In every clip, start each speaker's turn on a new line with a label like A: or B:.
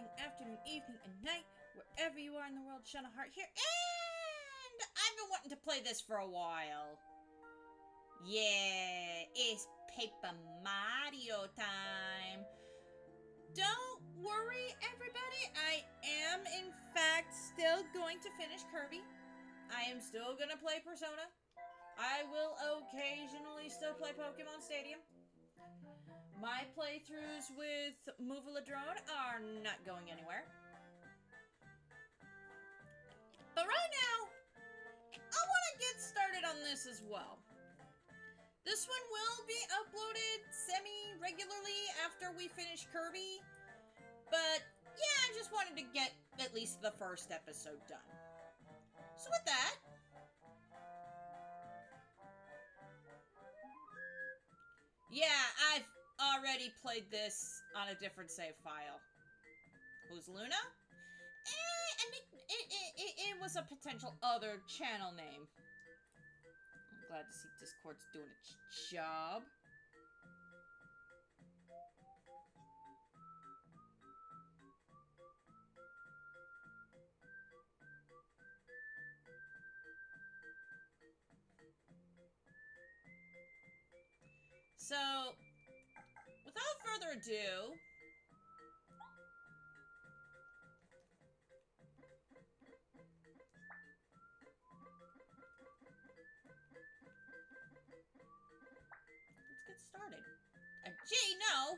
A: morning, afternoon, evening, and night, wherever you are in the world. Shana Heart here, and I've been wanting to play this for a while. Yeah, it's Paper Mario time. Don't worry, everybody. I am, in fact, still going to finish Kirby. I am still going to play Persona. I will occasionally still play Pokemon Stadium. My playthroughs with Move a Ladrone are not going anywhere. But right now, I want to get started on this as well. This one will be uploaded semi-regularly after we finish Kirby. But yeah, I just wanted to get at least the first episode done. So with that, yeah, I've already played this on a different save file. Who's Luna? It was a potential other channel name. I'm glad to see Discord's doing its job. So, without further ado, let's get started. Gee, no!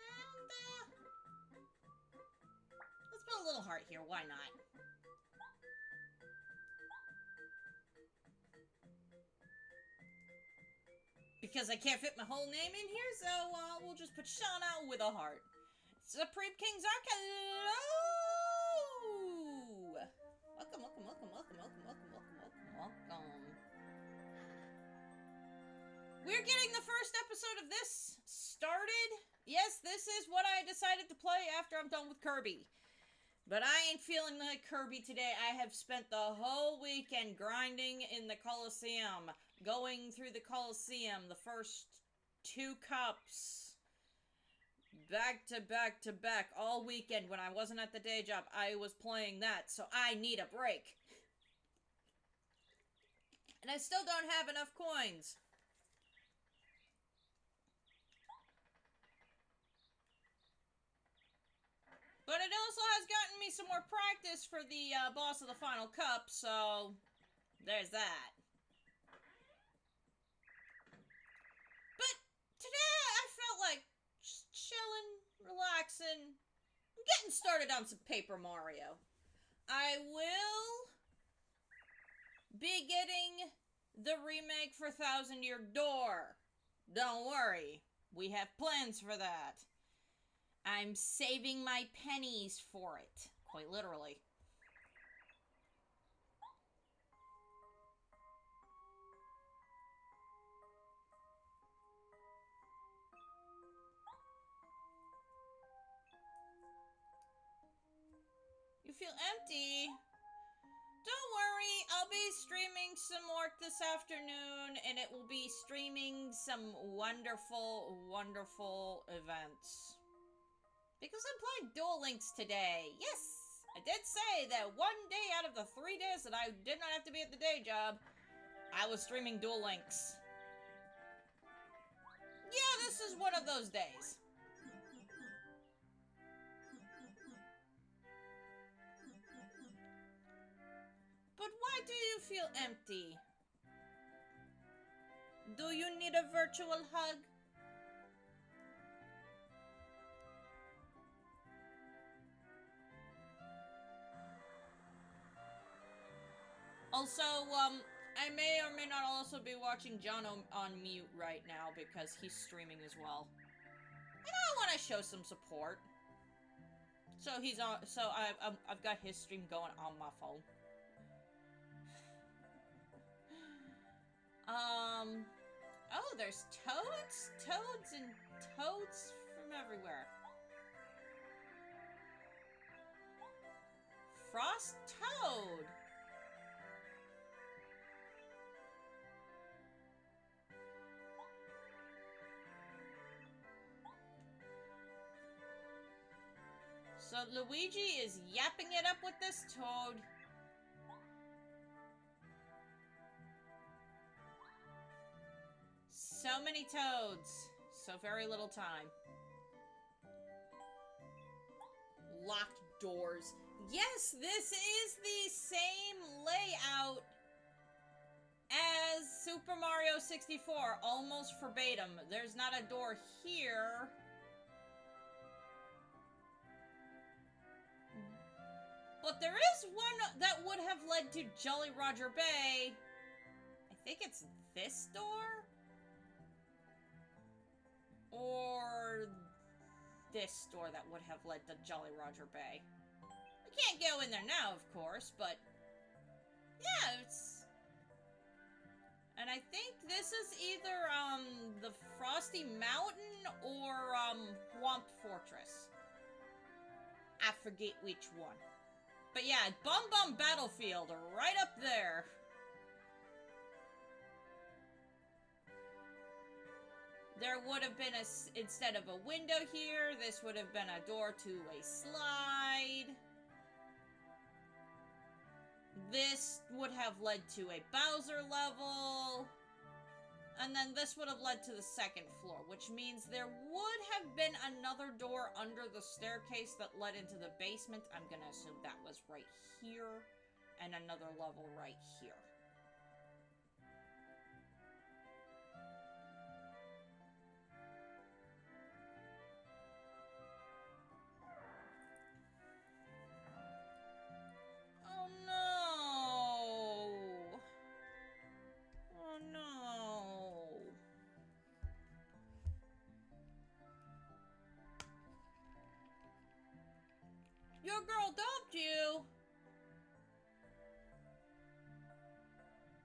A: And, let's put a little heart here, why not? Because I can't fit my whole name in here, so we'll just put Shauna with a heart. Supreme King's Arc, hello! Welcome. We're getting the first episode of this started. Yes, this is what I decided to play after I'm done with Kirby. But I ain't feeling like Kirby today. I have spent the whole weekend grinding in the Coliseum. Going through the Coliseum, the first 2 cups. Back to back, all weekend. When I wasn't at the day job, I was playing that. So I need a break. And I still don't have enough coins. But it also has gotten me some more practice for the boss of the final cup, so there's that. But today I felt like just chilling, relaxing, getting started on some Paper Mario. I will be getting the remake for Thousand Year Door. Don't worry, we have plans for that. I'm saving my pennies for it. Quite literally. You feel empty? Don't worry, I'll be streaming some more this afternoon, and it will be streaming some wonderful events. Because I'm playing Duel Links today. Yes! I did say that one day out of the 3 days that I did not have to be at the day job, I was streaming Duel Links. Yeah, this is one of those days. But why do you feel empty? Do you need a virtual hug? Also, I may or may not also be watching John on mute right now because he's streaming as well. And I want to show some support. So he's on. So I've got his stream going on my phone. Oh, there's toads and toads from everywhere. Frost Toad. So Luigi is yapping it up with this toad. So many toads. So very little time. Locked doors. Yes, this is the same layout as Super Mario 64. Almost verbatim. There's not a door here. But there is one that would have led to Jolly Roger Bay. I think it's this door? Or this door that would have led to Jolly Roger Bay. I can't go in there now, of course, but yeah, it's... And I think this is either, the Frosty Mountain or, Whomp Fortress. I forget which one. But yeah, Bum Bum Battlefield, right up there. There would have been instead of a window here, this would have been a door to a slide. This would have led to a Bowser level. And then this would have led to the second floor, which means there would have been another door under the staircase that led into the basement. I'm gonna assume that was right here, and another level right here. Oh no! Oh no! Your girl dumped you!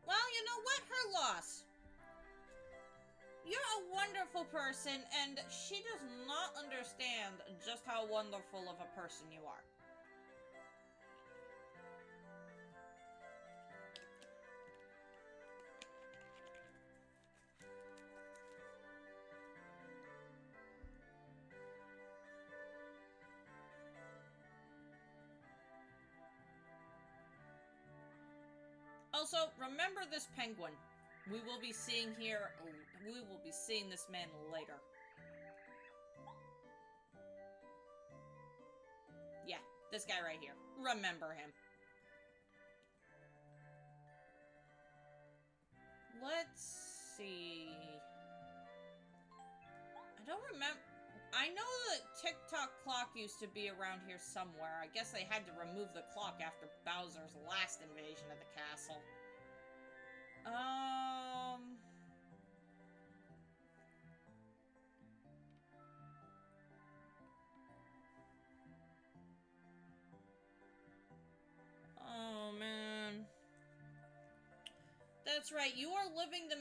A: Well, you know what? Her loss. You're a wonderful person, and she does not understand just how wonderful of a person you are. Also, remember this penguin. We will be seeing this man later. Yeah, this guy right here. Remember him. Let's see. I don't remember. I know the TikTok clock used to be around here somewhere. I guess they had to remove the clock after Bowser's last invasion of the castle. Oh man. That's right. You are living that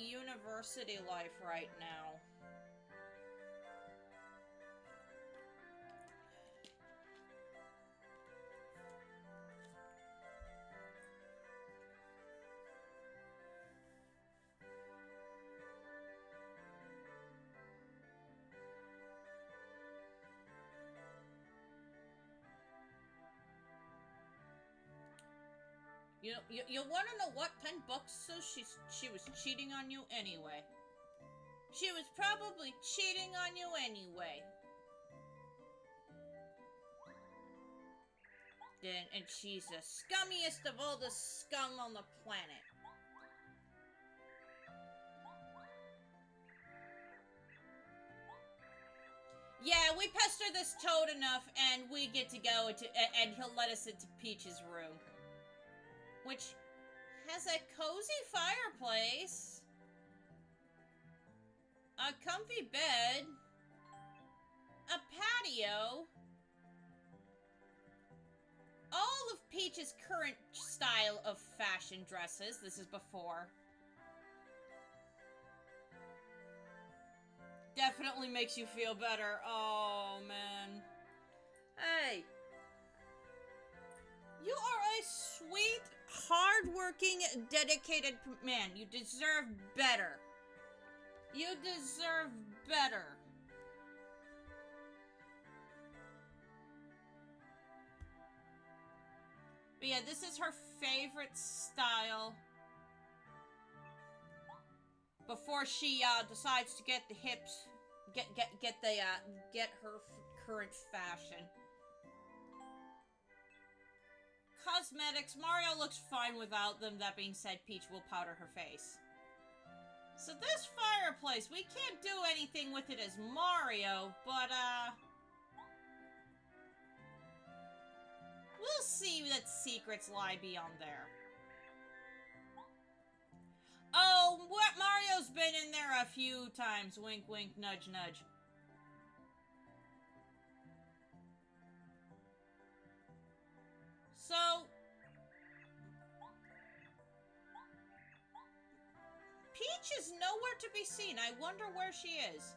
A: university life right now. You want to know what? $10 says she was cheating on you anyway. She was probably cheating on you anyway. And she's the scummiest of all the scum on the planet. Yeah, we pester this toad enough, and we get to go and he'll let us into Peach's room. Which has a cozy fireplace, a comfy bed, a patio, all of Peach's current style of fashion dresses. This is before. Definitely makes you feel better. Oh, man. Hey. You are a sweet, hard-working, dedicated man. You deserve better. You deserve better. But yeah, this is her favorite style. Before she decides to get the hips, get her current fashion. Cosmetics. Mario looks fine without them. That being said, Peach will powder her face. So this fireplace, we can't do anything with it as Mario, but we'll see that secrets lie beyond there. Oh, what? Mario's been in there a few times. Wink, wink, nudge, nudge. So, Peach is nowhere to be seen. I wonder where she is.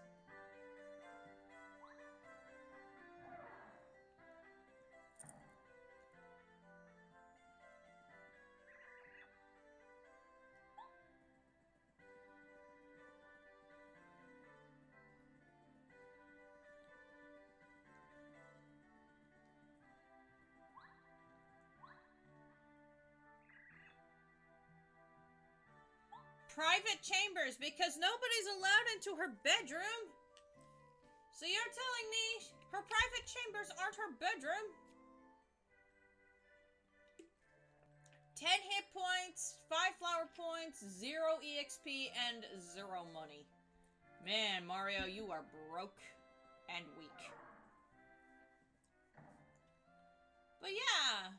A: Private chambers, because nobody's allowed into her bedroom. So you're telling me her private chambers aren't her bedroom? 10 hit points, 5 flower points, 0 EXP, and 0 money. Man, Mario, you are broke and weak. But yeah.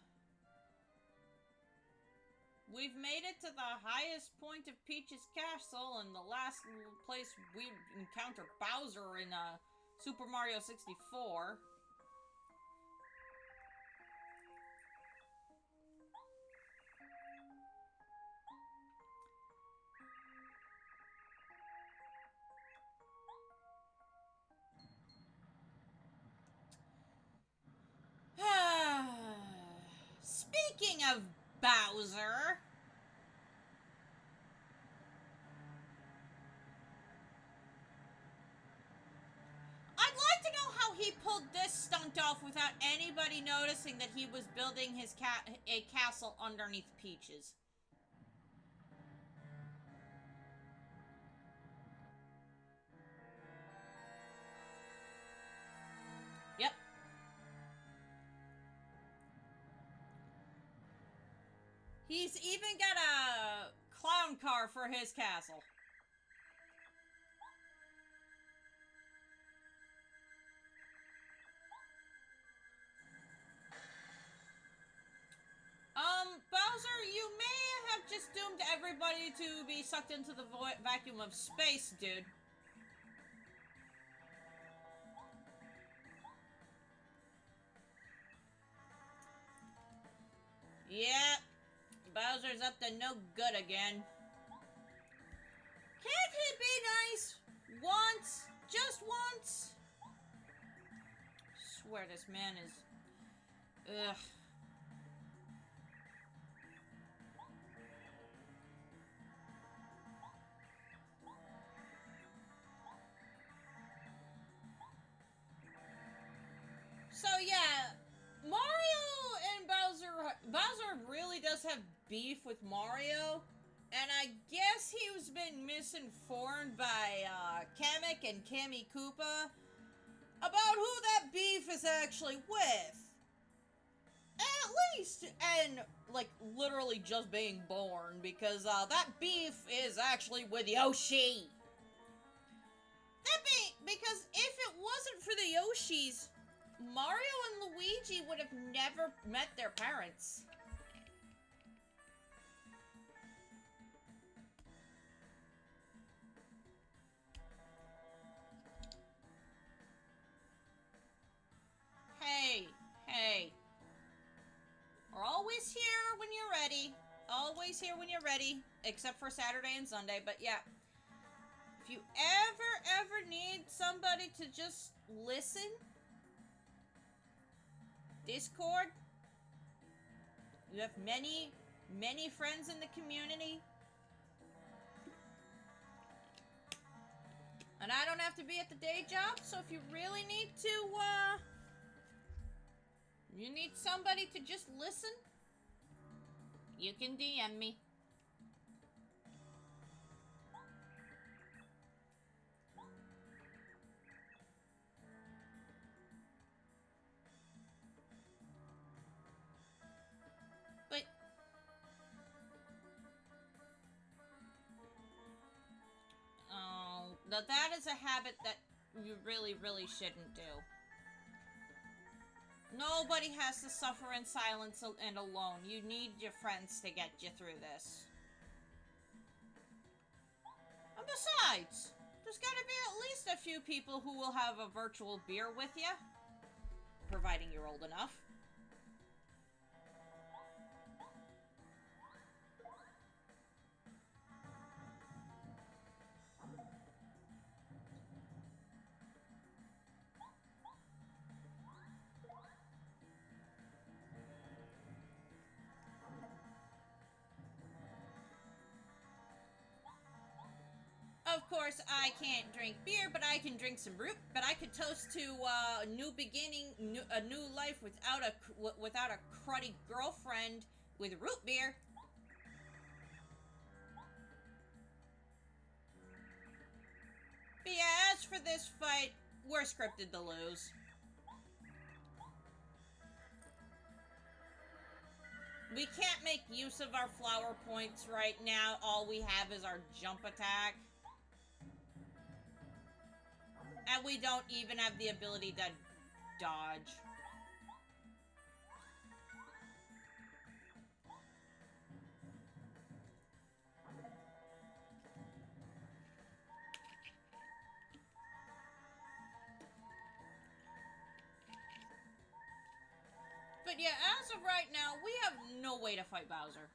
A: We've made it to the highest point of Peach's castle, and the last place we encounter Bowser in Super Mario 64. Speaking of Bowser, I'd like to know how he pulled this stunt off without anybody noticing that he was building his a castle underneath Peach's. Yep. He's even got a clown car for his castle. Bowser, you may have just doomed everybody to be sucked into the vacuum of space, dude. Yeah, Bowser's up to no good again. Can't he be nice? Once? Just once? I swear this man is... Ugh. So yeah, Mario and Bowser really does have beef with Mario, and I guess he's been misinformed by Kamek and Kammy Koopa about who that beef is actually with. At least, and like literally just being born, because that beef is actually with Yoshi. Because if it wasn't for the Yoshis, Mario and Luigi would have never met their parents. Hey. We're always here when you're ready. Always here when you're ready. Except for Saturday and Sunday, but yeah. If you ever need somebody to just listen, Discord, you have many friends in the community. And I don't have to be at the day job, so if you really need to, you need somebody to just listen, You can DM me. But oh, that is a habit that you really, really shouldn't do. Nobody has to suffer in silence and alone. You need your friends to get you through this. And besides, there's gotta be at least a few people who will have a virtual beer with you. Providing you're old enough. Of course, I can't drink beer, but I can drink some root. But I could toast to a new beginning, a new life without a cruddy girlfriend with root beer. But yeah, as for this fight, we're scripted to lose. We can't make use of our flower points right now. All we have is our jump attack. And we don't even have the ability to dodge. But yeah, as of right now, we have no way to fight Bowser.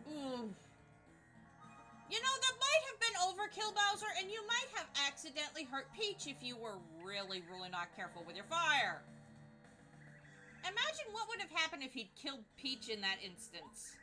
A: Ooh. You know, that might have been overkill, Bowser, and you might have accidentally hurt Peach if you were really, really not careful with your fire. Imagine what would have happened if he'd killed Peach in that instance.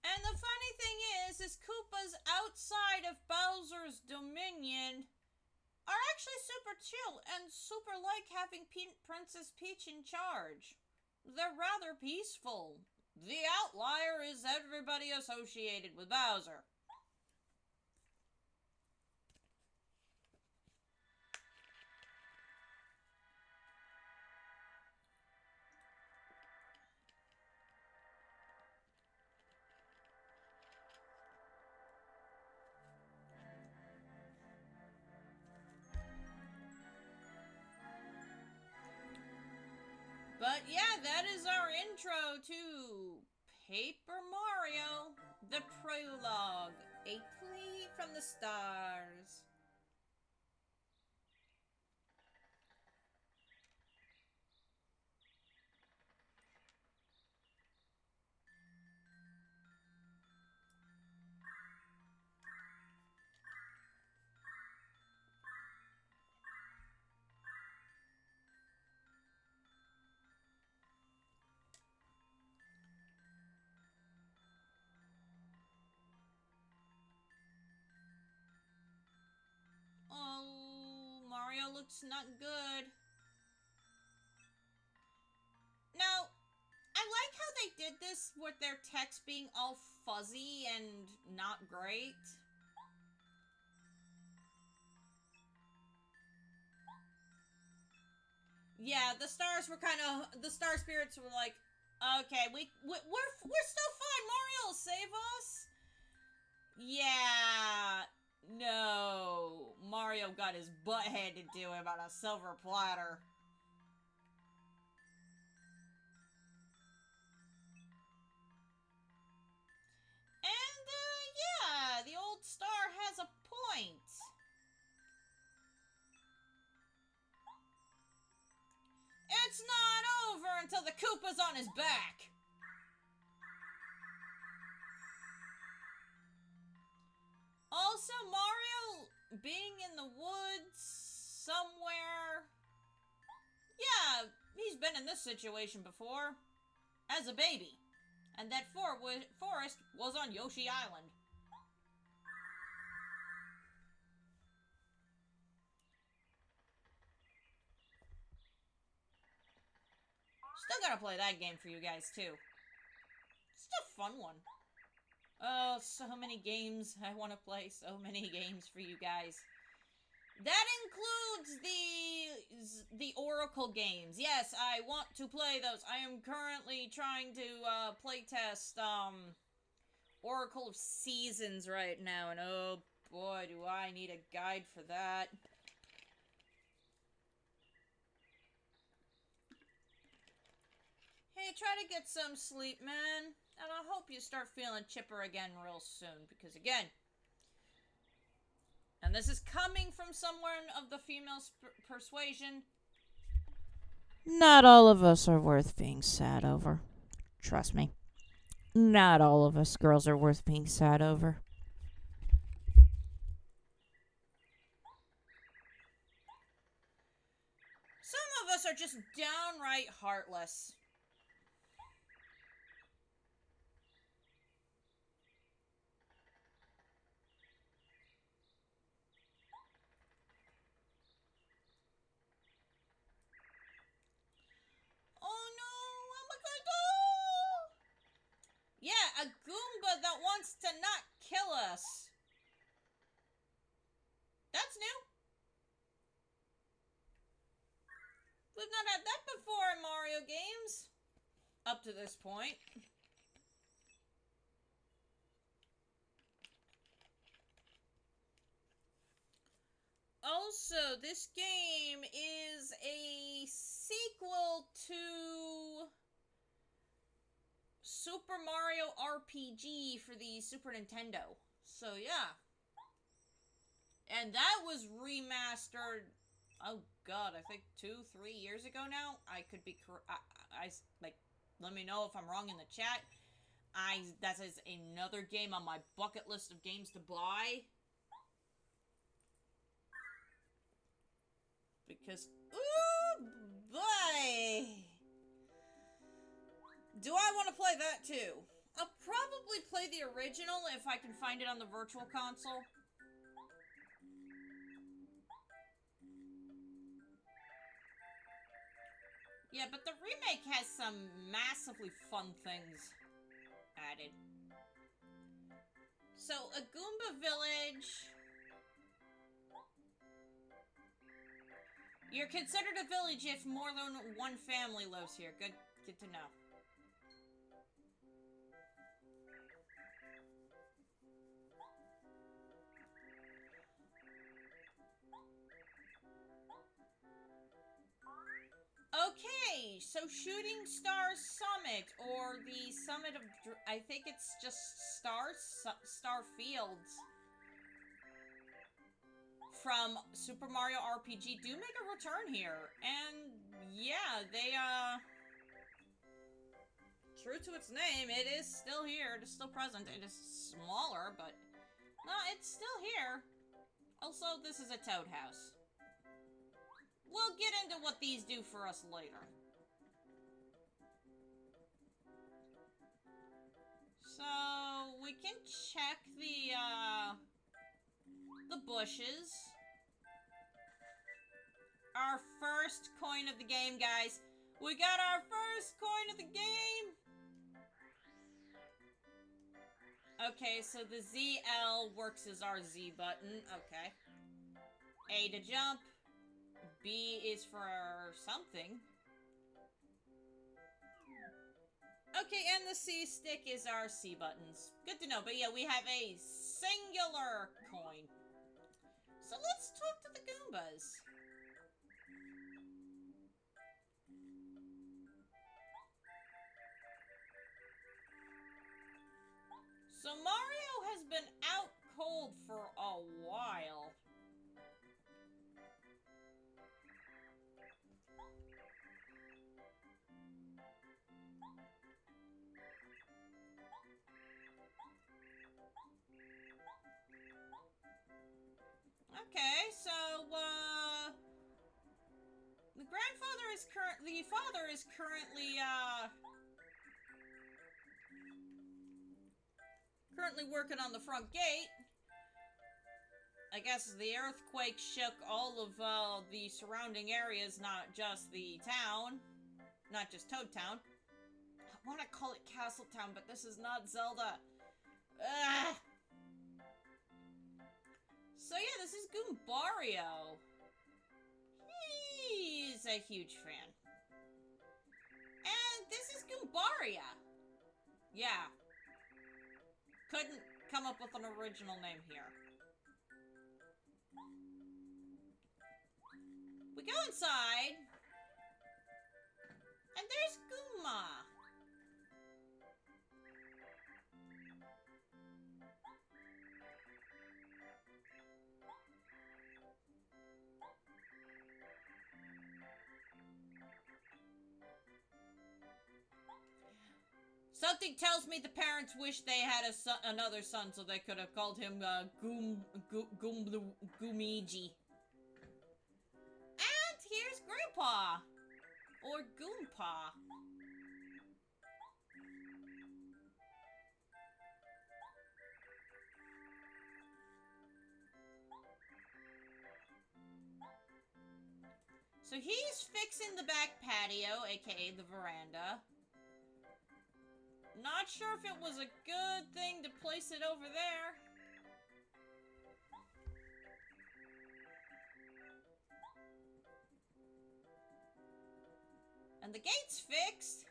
A: And the funny thing is Koopas outside of Bowser's dominion are actually super chill and super like having Princess Peach in charge. They're rather peaceful. The outlier is everybody associated with Bowser. But yeah, that is our intro to Paper Mario, the Prologue, a plea from the stars. Oh, Mario looks not good. Now, I like how they did this with their text being all fuzzy and not great. Yeah, the stars were kind of, the star spirits were like, okay, we're still fine. Mario will save us. Yeah, no, Mario got his butt handed to him on a silver platter. And yeah, the old star has a point. It's not over until the Koopa's on his back. Also, Mario being in the woods somewhere. Yeah, he's been in this situation before. As a baby. And that forest was on Yoshi Island. Still gotta play that game for you guys, too. It's a fun one. Oh, so many games I want to play. So many games for you guys. That includes the Oracle games. Yes, I want to play those. I am currently trying to playtest Oracle of Seasons right now, and oh boy, do I need a guide for that. Hey, try to get some sleep, man. And I hope you start feeling chipper again real soon, because again, and this is coming from someone of the female persuasion, not all of us are worth being sad over. Trust me. Not all of us girls are worth being sad over. Some of us are just downright heartless. Oh no, what am I gonna do? Yeah, a Goomba that wants to not kill us. That's new. We've not had that before in Mario games. Up to this point. Also, this game is a sequel to Super Mario RPG for the Super Nintendo. So, yeah. And that was remastered, oh god, I think 2-3 years ago now. I could be like, let me know if I'm wrong in the chat. That is another game on my bucket list of games to buy. Because, ooh, boy! Do I want to play that too? I'll probably play the original if I can find it on the Virtual Console. Yeah, but the remake has some massively fun things added. So, a Goomba village. You're considered a village if more than one family lives here. Good to know. Okay, so Shooting Star Summit, or the Summit of, I think it's just Star Fields from Super Mario RPG do make a return here. And yeah, they, true to its name, it is still here, it is still present, it is smaller, but no, it's still here. Also, this is a Toad House. We'll get into what these do for us later. So, we can check the bushes. Our first coin of the game, guys. We got our first coin of the game! Okay, so the ZL works as our Z button. Okay. A to jump. B is for something. Okay, and the C stick is our C buttons. Good to know, but yeah, we have a singular coin. So let's talk to the Goombas. So Mario has been out cold for a while. Okay, so, the father is currently working on the front gate. I guess the earthquake shook all of, the surrounding areas, not just the town. Not just Toad Town. I want to call it Castle Town, but this is not Zelda. Ugh. So yeah, this is Goombario. He's a huge fan. And this is Goombaria. Yeah. Couldn't come up with an original name here. We go inside. And there's Goomba. Something tells me the parents wish they had another son, so they could have called him Goomiji. And here's Grandpa, or Goompa. So he's fixing the back patio, aka the veranda. Not sure if it was a good thing to place it over there. And the gate's fixed.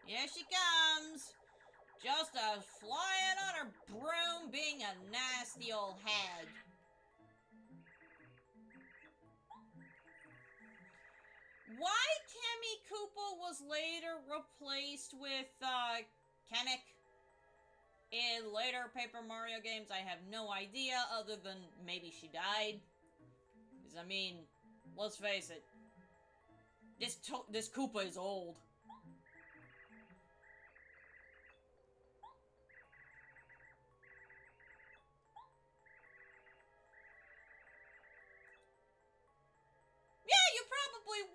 A: Here she comes. Just flying on her broom, being a nasty old hag. Why Kammy Koopa was later replaced with, Kamek in later Paper Mario games, I have no idea, other than maybe she died. Because, I mean, let's face it, this Koopa is old.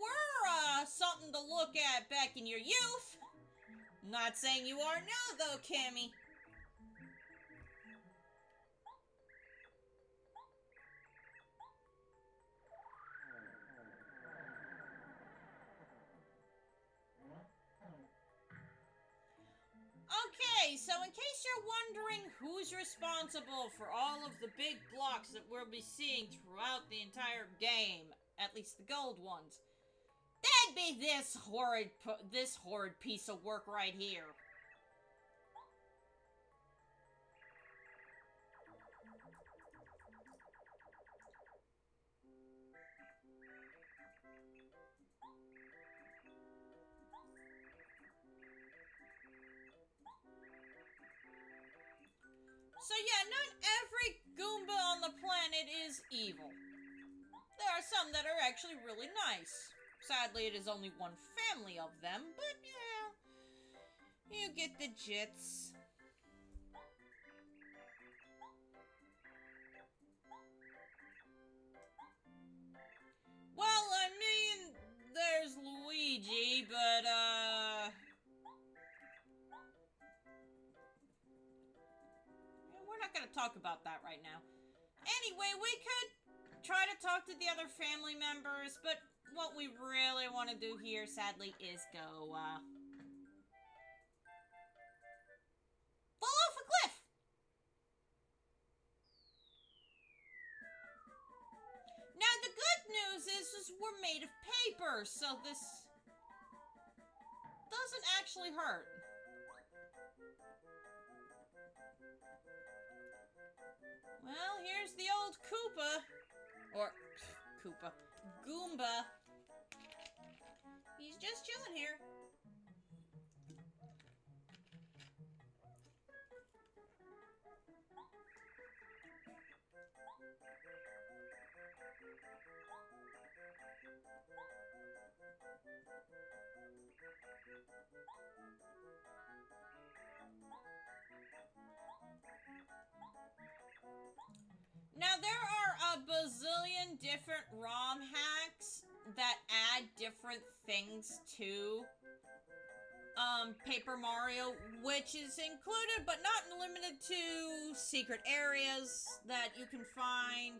A: Were something to look at back in your youth. Not saying you are now, though, Kammy. Okay, so in case you're wondering who's responsible for all of the big blocks that we'll be seeing throughout the entire game, at least the gold ones, that'd be this horrid piece of work right here. So yeah, not every Goomba on the planet is evil. There are some that are actually really nice. Sadly, it is only one family of them, but yeah, you get the gist. Well, I mean, there's Luigi, but, we're not gonna talk about that right now. Anyway, we could try to talk to the other family members, but what we really want to do here, sadly, is go, fall off a cliff! Now, the good news is we're made of paper, so this doesn't actually hurt. Well, here's the old Koopa. Or, Koopa. Goomba. He's just chilling here. different ROM hacks that add different things to Paper Mario, which is included but not limited to secret areas that you can find,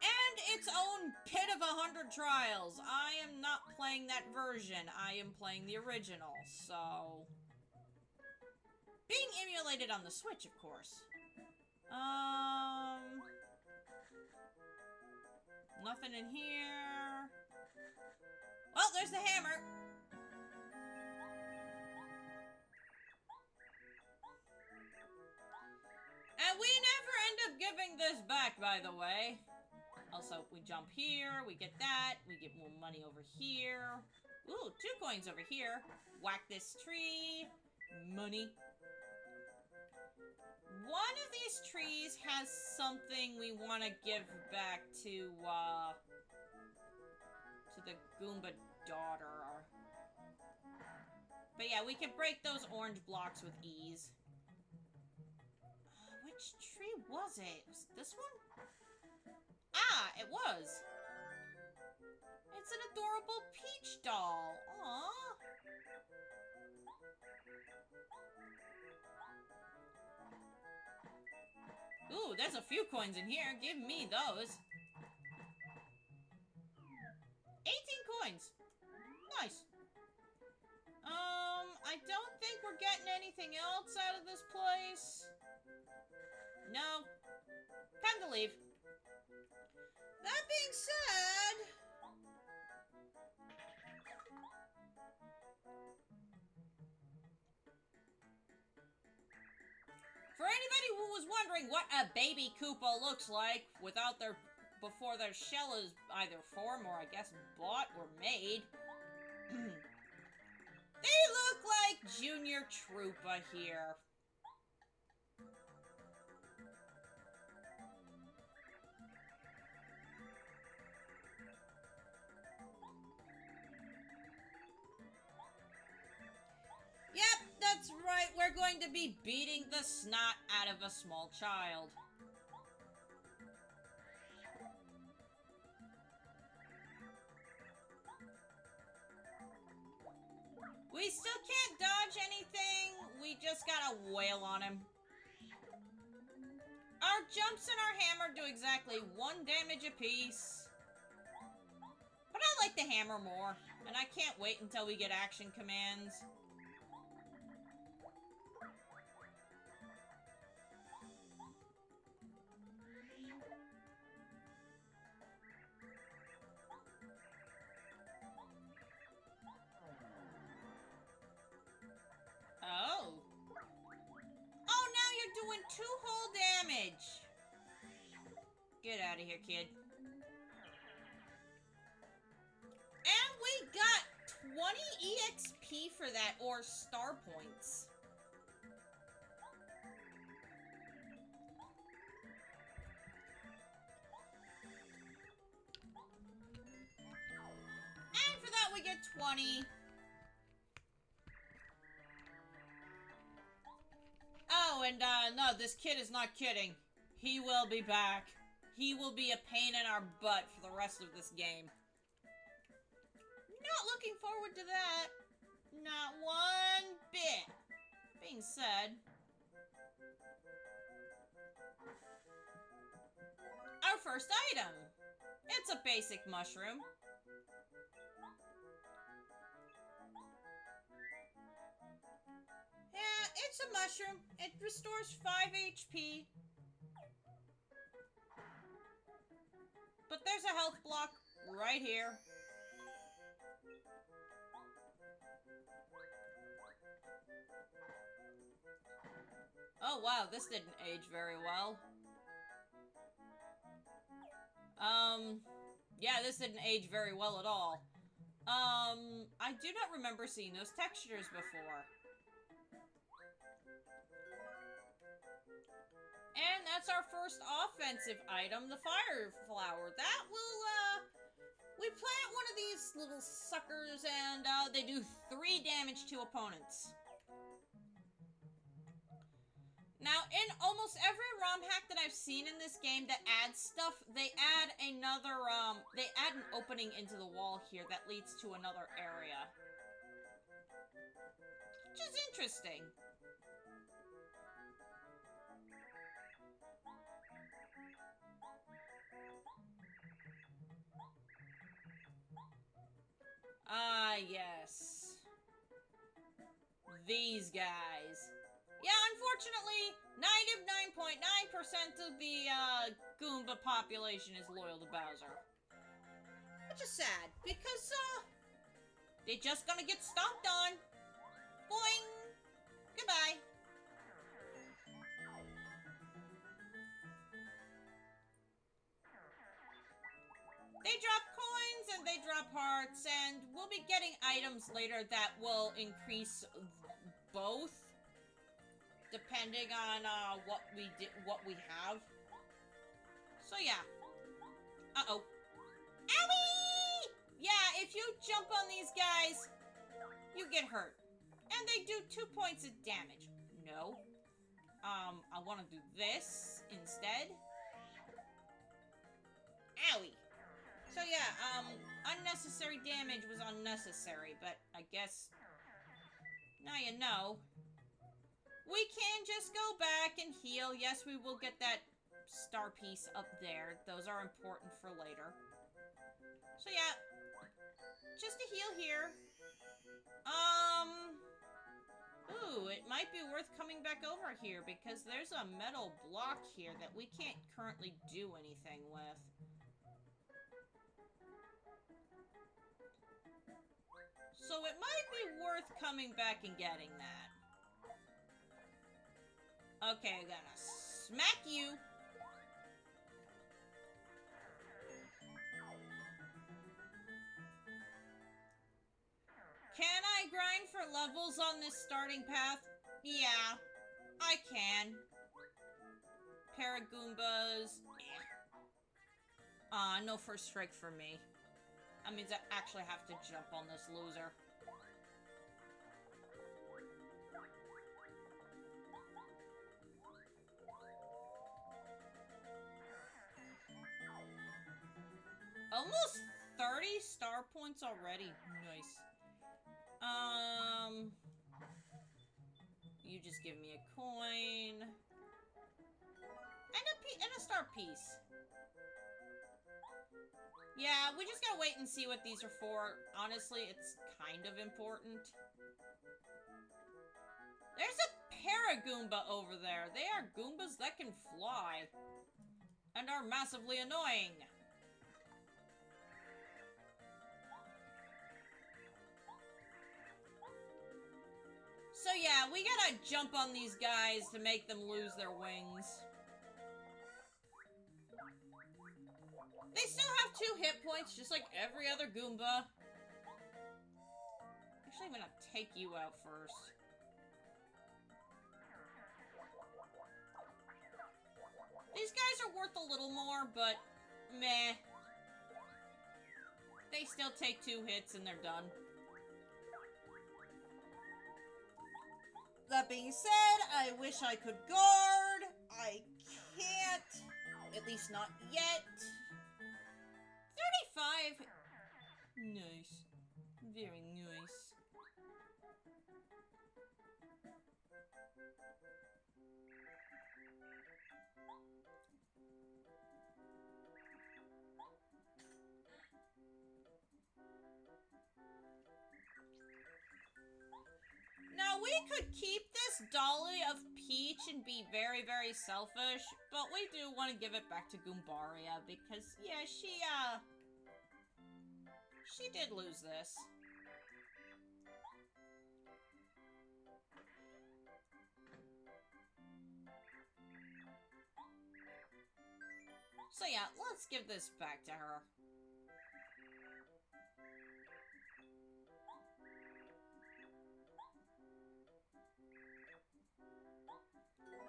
A: and its own Pit of 100 Trials. I am not playing that version. I am playing the original, so... being emulated on the Switch, of course. Nothing in here. Well, there's the hammer. And we never end up giving this back, by the way. Also, we jump here, we get that, we get more money over here. Ooh, 2 coins over here. Whack this tree. Money. One of these trees has something we want to give back to the Goomba daughter. But yeah, we can break those orange blocks with ease. Which tree was it? Was it this one? Ah, it was. It's an adorable Peach doll. Aww. Ooh, there's a few coins in here. Give me those. 18 coins. Nice. I don't think we're getting anything else out of this place. No. Time to leave. That being said... for anybody who was wondering what a baby Koopa looks like before their shell is either formed or I guess bought or made, they look like Junior Troopa here. Yep, that's right. We're going to be beating the snot out of a small child. We still can't dodge anything. We just gotta wail on him. Our jumps and our hammer do exactly 1 damage apiece. But I like the hammer more. And I can't wait until we get action commands. Oh. Oh, now you're doing 2 whole damage. Get out of here, kid. And we got 20 EXP for that, or star points. And for that we get 20. Oh, and no, this kid is not kidding. He will be back. He will be a pain in our butt for the rest of this game. Not looking forward to that. Not one bit. Being said, our first item. It's a basic mushroom. Yeah, it's a mushroom. It restores 5 HP. But there's a health block right here. Oh wow, this didn't age very well. Yeah, this didn't age very well at all. I do not remember seeing those textures before. And that's our first offensive item, the fire flower. That will, we plant one of these little suckers and, they do 3 damage to opponents. Now, in almost almost every ROM hack that I've seen in this game that adds stuff, they add another, they add an opening into the wall here that leads to another area. Which is interesting. Ah, yes. These guys. Yeah, unfortunately, 99.9% of the, Goomba population is loyal to Bowser. Which is sad, because, they're just gonna get stomped on. Boing! Goodbye. They drop coins and they drop hearts, and we'll be getting items later that will increase both, depending on what we have. So yeah. Uh-oh. Owie! Yeah, if you jump on these guys, you get hurt. And they do 2 points of damage. No. I want to do this instead. Owie. So yeah, unnecessary damage was unnecessary, but I guess now you know. We can just go back and heal. Yes, we will get that star piece up there. Those are important for later. So yeah, just a heal here. Ooh, it might be worth coming back over here because there's a metal block here that we can't currently do anything with. So it might be worth coming back and getting that. Okay, I'm gonna smack you. Can I grind for levels on this starting path? Yeah, I can. Paragoombas. Yeah. No first strike for me. That means I actually have to jump on this loser. Almost 30 star points already. Nice. You just give me a coin. And a star piece. Yeah, we just gotta wait and see what these are for. Honestly, it's kind of important. There's a Paragoomba over there. They are Goombas that can fly. And are massively annoying. So yeah, we gotta jump on these guys to make them lose their wings. They still have 2 hit points, just like every other Goomba. Actually, I'm gonna take you out first. These guys are worth a little more, but meh. They still take 2 hits and they're done. That being said, I wish I could guard. I can't. At least not yet. 35. Nice. Very nice. Now, we could keep this Dolly of Peach and be very, very selfish, but we do want to give it back to Goombaria because, yeah, she did lose this. So yeah, let's give this back to her.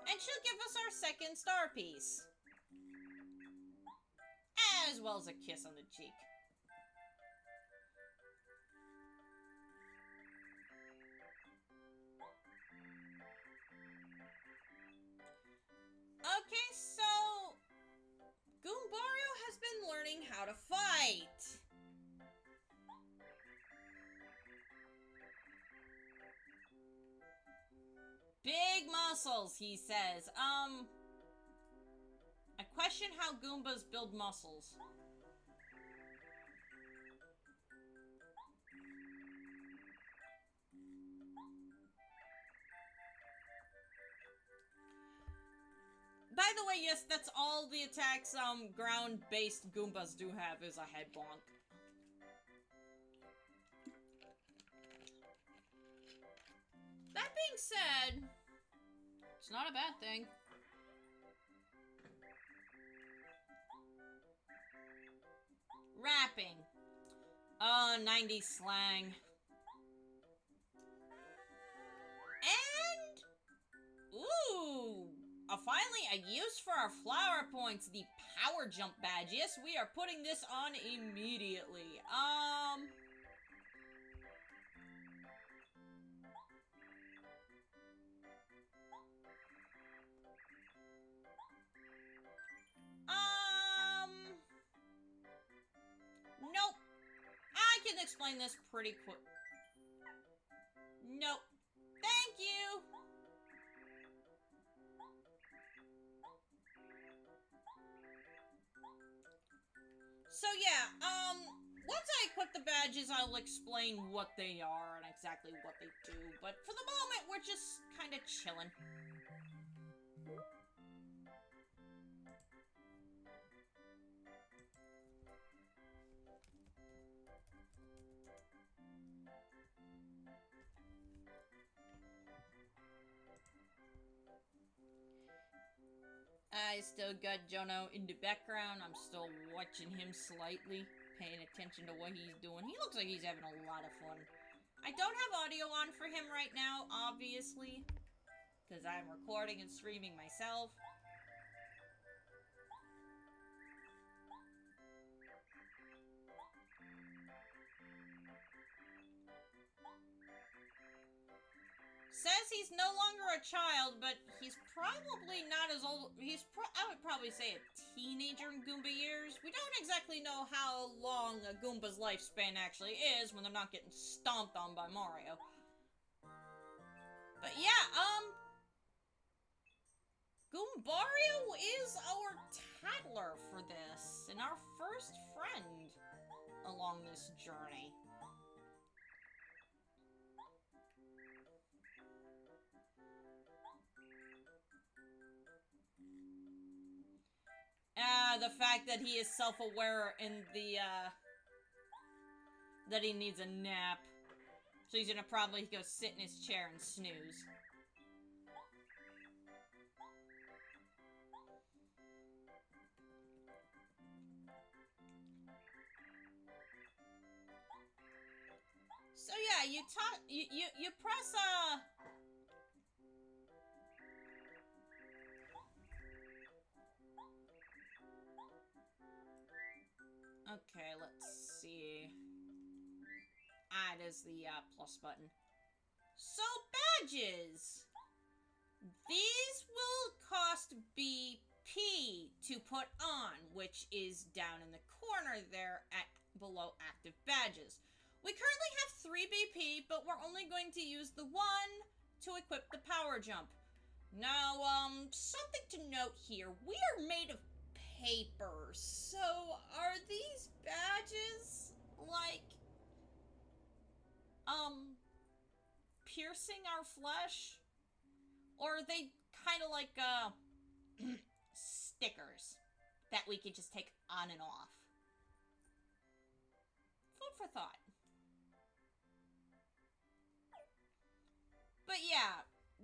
A: And she'll give us our second star piece. As well as a kiss on the cheek. muscles, he says. I question how Goombas build muscles. By the way, yes, that's all the attacks, ground-based Goombas do have is a head bonk. That being said, it's not a bad thing. Rapping. Oh, 90s slang. And... ooh! Finally, a use for our flower points, the power jump badge. Yes, we are putting this on immediately. Nope. I can explain this pretty quick. Nope. Thank you. So yeah, once I equip the badges, I'll explain what they are and exactly what they do. But for the moment, we're just kind of chilling. I still got Jono in the background. I'm still watching him slightly, paying attention to what he's doing. He looks like he's having a lot of fun. I don't have audio on for him right now, obviously, because I'm recording and streaming myself. Says he's no longer a child, but he's probably not as old. I would probably say a teenager in Goomba years. We don't exactly know how long a Goomba's lifespan actually is when they're not getting stomped on by Mario. But yeah, Goombario is our tattler for this, and our first friend along this journey. The fact that he is self-aware in the, that he needs a nap. So he's gonna probably go sit in his chair and snooze. So yeah, you press, okay, let's see. It is the plus button. So, badges! These will cost BP to put on, which is down in the corner there at below active badges. We currently have 3 BP, but we're only going to use the one to equip the power jump. Now, something to note here. We are made of paper, so are these badges, like, piercing our flesh? Or are they kind of like, stickers that we can just take on and off? Food for thought. But yeah,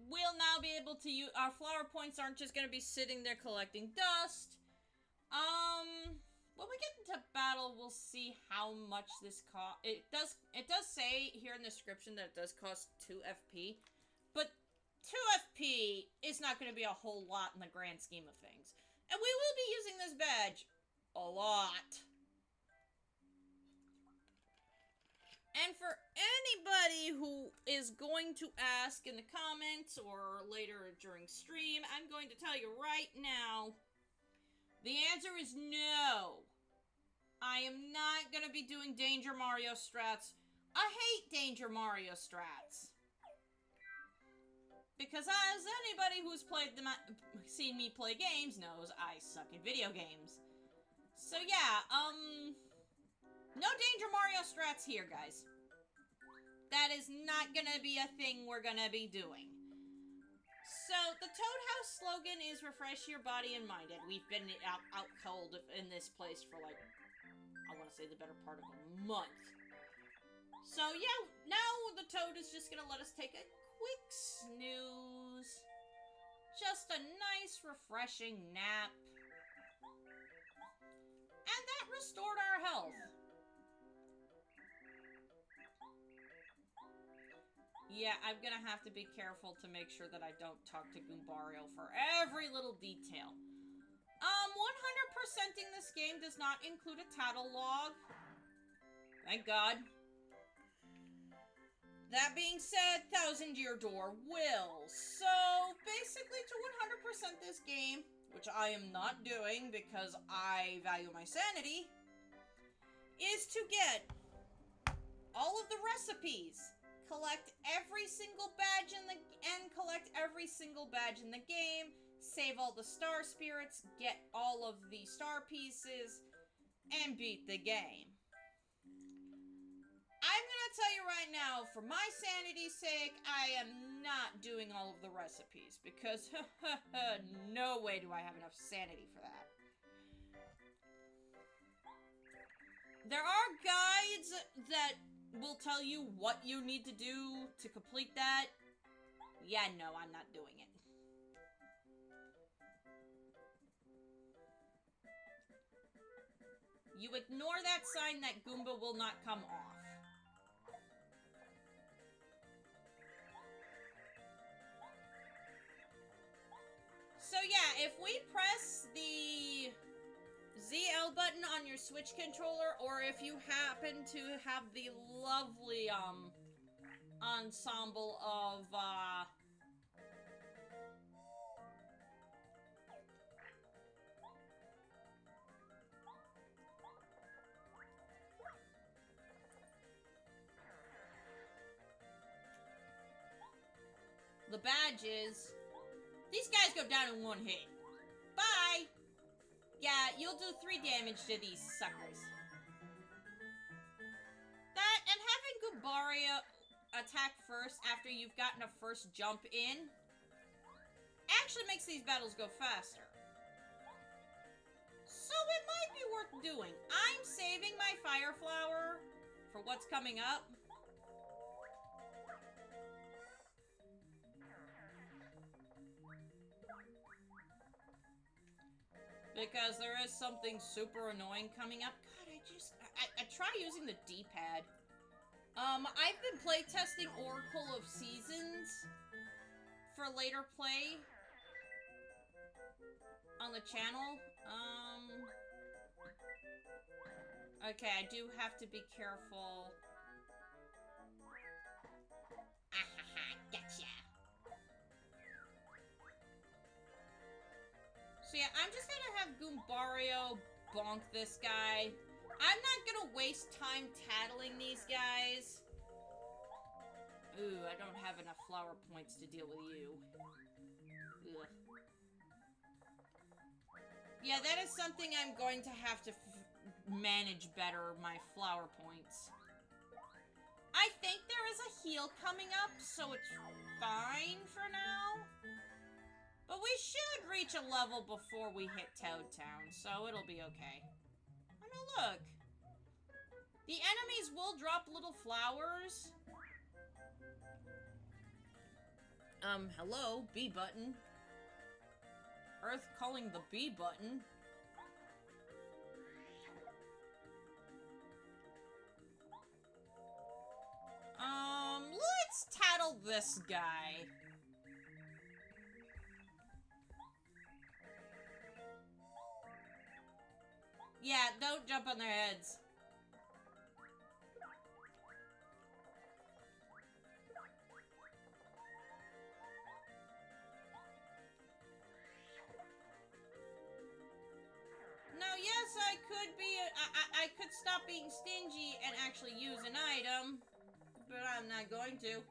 A: we'll now be able to use, our flower points aren't just going to be sitting there collecting dust. When we get into battle, we'll see how much this cost. It does say here in the description that it does cost 2 FP, but 2 FP is not going to be a whole lot in the grand scheme of things. And we will be using this badge a lot. And for anybody who is going to ask in the comments or later during stream, I'm going to tell you right now, the answer is no. I am not going to be doing Danger Mario strats. I hate Danger Mario strats. Because as anybody who's seen me play games knows, I suck at video games. So yeah, no Danger Mario strats here, guys. That is not gonna be a thing we're gonna be doing. So, the Toad House slogan is refresh your body and mind. And we've been out cold in this place for like, I want to say the better part of a month. So yeah, now the Toad is just gonna let us take a quick snooze. Just a nice, refreshing nap. And that restored our health. Yeah, I'm gonna have to be careful to make sure that I don't talk to Goombario for every little detail. 100%ing this game does not include a tattle log. Thank God. That being said, Thousand Year Door will. So, basically to 100% this game, which I am not doing because I value my sanity, is to get all of the recipes, collect every single badge in the game, save all the star spirits, get all of the star pieces, and beat the game. I'm gonna tell you right now, for my sanity's sake, I am not doing all of the recipes, because no way do I have enough sanity for that. There are guides that will tell you what you need to do to complete that. Yeah, no, I'm not doing it. You ignore that sign, that Goomba will not come off. So yeah, if we press the ZL button on your Switch controller, or if you happen to have the lovely, ensemble of, the badges, these guys go down in one hit. Bye! Yeah, you'll do 3 damage to these suckers. That, and having Goombario attack first after you've gotten a first jump in, actually makes these battles go faster. So it might be worth doing. I'm saving my Fire Flower for what's coming up. Because there is something super annoying coming up. God, I try using the D-pad. I've been playtesting Oracle of Seasons for later play on the channel. Okay, I do have to be careful. Ahaha, gotcha. So yeah, I'm just gonna have Goombario bonk this guy. I'm not gonna waste time tattling these guys. Ooh, I don't have enough flower points to deal with you. Ugh. Yeah, that is something I'm going to have to manage better, my flower points. I think there is a heal coming up, so it's fine for now. But we should reach a level before we hit Toad Town, so it'll be okay. Oh no, look! The enemies will drop little flowers. Hello, B button. Earth calling the B button. Let's tattle this guy. Yeah, don't jump on their heads. Now, yes, I could be, I could stop being stingy and actually use an item, but I'm not going to.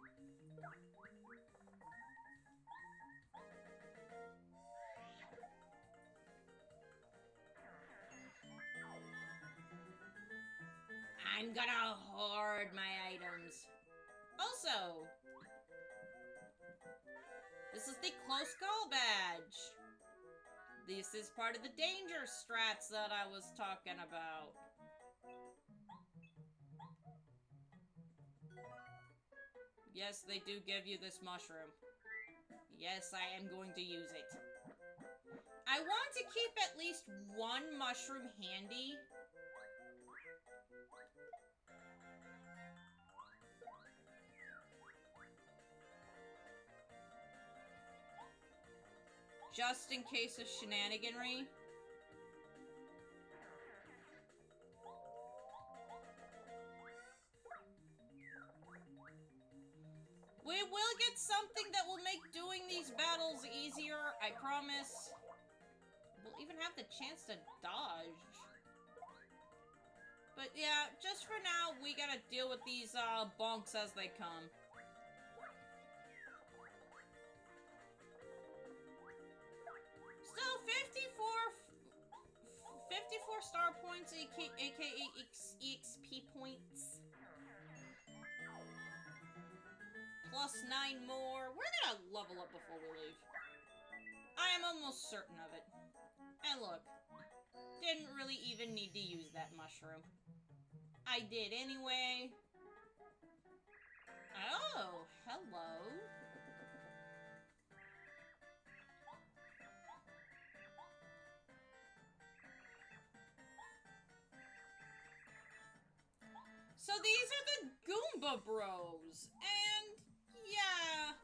A: gonna hoard my items. Also, this is the close call badge. This is part of the danger strats that I was talking about. Yes, they do give you this mushroom. Yes, I am going to use it. I want to keep at least one mushroom handy. Just in case of shenaniganry. We will get something that will make doing these battles easier, I promise. We'll even have the chance to dodge. But yeah, just for now, we gotta deal with these bonks as they come. Still 54 star points, aka EXP points. Plus 9 more. We're gonna level up before we leave. I am almost certain of it. And look, didn't really even need to use that mushroom. I did anyway. Oh, hello. So these are the Goomba Bros, and yeah,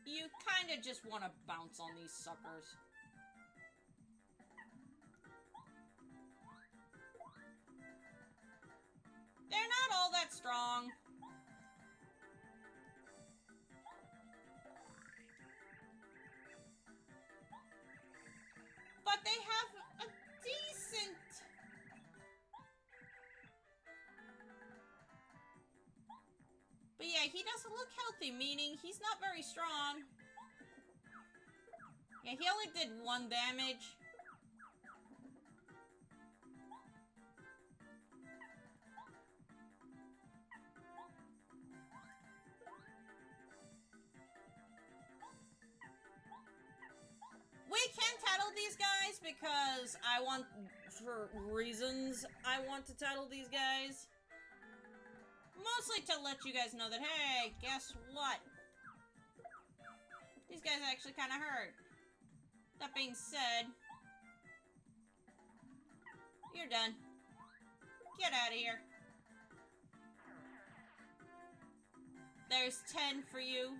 A: you kind of just want to bounce on these suckers. They're not all that strong. But they have a decent... But yeah, he doesn't look healthy, meaning he's not very strong. Yeah, he only did 1 damage. We can tattle these guys because I want, for reasons, I want to tattle these guys. Mostly to let you guys know that, hey, guess what? These guys actually kind of hurt. That being said, you're done. Get out of here. There's 10 for you.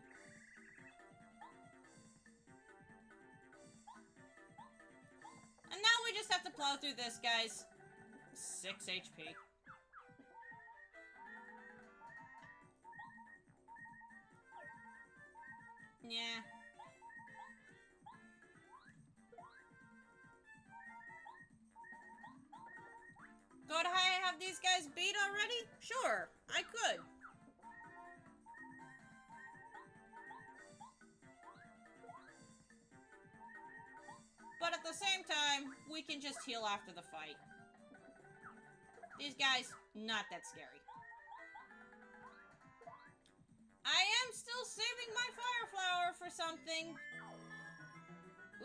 A: And now we just have to plow through this, guys. 6 HP. Yeah. Could I have these guys beat already? Sure, I could. But at the same time, we can just heal after the fight. These guys, not that scary. I am still saving my fire flower for something.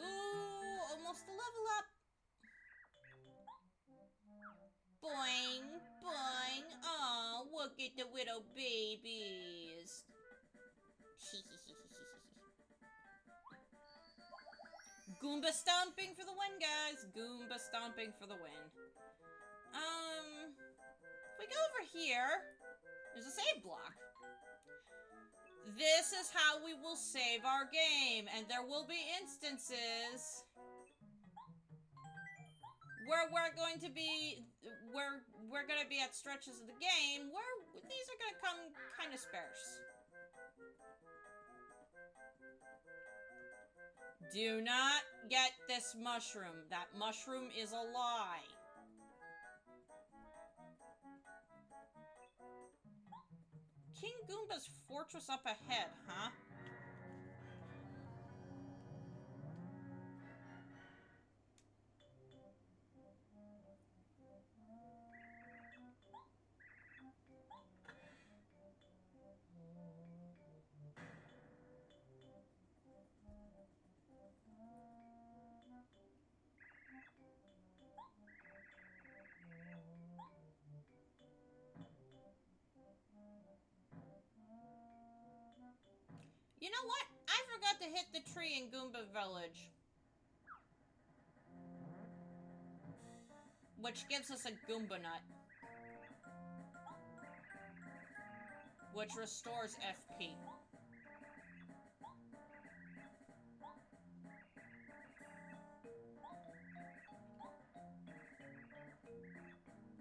A: Ooh, almost a level up. Boing, boing. Aw, look at the little babies. Goomba stomping for the win, guys. Goomba stomping for the win. If we go over here, there's a save block. This is how we will save our game, and there will be instances where we're going to be at stretches of the game where these are going to come kind of sparse. Do not get this mushroom. That mushroom is a lie. King Goomba's fortress up ahead, huh? You know what? I forgot to hit the tree in Goomba Village. Which gives us a Goomba Nut. Which restores FP.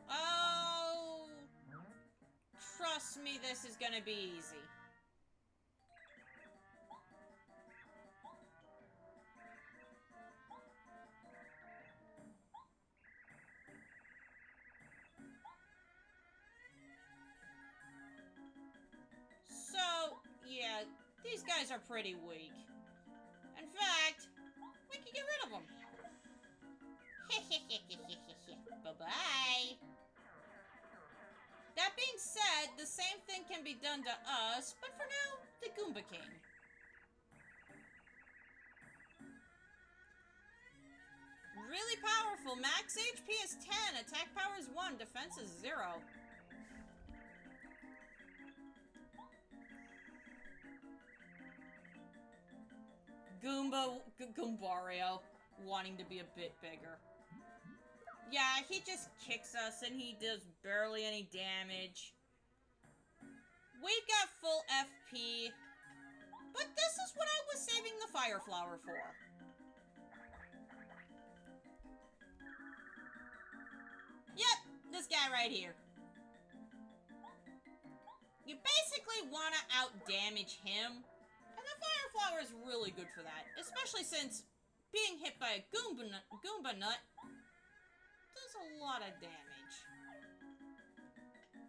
A: Oh, trust me, this is gonna be easy. So, yeah, these guys are pretty weak. In fact, we can get rid of them. Bye-bye. That being said, the same thing can be done to us, but for now, the Goomba King. Really powerful. Max HP is 10, attack power is 1, defense is 0. Goombario, wanting to be a bit bigger. Yeah, he just kicks us and he does barely any damage. We've got full FP, but this is what I was saving the Fire Flower for. Yep, this guy right here. You basically want to out-damage him, and the Fire Flower is really good for that, especially since being hit by a Goomba Nut does a lot of damage.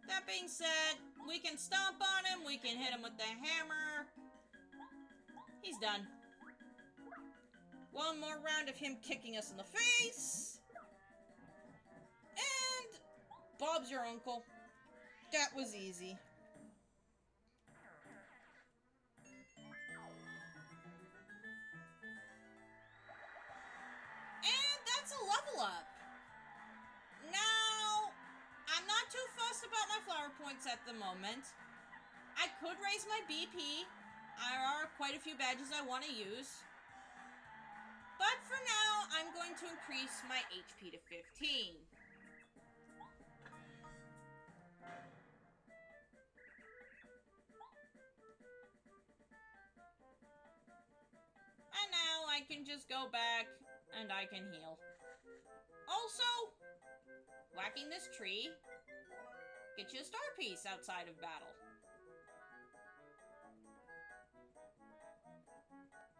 A: That being said, we can stomp on him, we can hit him with the hammer. He's done. One more round of him kicking us in the face. And Bob's your uncle. That was easy. And that's a level up. Now, I'm not too fussed about my flower points at the moment. I could raise my BP. There are quite a few badges I want to use. But for now, I'm going to increase my HP to 15. And now I can just go back and I can heal. Also, whacking this tree gets you a star piece outside of battle.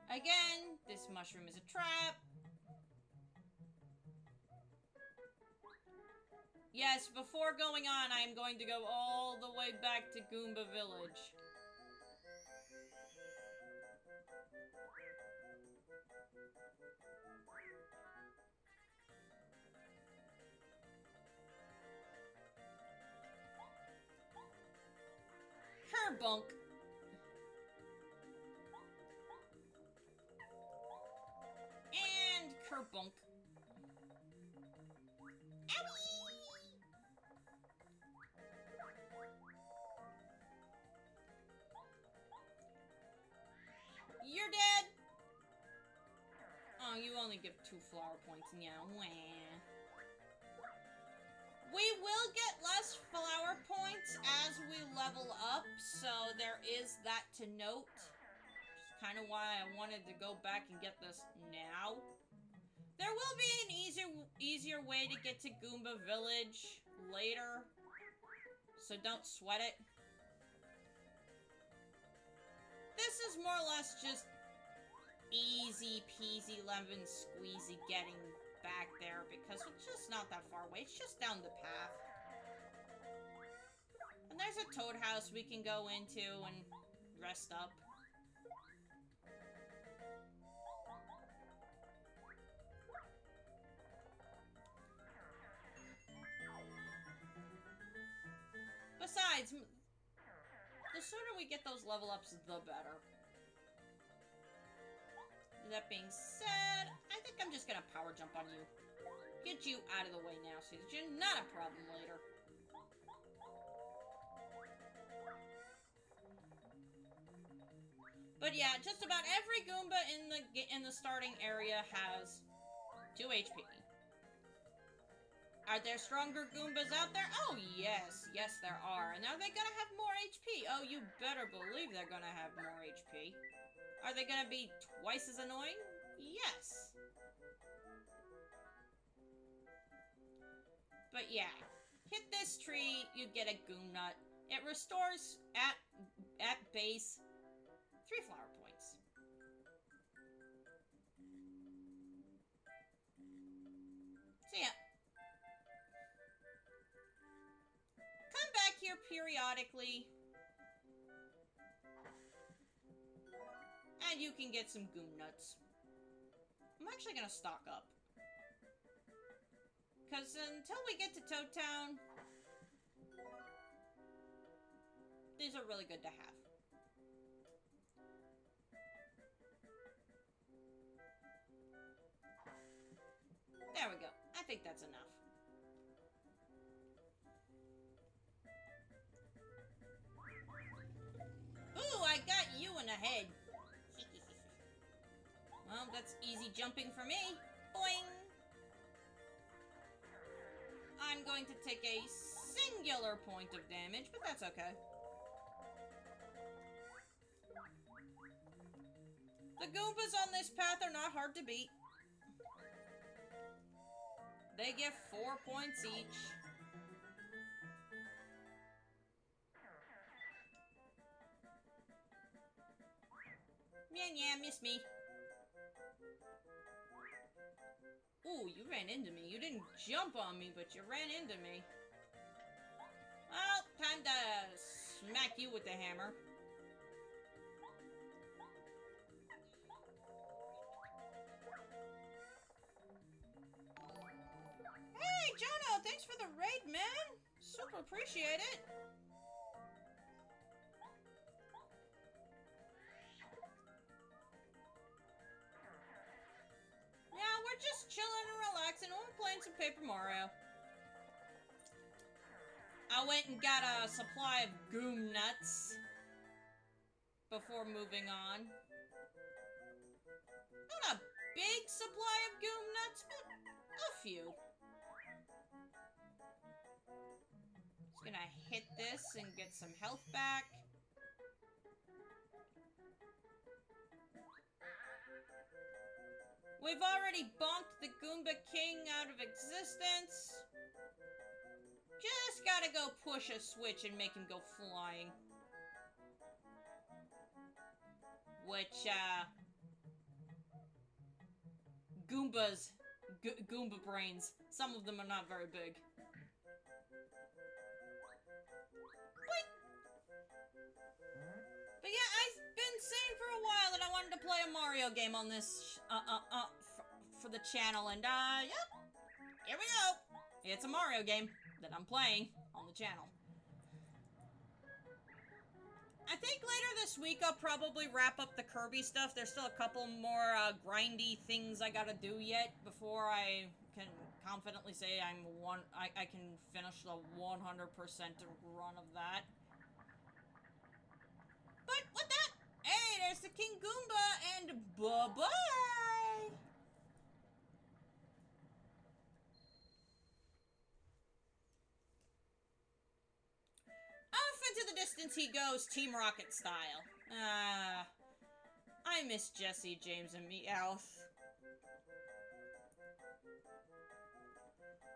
A: Again, this mushroom is a trap. Yes, before going on, I am going to go all the way back to Goomba Village. Kerbunk. And Kerbunk. You're dead. Oh, you only give 2 flower points. Yeah, wah. We will get less flower points as we level up, so there is that to note. Which is kind of why I wanted to go back and get this now. There will be an easier way to get to Goomba Village later, so don't sweat it. This is more or less just easy peasy lemon squeezy getting back there because it's just not that far away. It's just down the path. And there's a toad house we can go into and rest up. Besides, the sooner we get those level ups, the better. That being said, I think I'm just gonna power jump on you. Get you out of the way now so that you're not a problem later. But yeah, just about every Goomba in the starting area has 2 HP. Are there stronger Goombas out there? Oh, yes. Yes, there are. And are they gonna have more HP? Oh, you better believe they're gonna have more HP. Are they gonna be twice as annoying? Yes. But yeah, hit this tree, you get a Goom Nut. It restores, at base, 3 flower points. So yeah. Come back here periodically. And you can get some Goom Nuts. I'm actually gonna stock up. Because until we get to Toad Town, these are really good to have. There we go. I think that's enough. Ooh, I got you in the head. Well, that's easy jumping for me. Boing! I'm going to take a singular point of damage, but that's okay. The Goombas on this path are not hard to beat. They give 4 points each. Yeah, miss me. Ooh, you ran into me. You didn't jump on me, but you ran into me. Well, time to smack you with the hammer. Hey, Jono, thanks for the raid, man. Super appreciate it. Yeah, we're just chilling and relaxing. We're playing some Paper Mario. I went and got a supply of Goom Nuts before moving on. Not a big supply of Goom Nuts, but a few. Just gonna hit this and get some health back. We've already bonked the Goomba King out of existence. Just gotta go push a switch and make him go flying. Which, Goomba brains. Some of them are not very big. Boink. But yeah, I've been saying for a while that I wanted to play a Mario game on this, for the channel, and, yep. Here we go. It's a Mario game that I'm playing on the channel. I think later this week I'll probably wrap up the Kirby stuff. There's still a couple more grindy things I gotta do yet before I can confidently say I can finish the 100% run of that. But with that, hey, there's the King Goomba, and bye-bye! Off into the distance he goes, Team Rocket style. I miss Jesse, James, and Meowth.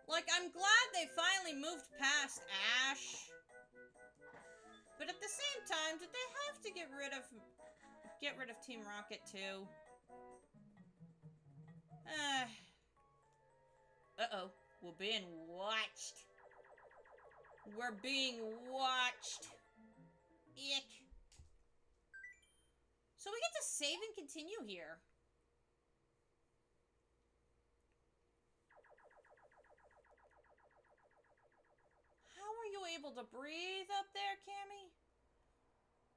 A: Like, I'm glad they finally moved past Ash. But at the same time, did they have to get rid of Team Rocket too? Uh-oh. We're being watched. We're being watched. Ick. So we get to save and continue here. How are you able to breathe up there, Cammy?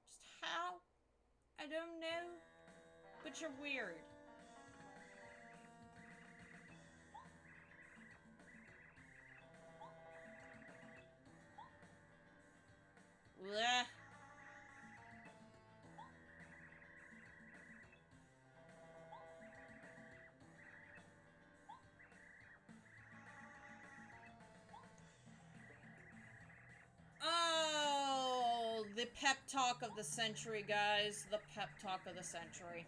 A: Just how? I don't know. But you're weird. Blech. The pep talk of the century, guys. The pep talk of the century.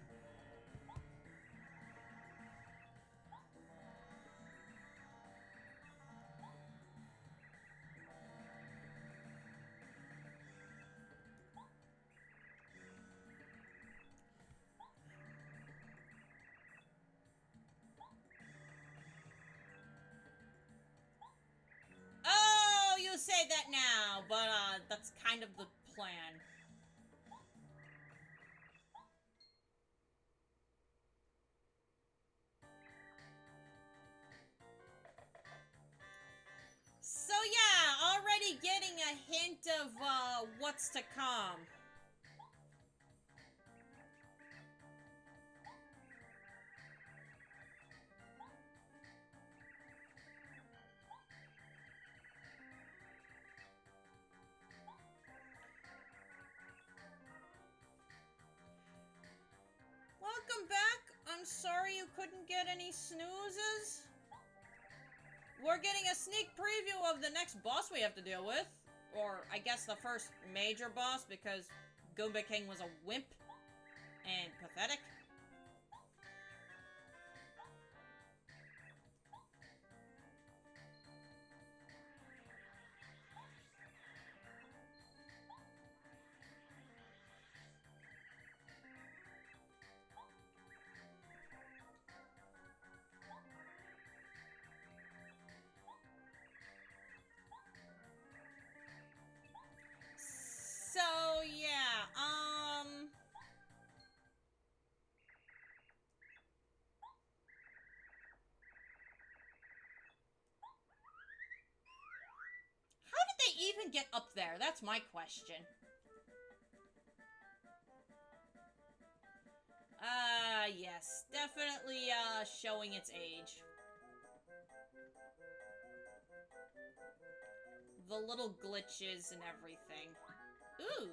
A: Oh, you say that now, but that's kind of the plan. So yeah, already getting a hint of what's to come. Welcome back. I'm sorry you couldn't get any snoozes. We're getting a sneak preview of the next boss we have to deal with. Or, I guess the first major boss, because Goomba King was a wimp and pathetic. So, yeah, how did they even get up there? That's my question. Yes. Definitely, showing its age. The little glitches and everything. Ooh.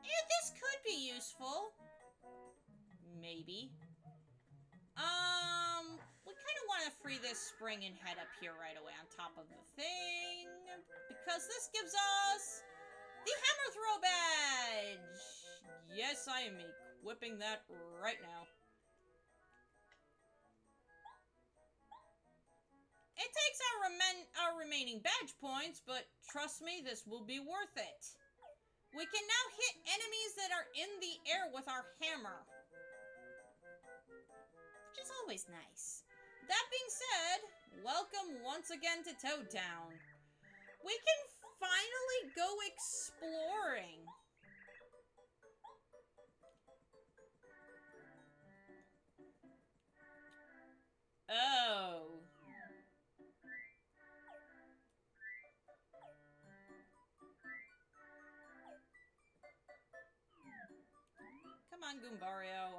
A: Yeah, this could be useful. Maybe. We kind of want to free this spring and head up here right away on top of the thing. Because this gives us the hammer throw badge. Yes, I am equipping that right now. It takes our remaining badge points, but trust me, this will be worth it. We can now hit enemies that are in the air with our hammer. Which is always nice. That being said, welcome once again to Toad Town. We can finally go exploring. Oh. Come on, Goombario,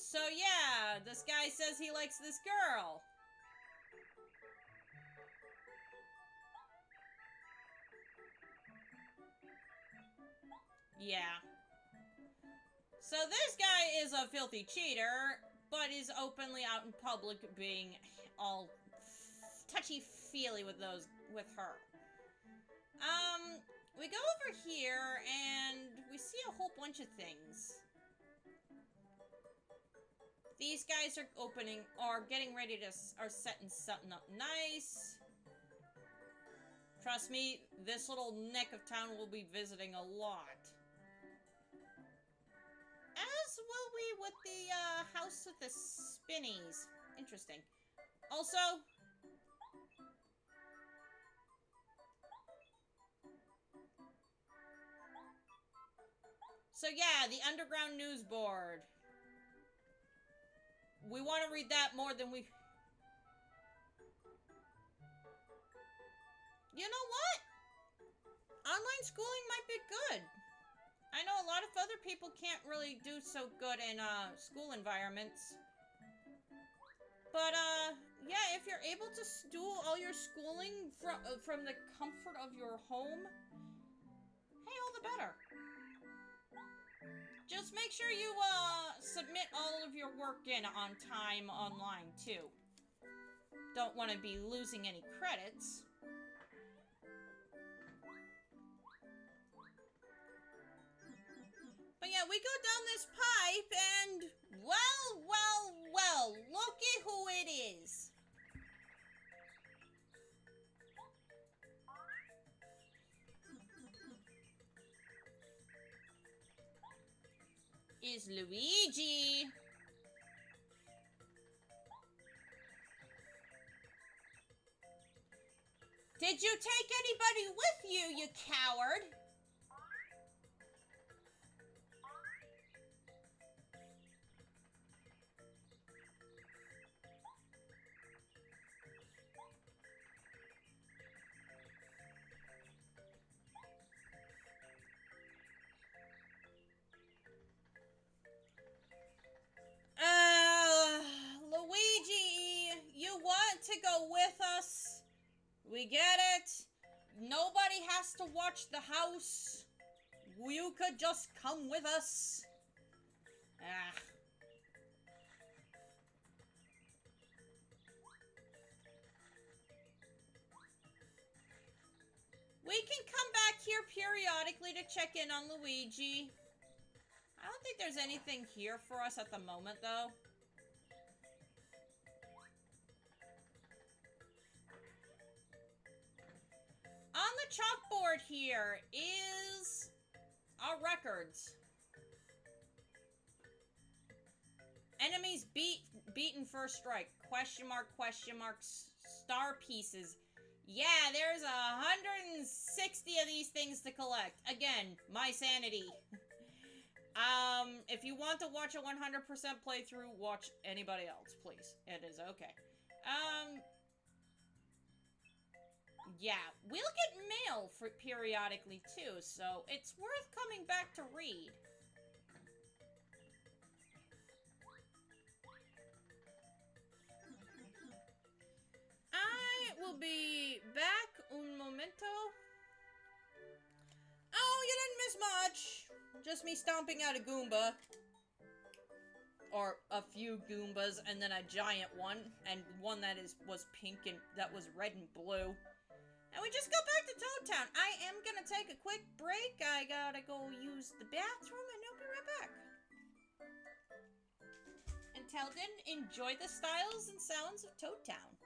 A: So yeah, this guy says he likes this girl. Yeah. So this guy is a filthy cheater, but is openly out in public being all touchy-feely with her. We go over here and we see a whole bunch of things. These guys are getting ready to, are setting something up nice. Trust me, this little neck of town will be visiting a lot. As will we with the house with the spinnies. Interesting. Also, so yeah, the underground news board. We want to read that more than we... You know what? Online schooling might be good. I know a lot of other people can't really do so good in school environments. But yeah, if you're able to do all your schooling from the comfort of your home, hey, all the better. Just make sure you, submit all of your work in on time online, too. Don't want to be losing any credits. But yeah, we go down this pipe and, well, well, well, look at who it is. Is Luigi. Did you take anybody with you, you coward? Luigi, you want to go with us? We get it. Nobody has to watch the house. You could just come with us. Ah. We can come back here periodically to check in on Luigi. I don't think there's anything here for us at the moment, though. On the chalkboard here is our records. Enemies beaten first strike. Question mark, star pieces. Yeah, there's 160 of these things to collect. Again, my sanity. If you want to watch a 100% playthrough, watch anybody else, please. It is okay. Yeah, we'll get mail for periodically, too, so it's worth coming back to read. I will be back un momento. Oh, you didn't miss much. Just me stomping out a Goomba. Or a few Goombas, and then a giant one, and one that was pink and that was red and blue. And we just go back to Toad Town. I am gonna take a quick break. I gotta go use the bathroom, and I'll be right back. Until then, enjoy the styles and sounds of Toad Town.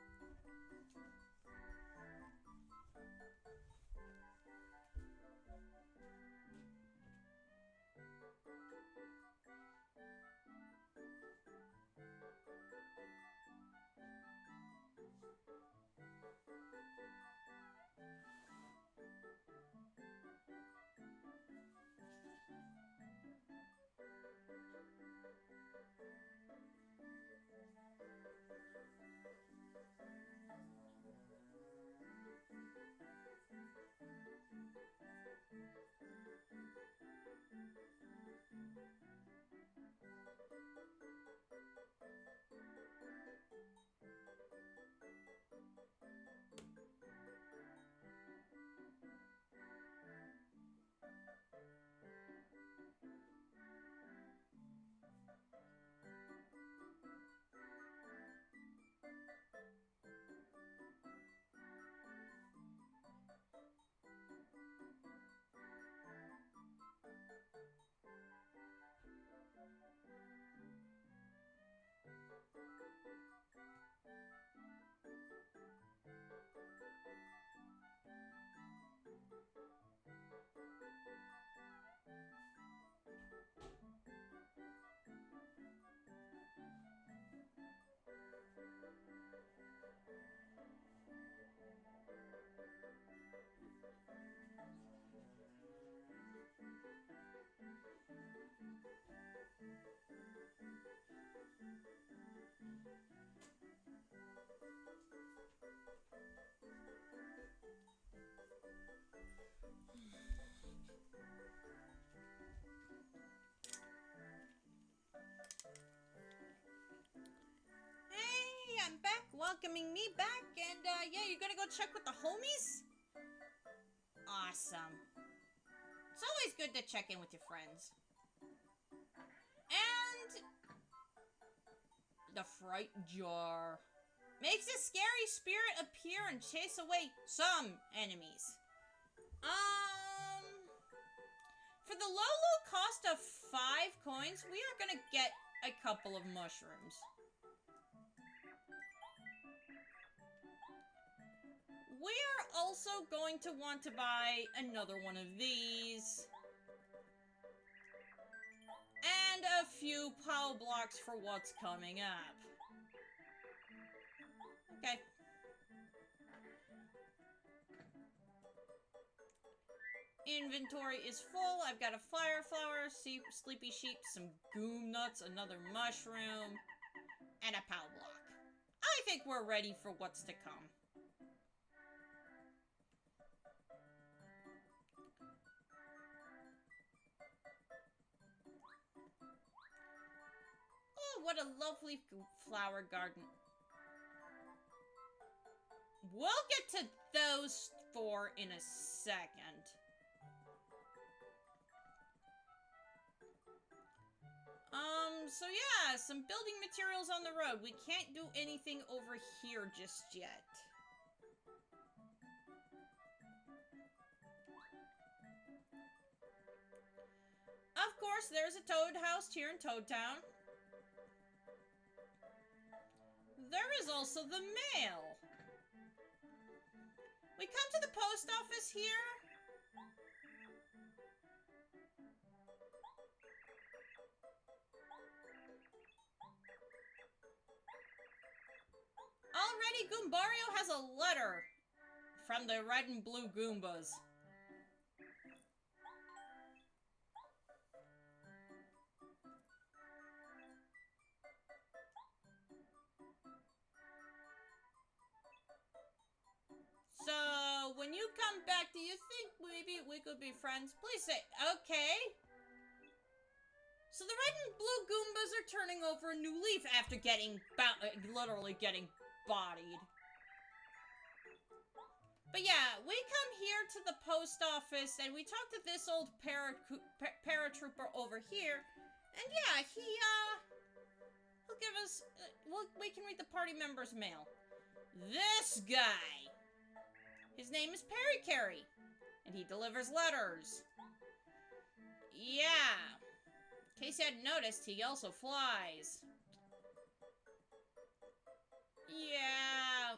A: I'm back, welcoming me back, and, yeah, you're gonna go check with the homies? Awesome. It's always good to check in with your friends. The fright jar. Makes a scary spirit appear and chase away some enemies. For the low cost of 5 coins, we are gonna get a couple of mushrooms. We are also going to want to buy another one of these. And a few power blocks for what's coming up. Okay. Inventory is full. I've got a fire flower, sleepy sheep, some goom nuts, another mushroom, and a power block. I think we're ready for what's to come. Oh, what a lovely flower garden. We'll get to those 4 in a second. So yeah, some building materials on the road. We can't do anything over here just yet. Of course, there's a Toad house here in Toad Town. There is also the mail. We come to the post office here. Already, Goombario has a letter from the red and blue Goombas. So, when you come back, do you think maybe we could be friends? Please say, okay. So the red and blue Goombas are turning over a new leaf after literally getting bodied. But yeah, we come here to the post office and we talk to this old paratrooper over here. And yeah, he'll give us, we can read the party members' mail. This guy! His name is Perry Carey, and he delivers letters. Yeah. In case you hadn't noticed, he also flies. Yeah.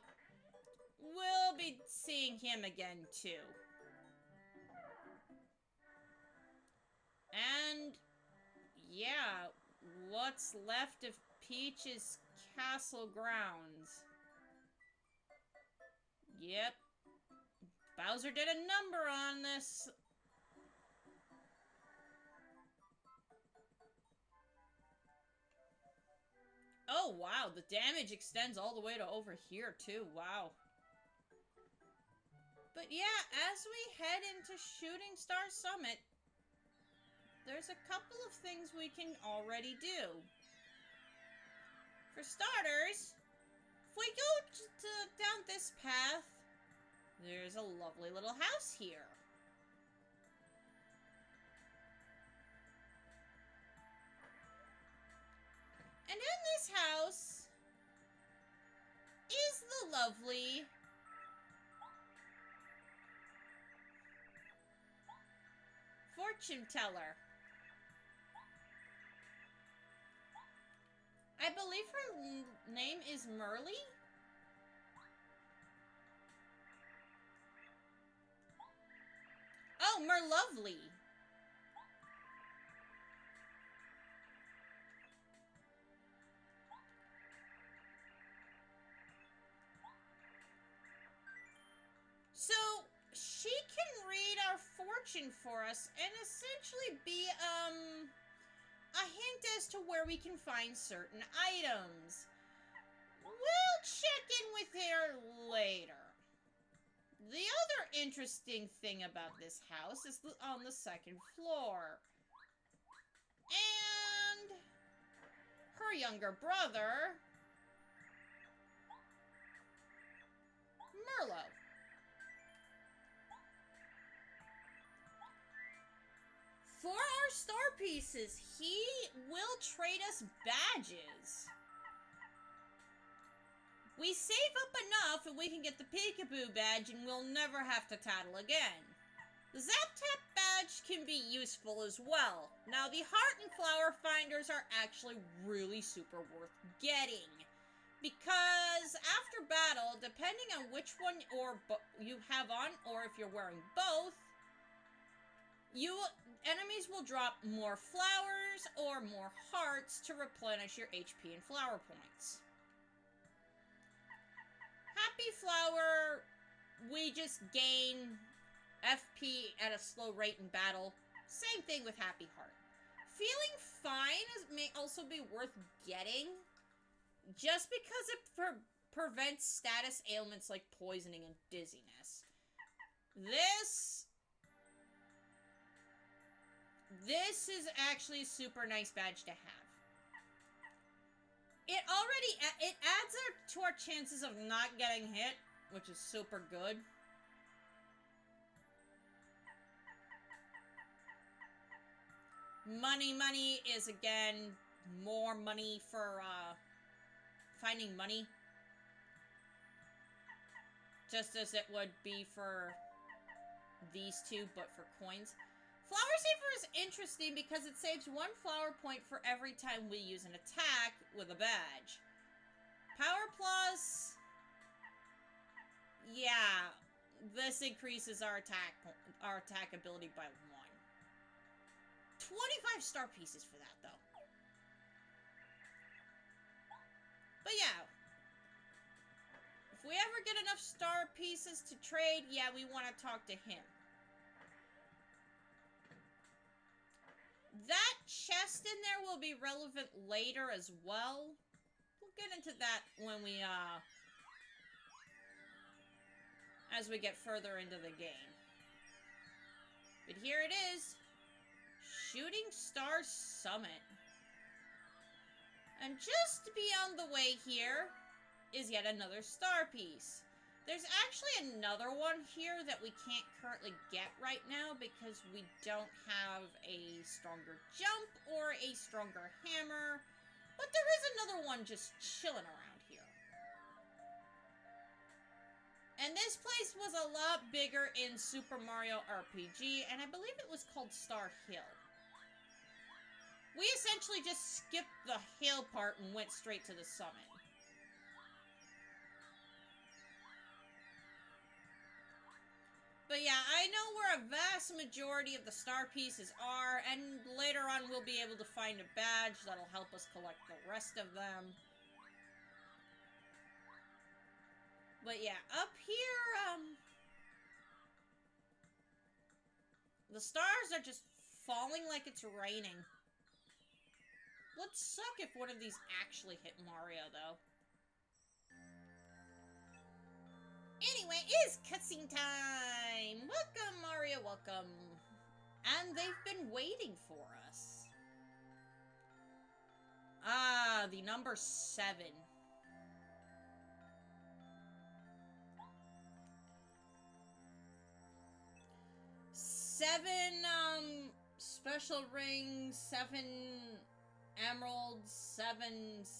A: We'll be seeing him again, too. And, yeah, what's left of Peach's castle grounds? Yep. Bowser did a number on this. Oh, wow. The damage extends all the way to over here, too. Wow. But yeah, as we head into Shooting Star Summit, there's a couple of things we can already do. For starters, if we go down this path, there's a lovely little house here. And in this house is the lovely fortune teller. I believe her name is Merly? Oh, Merlovely. So, she can read our fortune for us and essentially be, a hint as to where we can find certain items. We'll check in with her later. The other interesting thing about this house is on the second floor. And her younger brother, Merlo. For our star pieces, he will trade us badges. We save up enough and we can get the Peekaboo badge and we'll never have to tattle again. The Zap-Tap badge can be useful as well. Now, the Heart and Flower Finders are actually really super worth getting. Because after battle, depending on which one you have on, or if you're wearing both, enemies will drop more flowers or more hearts to replenish your HP and flower points. Happy Flower, we just gain FP at a slow rate in battle. Same thing with Happy Heart. Feeling Fine may also be worth getting, just because it prevents status ailments like poisoning and dizziness. This is actually a super nice badge to have. It adds to our chances of not getting hit, which is super good. Money is, again, more money for, finding money. Just as it would be for these two, but for coins. Flower Saver is interesting because it saves 1 flower point for every time we use an attack with a badge. Power Plus... yeah, this increases our attack ability by 1. 25 star pieces for that, though. But yeah. If we ever get enough star pieces to trade, yeah, we want to talk to him. That chest in there will be relevant later as well. We'll get into that when we, as we get further into the game. But here it is. Shooting Star Summit. And just beyond the way here is yet another star piece. There's actually another one here that we can't currently get right now because we don't have a stronger jump or a stronger hammer. But there is another one just chilling around here. And this place was a lot bigger in Super Mario RPG, and I believe it was called Star Hill. We essentially just skipped the hill part and went straight to the summit. But yeah, I know where a vast majority of the star pieces are, and later on we'll be able to find a badge that'll help us collect the rest of them. But yeah, up here, the stars are just falling like it's raining. Would suck if one of these actually hit Mario, though. Anyway, it's cutscene time! Welcome, Mario, welcome. And they've been waiting for us. Ah, the number 7. Seven, special rings, 7... emeralds, 7.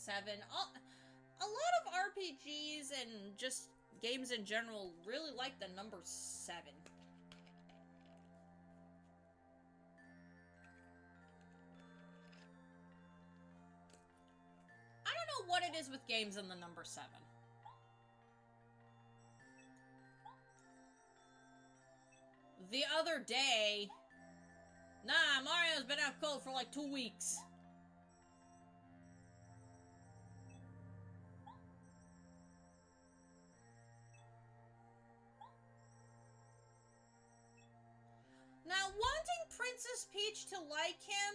A: A lot of RPGs and just games in general really like the number 7. I don't know what it is with games and the number 7. The other day... Nah, Mario's been out cold for like 2 weeks. Now, wanting Princess Peach to like him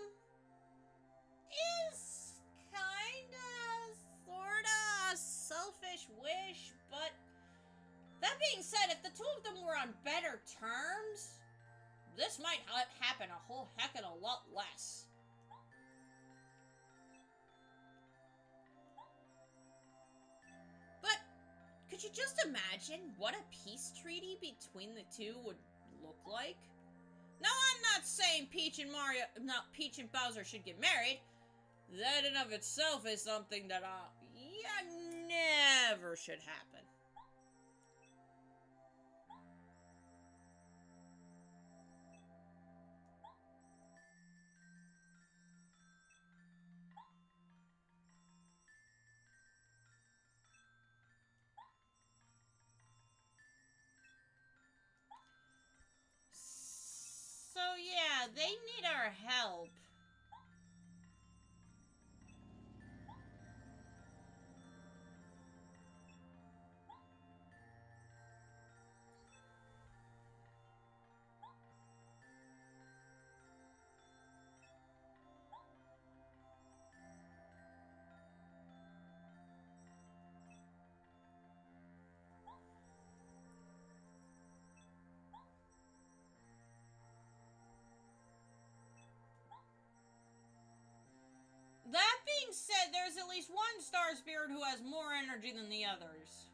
A: is kinda, sorta a selfish wish, but that being said, if the two of them were on better terms, this might happen a whole heck of a lot less. But could you just imagine what a peace treaty between the two would look like? Now, I'm not saying Peach and Bowser should get married. That in of itself is something that, yeah, never should happen. So yeah, they need our help. That being said, there's at least one star spirit who has more energy than the others.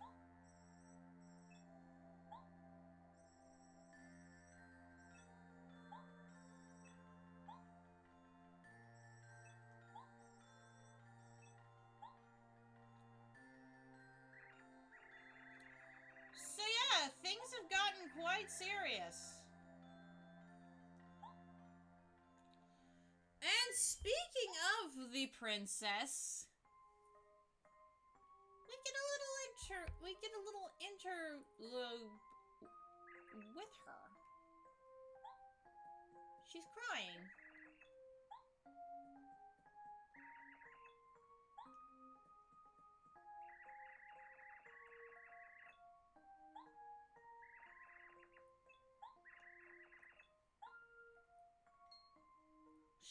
A: So yeah, things have gotten quite serious. And speaking of the princess, we get a little interlude with her. She's crying.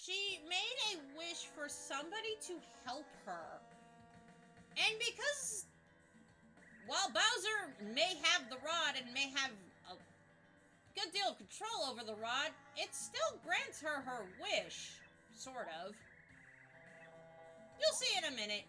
A: She made a wish for somebody to help her. And because while Bowser may have the rod and may have a good deal of control over the rod, it still grants her her wish. Sort of. You'll see in a minute.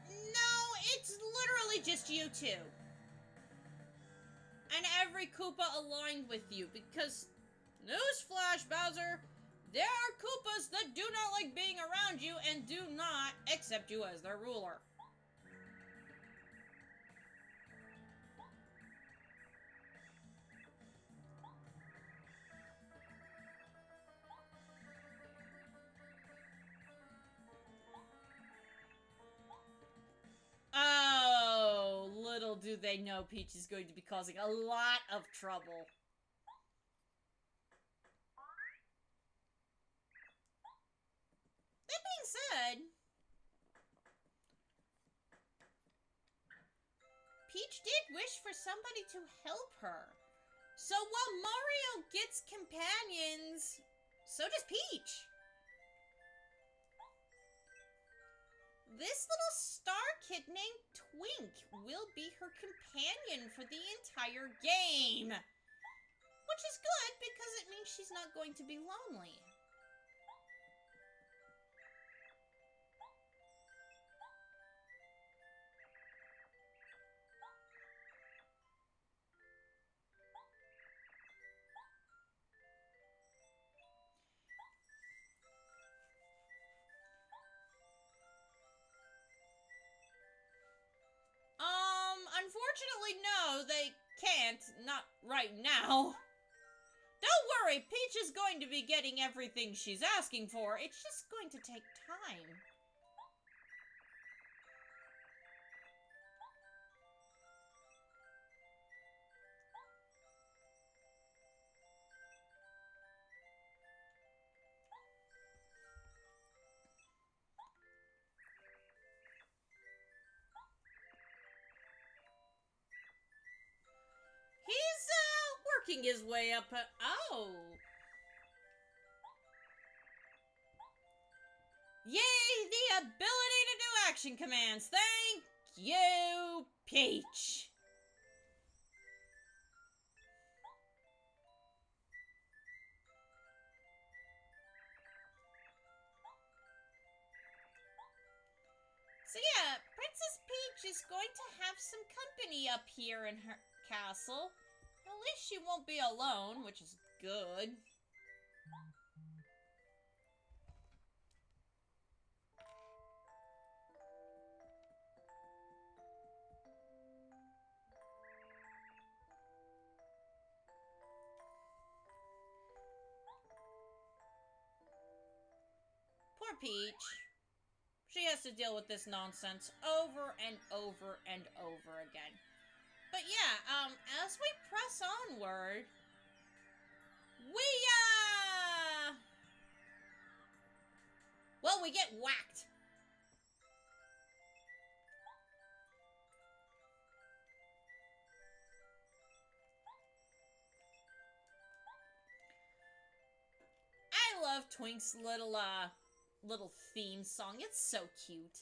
A: No, it's literally just you two. And every Koopa aligned with you, because, newsflash, Bowser, there are Koopas that do not like being around you and do not accept you as their ruler. Oh, little do they know Peach is going to be causing a lot of trouble. That being said, Peach did wish for somebody to help her. So while Mario gets companions, so does Peach. This little star kid named Twink will be her companion for the entire game. Which is good because it means she's not going to be lonely. Unfortunately, no, they can't. Not right now. Don't worry, Peach is going to be getting everything she's asking for. It's just going to take time. He's, working his way up. Oh. Yay, the ability to do action commands. Thank you, Peach. is going to have some company up here in her castle. At least she won't be alone, which is good. Poor Peach. She has to deal with this nonsense over and over and over again. But yeah, as we press onward, well, we get whacked. I love Twink's little theme song. It's so cute.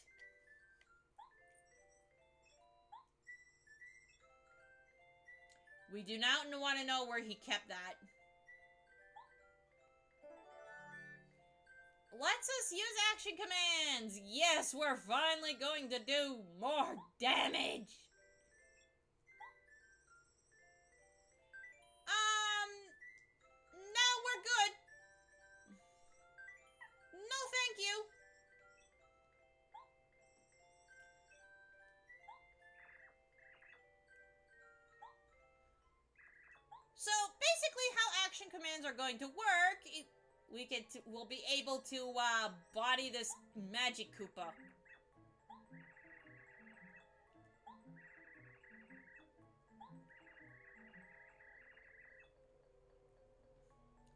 A: We do not want to know where he kept that. Lets us use action commands. Yes, we're finally going to do more damage. No, we're good. No, thank you. So, basically how action commands are going to work, we'll be able to, body this magic Koopa.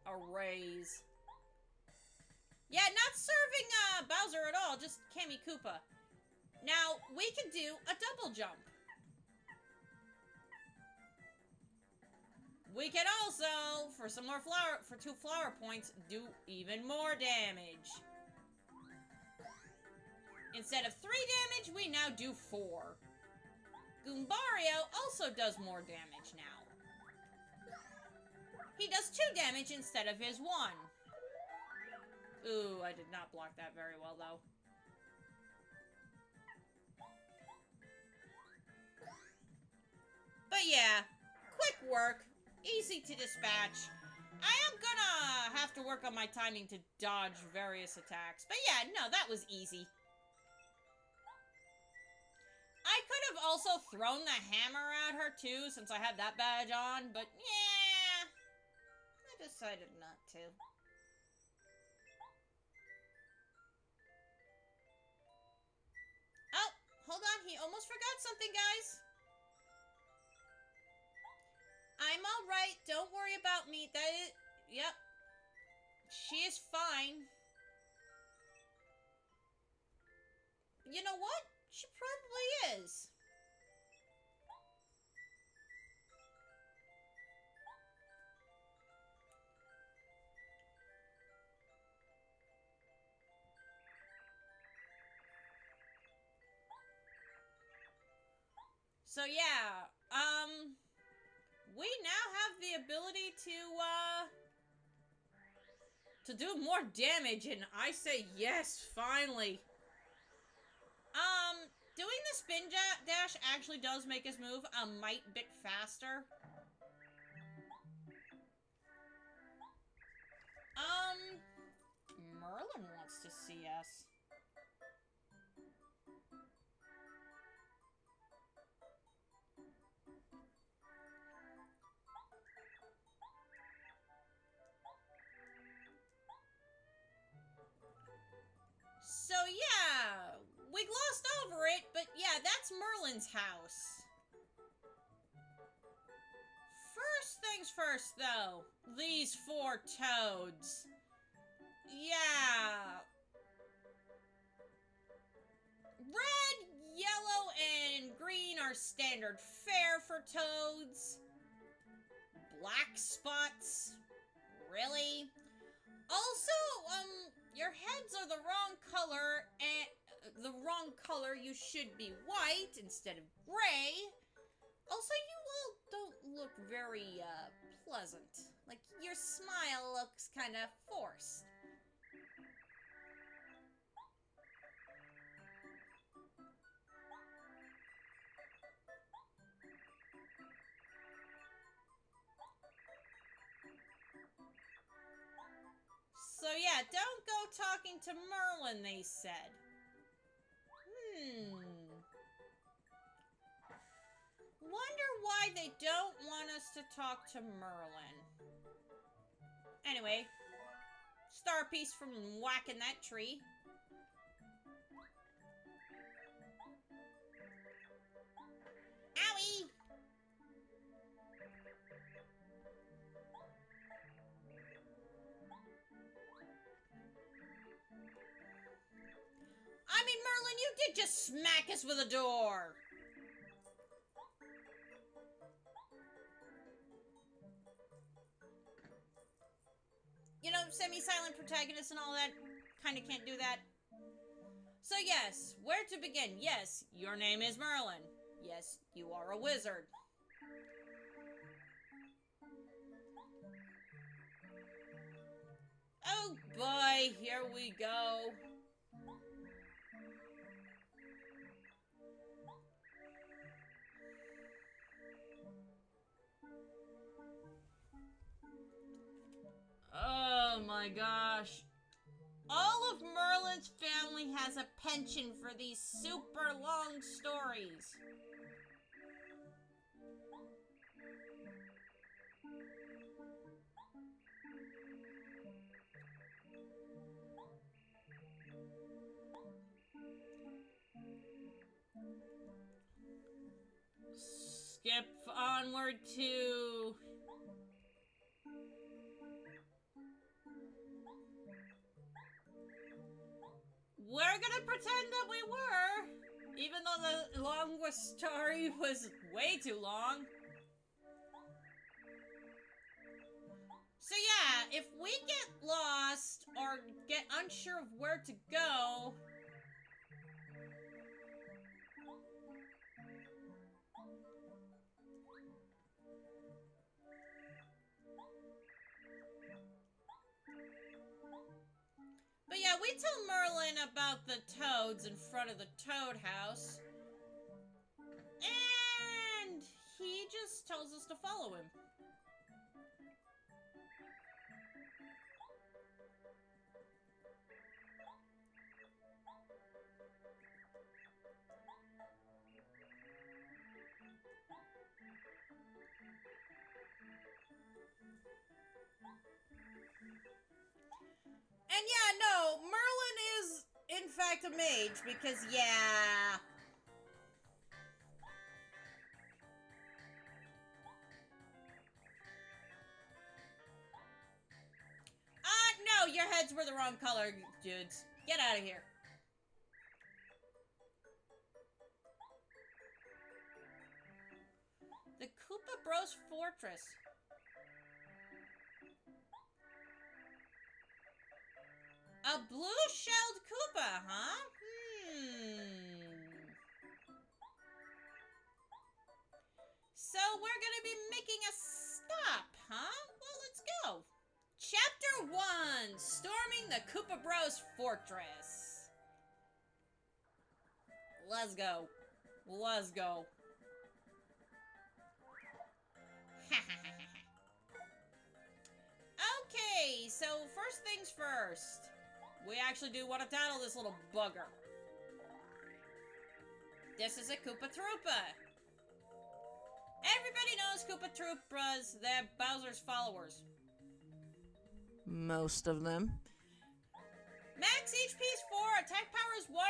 A: Arrays. Yeah, not serving, Bowser at all, just Kammy Koopa. Now, we can do a double jump. We can also, for 2 flower points, do even more damage. Instead of 3 damage, we now do 4. Goombario also does more damage now. He does 2 damage instead of his 1. Ooh, I did not block that very well, though. But yeah, quick work. Easy to dispatch. I am gonna have to work on my timing to dodge various attacks. But yeah, no, that was easy. I could have also thrown the hammer at her too, since I had that badge on, but yeah, I decided not to. Oh, hold on, he almost forgot something, guys. I'm alright, don't worry about me. Yep. She is fine. You know what? She probably is. So yeah, we now have the ability to do more damage, and I say yes, finally. Doing the spin dash actually does make us move a mite bit faster. Merlin wants to see us. So yeah, we glossed over it, but yeah, that's Merlin's house. First things first, though, these 4 toads. Yeah. Red, yellow, and green are standard fare for toads. Black spots? Really? Also, your heads are the wrong color, and you should be white instead of gray. Also, you all don't look very, pleasant. Like, your smile looks kind of forced. So yeah, don't go talking to Merlin, they said. Wonder why they don't want us to talk to Merlin. Anyway, star piece from whacking that tree. Owie! I mean, Merlin, you did just smack us with a door. You know, semi-silent protagonist and all that kind of can't do that. So yes, where to begin? Yes, your name is Merlin. Yes, you are a wizard. Oh boy, here we go. Oh my gosh. All of Merlin's family has a penchant for these super long stories. Skip onward to... We're gonna pretend that we were, even though the longest story was way too long. So yeah, if we get lost or get unsure of where to go... But yeah, we tell Merlin about the toads in front of the toad house. And he just tells us to follow him. And yeah, no, Merlin is, in fact, a mage, because, yeah... No, your heads were the wrong color, dudes. Get out of here. The Koopa Bros Fortress. A blue-shelled Koopa, huh? So we're gonna be making a stop, huh? Well, let's go. Chapter 1, Storming the Koopa Bros Fortress. Let's go. Let's go. Okay, so first things first. We actually do want to tattle this little bugger. This is a Koopa Troopa. Everybody knows Koopa Troopas. They're Bowser's followers. Most of them. Max HP is 4, attack power is 1,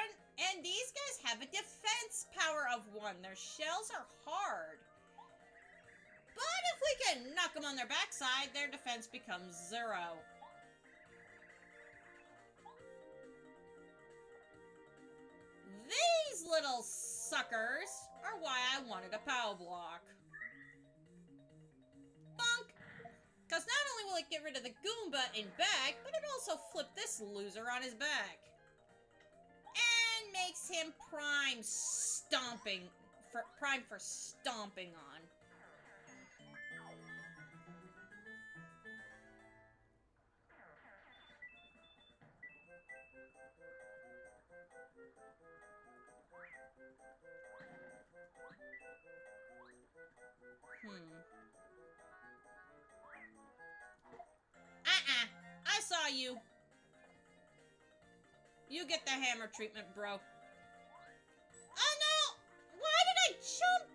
A: and these guys have a defense power of 1. Their shells are hard. But if we can knock them on their backside, their defense becomes 0. These little suckers are why I wanted a POW block. Bonk! Because not only will it get rid of the Goomba in back, but it also flipped this loser on his back. And makes him prime for stomping on. I saw you. You get the hammer treatment, bro. Oh no! Why did I jump?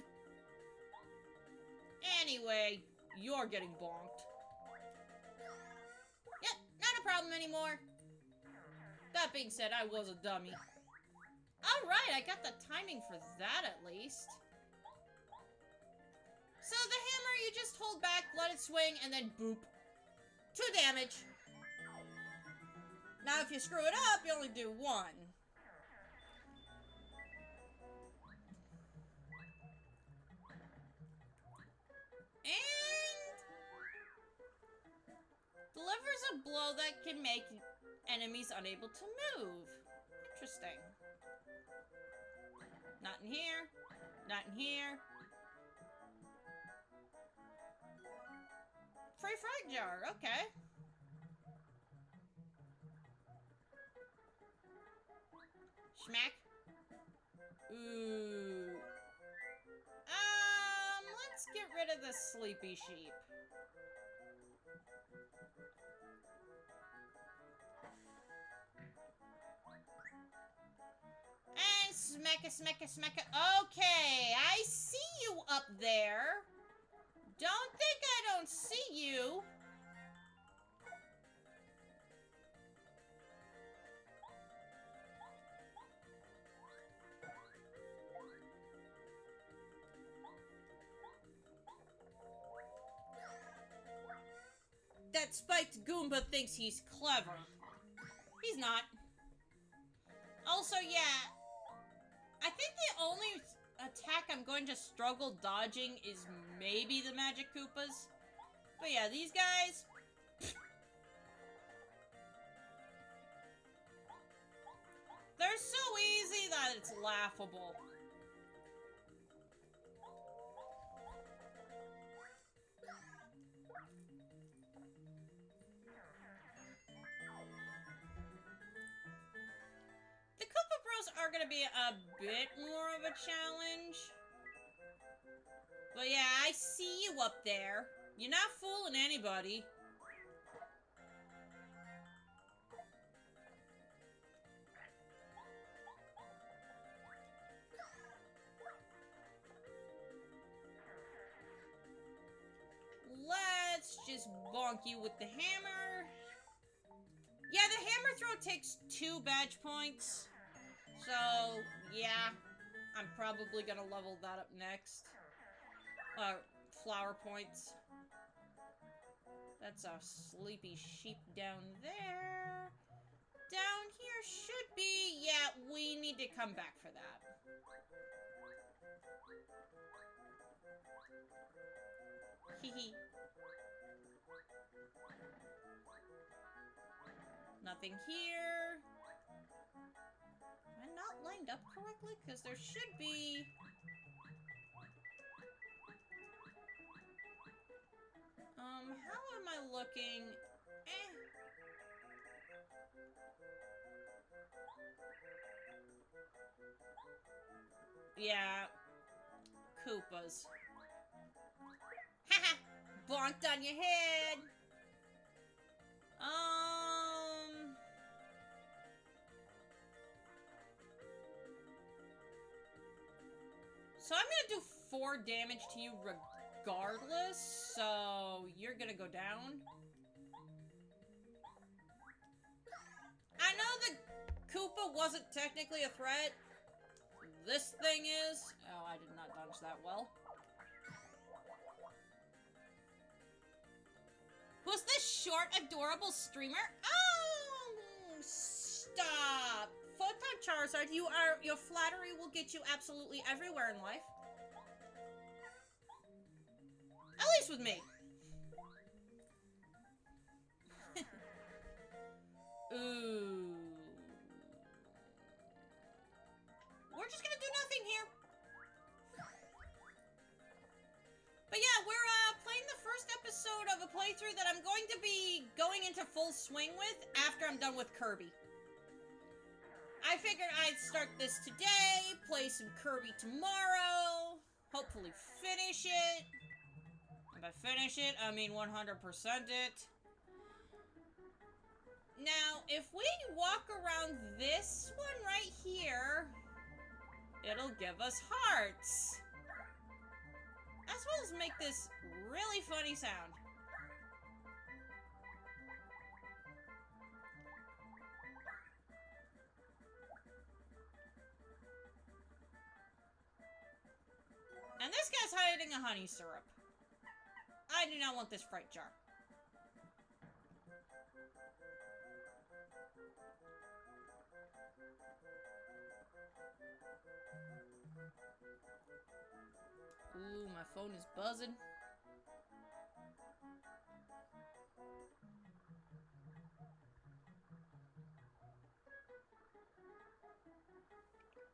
A: Anyway, you're getting bonked. Yep, not a problem anymore. That being said, I was a dummy. Alright, I got the timing for that at least. So the hammer, you just hold back, let it swing, and then boop. 2 damage. Now if you screw it up, you only do 1. And delivers a blow that can make enemies unable to move. Interesting. Not in here. Not in here. Free frag jar, okay. Schmack. Ooh. Let's get rid of the sleepy sheep. And smecka, smecka, smecka. Okay, I see you up there. Don't think I don't see you. That spiked Goomba thinks he's clever. He's not. Also, yeah, I think the only attack I'm going to struggle dodging is maybe the Magic Koopas. But yeah, these guys... they're so easy that it's laughable. The Koopa Bros are gonna be a bit more of a challenge. But yeah, I see you up there. You're not fooling anybody. Let's just bonk you with the hammer. Yeah, the hammer throw takes 2 badge points. So, yeah, I'm probably gonna level that up next. Flower points. That's a sleepy sheep down there. Down here should be... yeah, we need to come back for that. Hee. Nothing here. Am I not lined up correctly? Because there should be... how am I looking? Yeah. Koopas. Haha! Bonked on your head! So I'm gonna do 4 damage to you regardless, so you're gonna go down. I know the Koopa wasn't technically a threat. This thing is. Oh, I did not dodge that well. Who's this short, adorable streamer? Oh, stop. Photon Charizard, your flattery will get you absolutely everywhere in life. At least with me. Ooh. We're just gonna do nothing here. But yeah, we're playing the first episode of a playthrough that I'm going to be going into full swing with after I'm done with Kirby. I figured I'd start this today, play some Kirby tomorrow, hopefully finish it. And by finish it, I mean 100% it. Now, if we walk around this one right here, it'll give us hearts. As well as make this really funny sound. And this guy's hiding a honey syrup. I do not want this fright jar. Ooh, my phone is buzzing.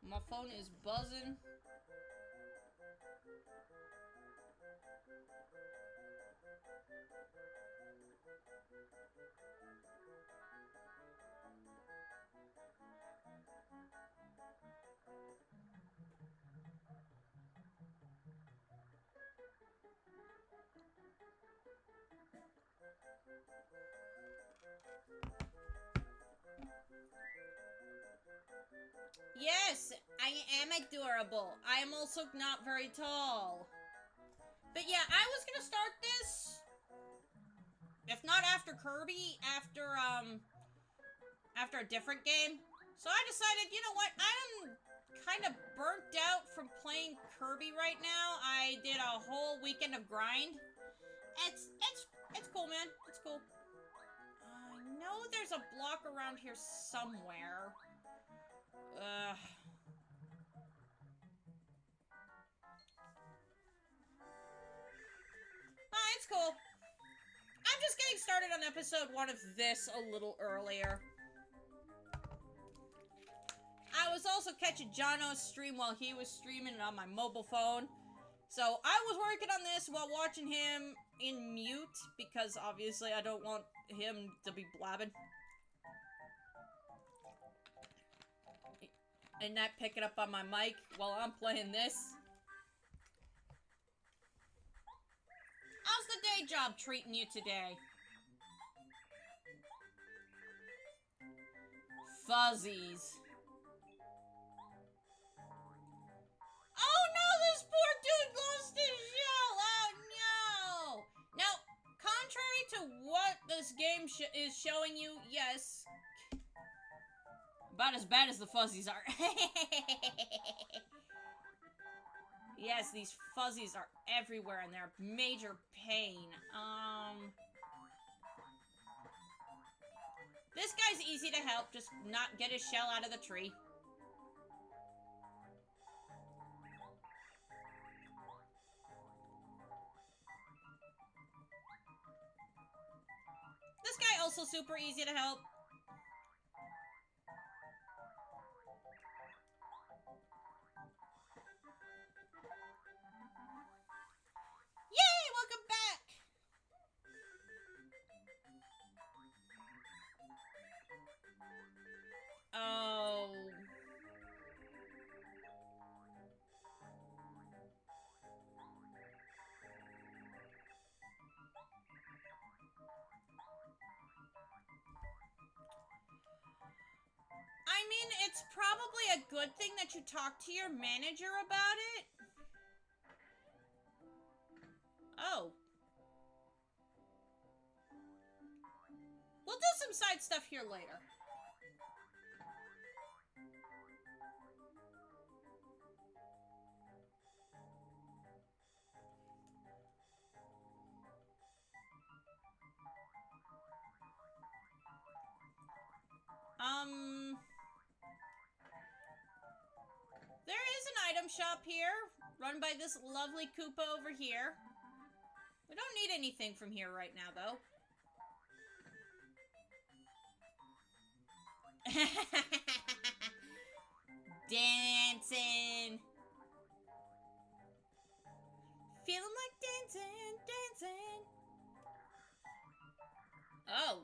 A: My phone is buzzing. Yes, I am adorable. I am also not very tall. But yeah, I was gonna start this, if not after Kirby, after a different game. So I decided, you know what, I'm kind of burnt out from playing Kirby right now. I did a whole weekend of grind. It's cool, man. It's cool. I know there's a block around here somewhere. It's cool. I'm just getting started on episode 1 of this a little earlier. I was also catching Jono's stream while he was streaming it on my mobile phone. So I was working on this while watching him in mute, because obviously I don't want him to be blabbing. And not picking up on my mic while I'm playing this. How's the day job treating you today? Fuzzies. Oh no, this poor dude lost his shell! Oh no! Now, contrary to what this game is showing you, yes, about as bad as the fuzzies are. Yes, these fuzzies are everywhere and they're major pain. This guy's easy to help, just not get his shell out of the tree. This guy also super easy to help. Yay, welcome back! Oh. I mean, it's probably a good thing that you talk to your manager about it. Oh. We'll do some side stuff here later. There is an item shop here, run by this lovely Koopa over here. We don't need anything from here right now, though. Dancing. Feeling like dancing, dancing. Oh.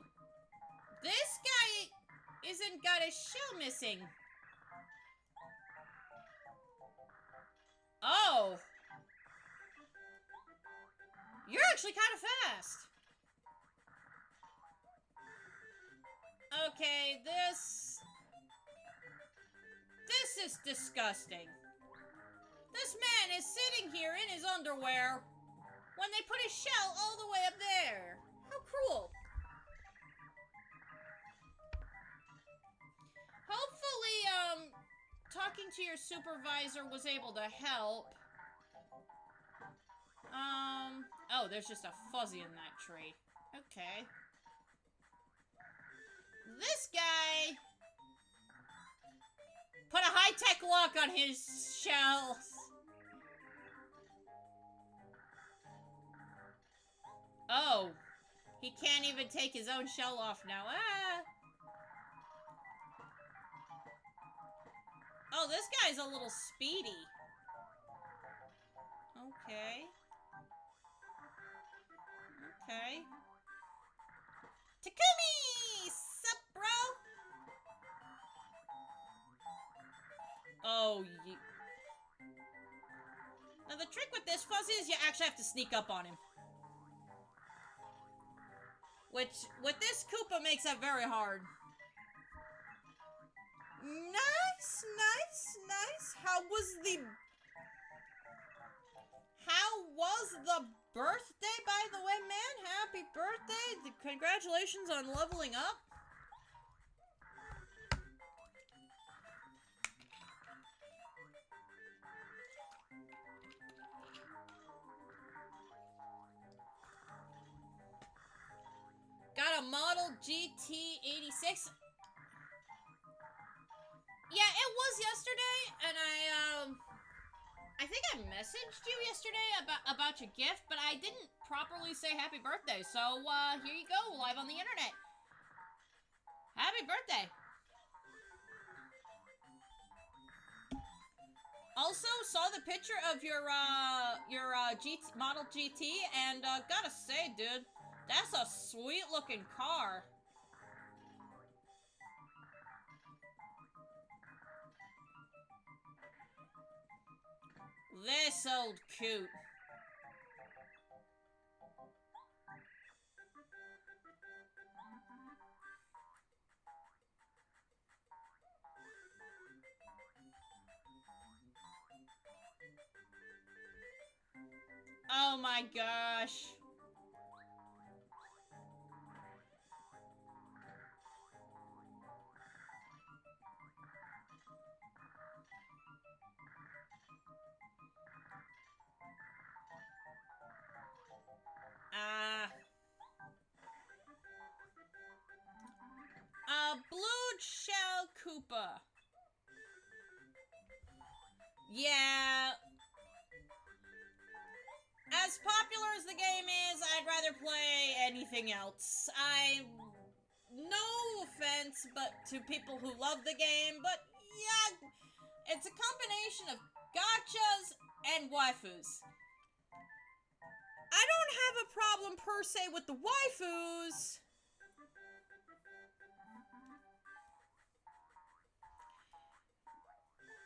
A: This guy isn't got his shell missing. Oh. You're actually kind of fast. Okay, this is disgusting. This man is sitting here in his underwear when they put his shell all the way up there. How cruel. Hopefully, talking to your supervisor was able to help. Oh, there's just a fuzzy in that tree. Okay. This guy put a high-tech lock on his shells. Oh, he can't even take his own shell off now. Ah. Oh, this guy's a little speedy. Okay. Okay. Takumi! Sup, bro? Oh, now the trick with this fuzz is you actually have to sneak up on him. Which, with this Koopa, makes that very hard. Nice, nice, nice. How was the birthday, by the way, man? Happy birthday. Congratulations on leveling up. Got a Model GT86. Yeah, it was yesterday, and I think I messaged you yesterday about your gift, but I didn't properly say happy birthday, so, here you go, live on the internet. Happy birthday. Also, saw the picture of your Model GT, and, gotta say, dude, that's a sweet-looking car. This old coot. Oh my gosh. Blue Shell Koopa. Yeah. As popular as the game is, I'd rather play anything else. No offense but to people who love the game, but yeah, it's a combination of gachas and waifus. I don't have a problem per se with the waifus.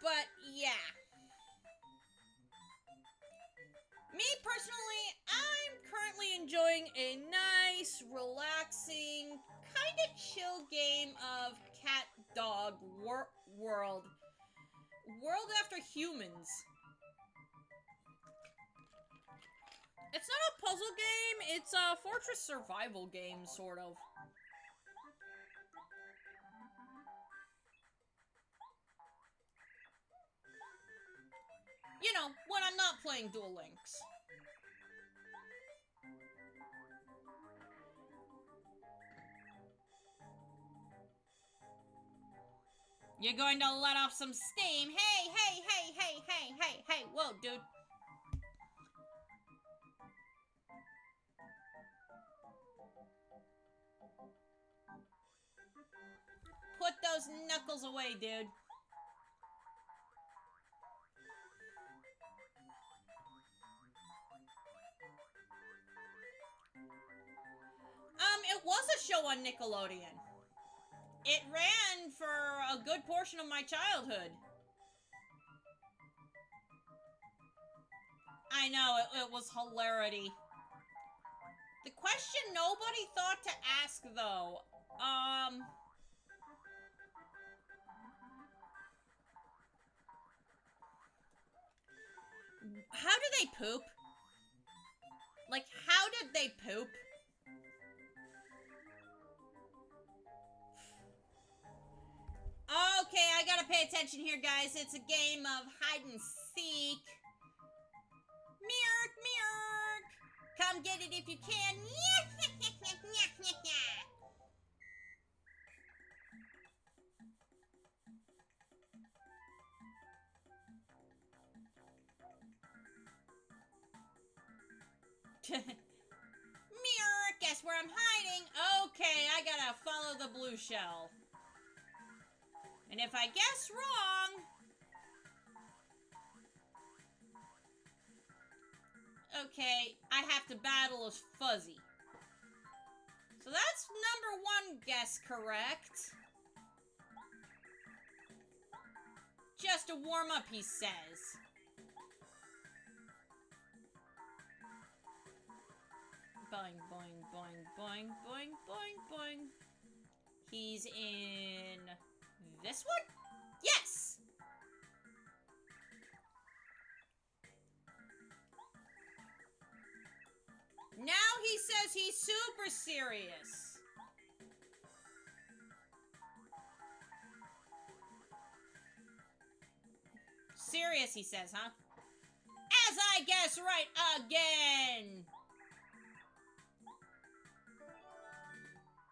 A: But yeah. Me personally, I'm currently enjoying a nice, relaxing, kind of chill game of cat dog world. World after humans. It's not a puzzle game, it's a fortress survival game, sort of. You know, when I'm not playing Duel Links. You're going to let off some steam. Hey, hey, hey, hey, hey, hey, hey. Whoa, dude. Put those knuckles away, dude. It was a show on Nickelodeon. It ran for a good portion of my childhood. I know, it was hilarity. The question nobody thought to ask, though, How do they poop? Like, how did they poop? Okay, I gotta pay attention here, guys. It's a game of hide and seek. Mirk, mirk. Come get it if you can. Mirk, guess where I'm hiding? Okay, I gotta follow the blue shell. And if I guess wrong... Okay, I have to battle a fuzzy. So that's number one guess correct. Just a warm-up, he says. Boing, boing, boing, boing, boing, boing, boing. He's in this one? Yes! Now he says he's super serious. Serious, he says, huh? As I guess right again!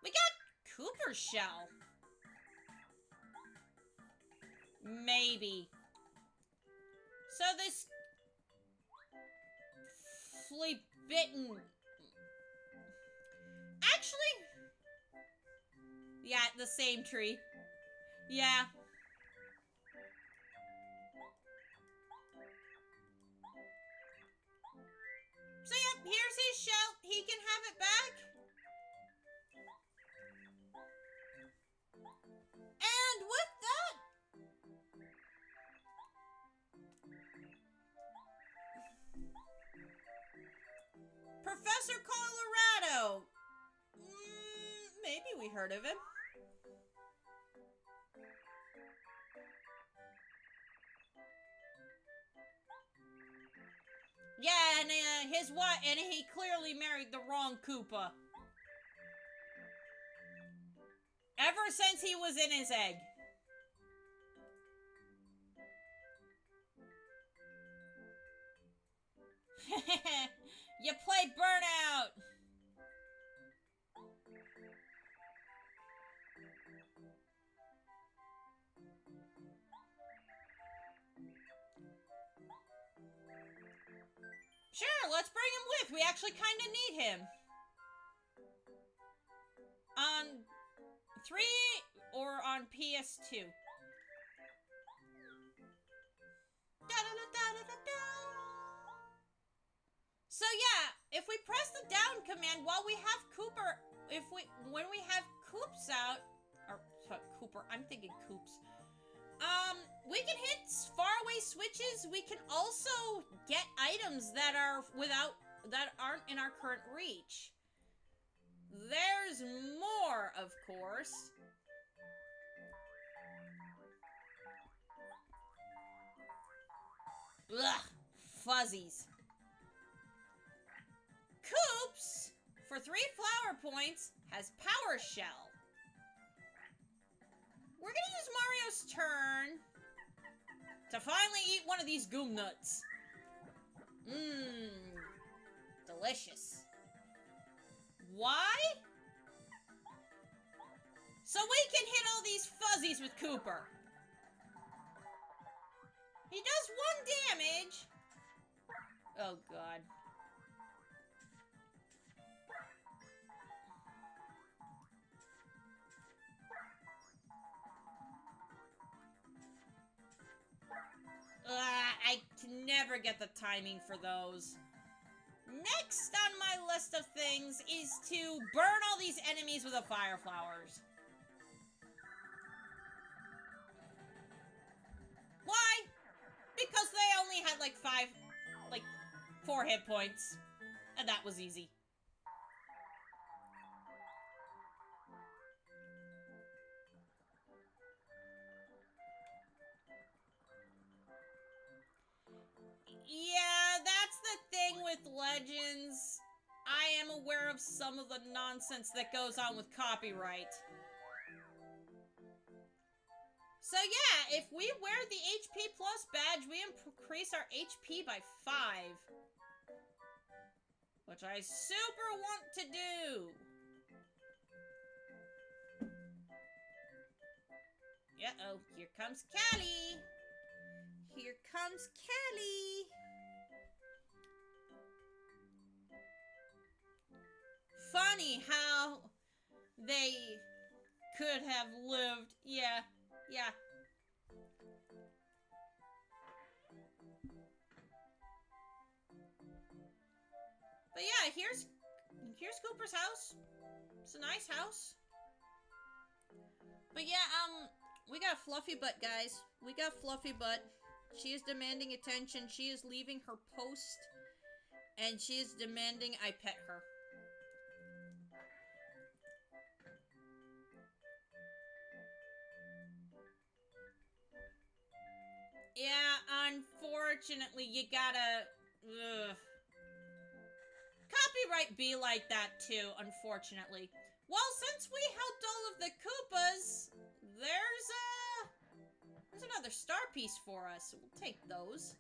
A: We got Koopa's shell. Maybe. So this flea bitten. Actually, yeah, the same tree. Yeah. So yep, here's his shell. He can have it back. And with that, Professor Colorado. Maybe we heard of him. Yeah, and his wife, and he clearly married the wrong Koopa. Ever since he was in his egg. You play Burnout. Sure, let's bring him with. We actually kind of need him. On 3 or on PS2? So yeah, if we press the down command while we have Cooper, when we have Coops out, or Cooper, I'm thinking Coops. We can hit faraway switches. We can also get items that aren't in our current reach. There's more, of course. Ugh, fuzzies. Koops, for 3 flower points, has Power Shell. We're gonna use Mario's turn to finally eat one of these Goom Nuts. Delicious. Why? So we can hit all these fuzzies with Cooper. He does 1 damage. Oh, God. I can never get the timing for those. Next on my list of things is to burn all these enemies with the fire flowers. Why? Because they only had like 4 hit points. And that was easy. Yeah, Legends, I am aware of some of the nonsense that goes on with copyright. So yeah, if we wear the HP Plus badge, we increase our HP by 5. Which I super want to do. Uh-oh, here comes Callie. Here comes Callie. Funny how they could have lived. Yeah. But yeah, here's Koopa's house. It's a nice house. But yeah, we got Fluffy Butt, guys. We got Fluffy Butt. She is demanding attention. She is leaving her post. And she is demanding I pet her. Yeah, unfortunately, you gotta... Ugh. Copyright be like that, too, unfortunately. Well, since we helped all of the Koopas, there's another star piece for us. We'll take those.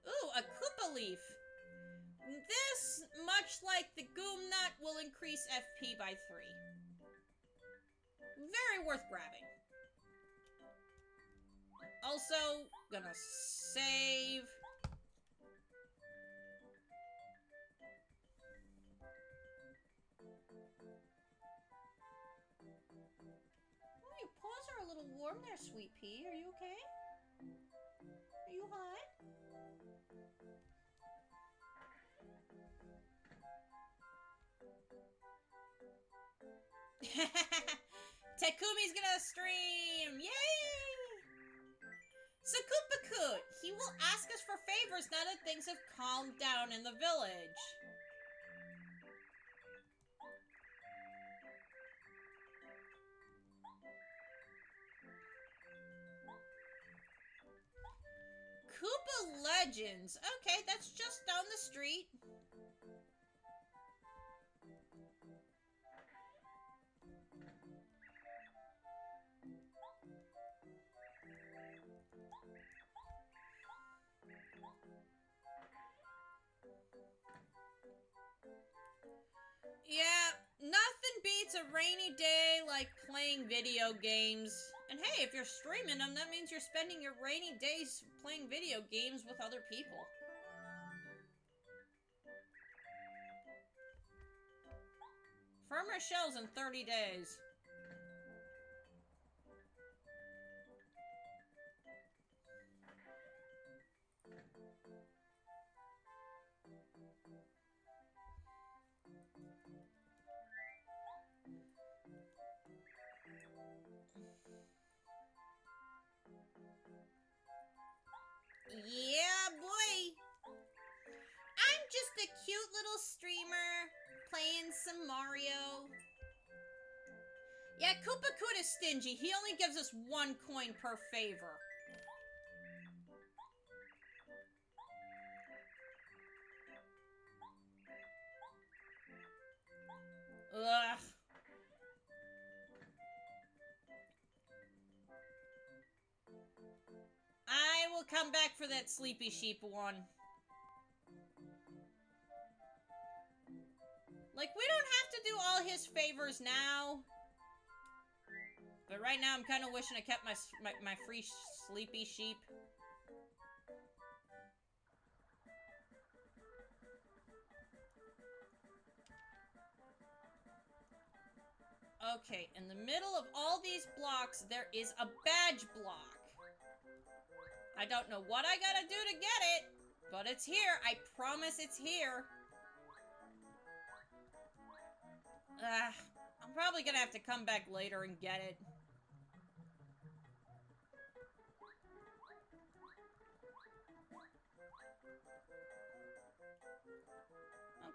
A: Ooh, a Koopa leaf. This, much like the Goom Nut, will increase FP by 3. Very worth grabbing. Also, gonna save. Oh, your paws are a little warm there, Sweet Pea. Are you okay? Are you hot? Takumi's gonna stream! Yay! So Koopa-Koot, he will ask us for favors now that things have calmed down in the village. Koopa Legends. Okay, that's just down the street. Yeah, nothing beats a rainy day like playing video games. And hey, if you're streaming them, that means you're spending your rainy days playing video games with other people. Firmer shells in 30 days. Yeah, boy. I'm just a cute little streamer playing some Mario. Yeah, Koopa-Koot is stingy. He only gives us 1 coin per favor. Ugh. I will come back for that Sleepy Sheep one. Like, we don't have to do all his favors now. But right now, I'm kind of wishing I kept my free Sleepy Sheep. Okay, in the middle of all these blocks, there is a badge block. I don't know what I gotta do to get it, but it's here. I promise it's here. I'm probably gonna have to come back later and get it.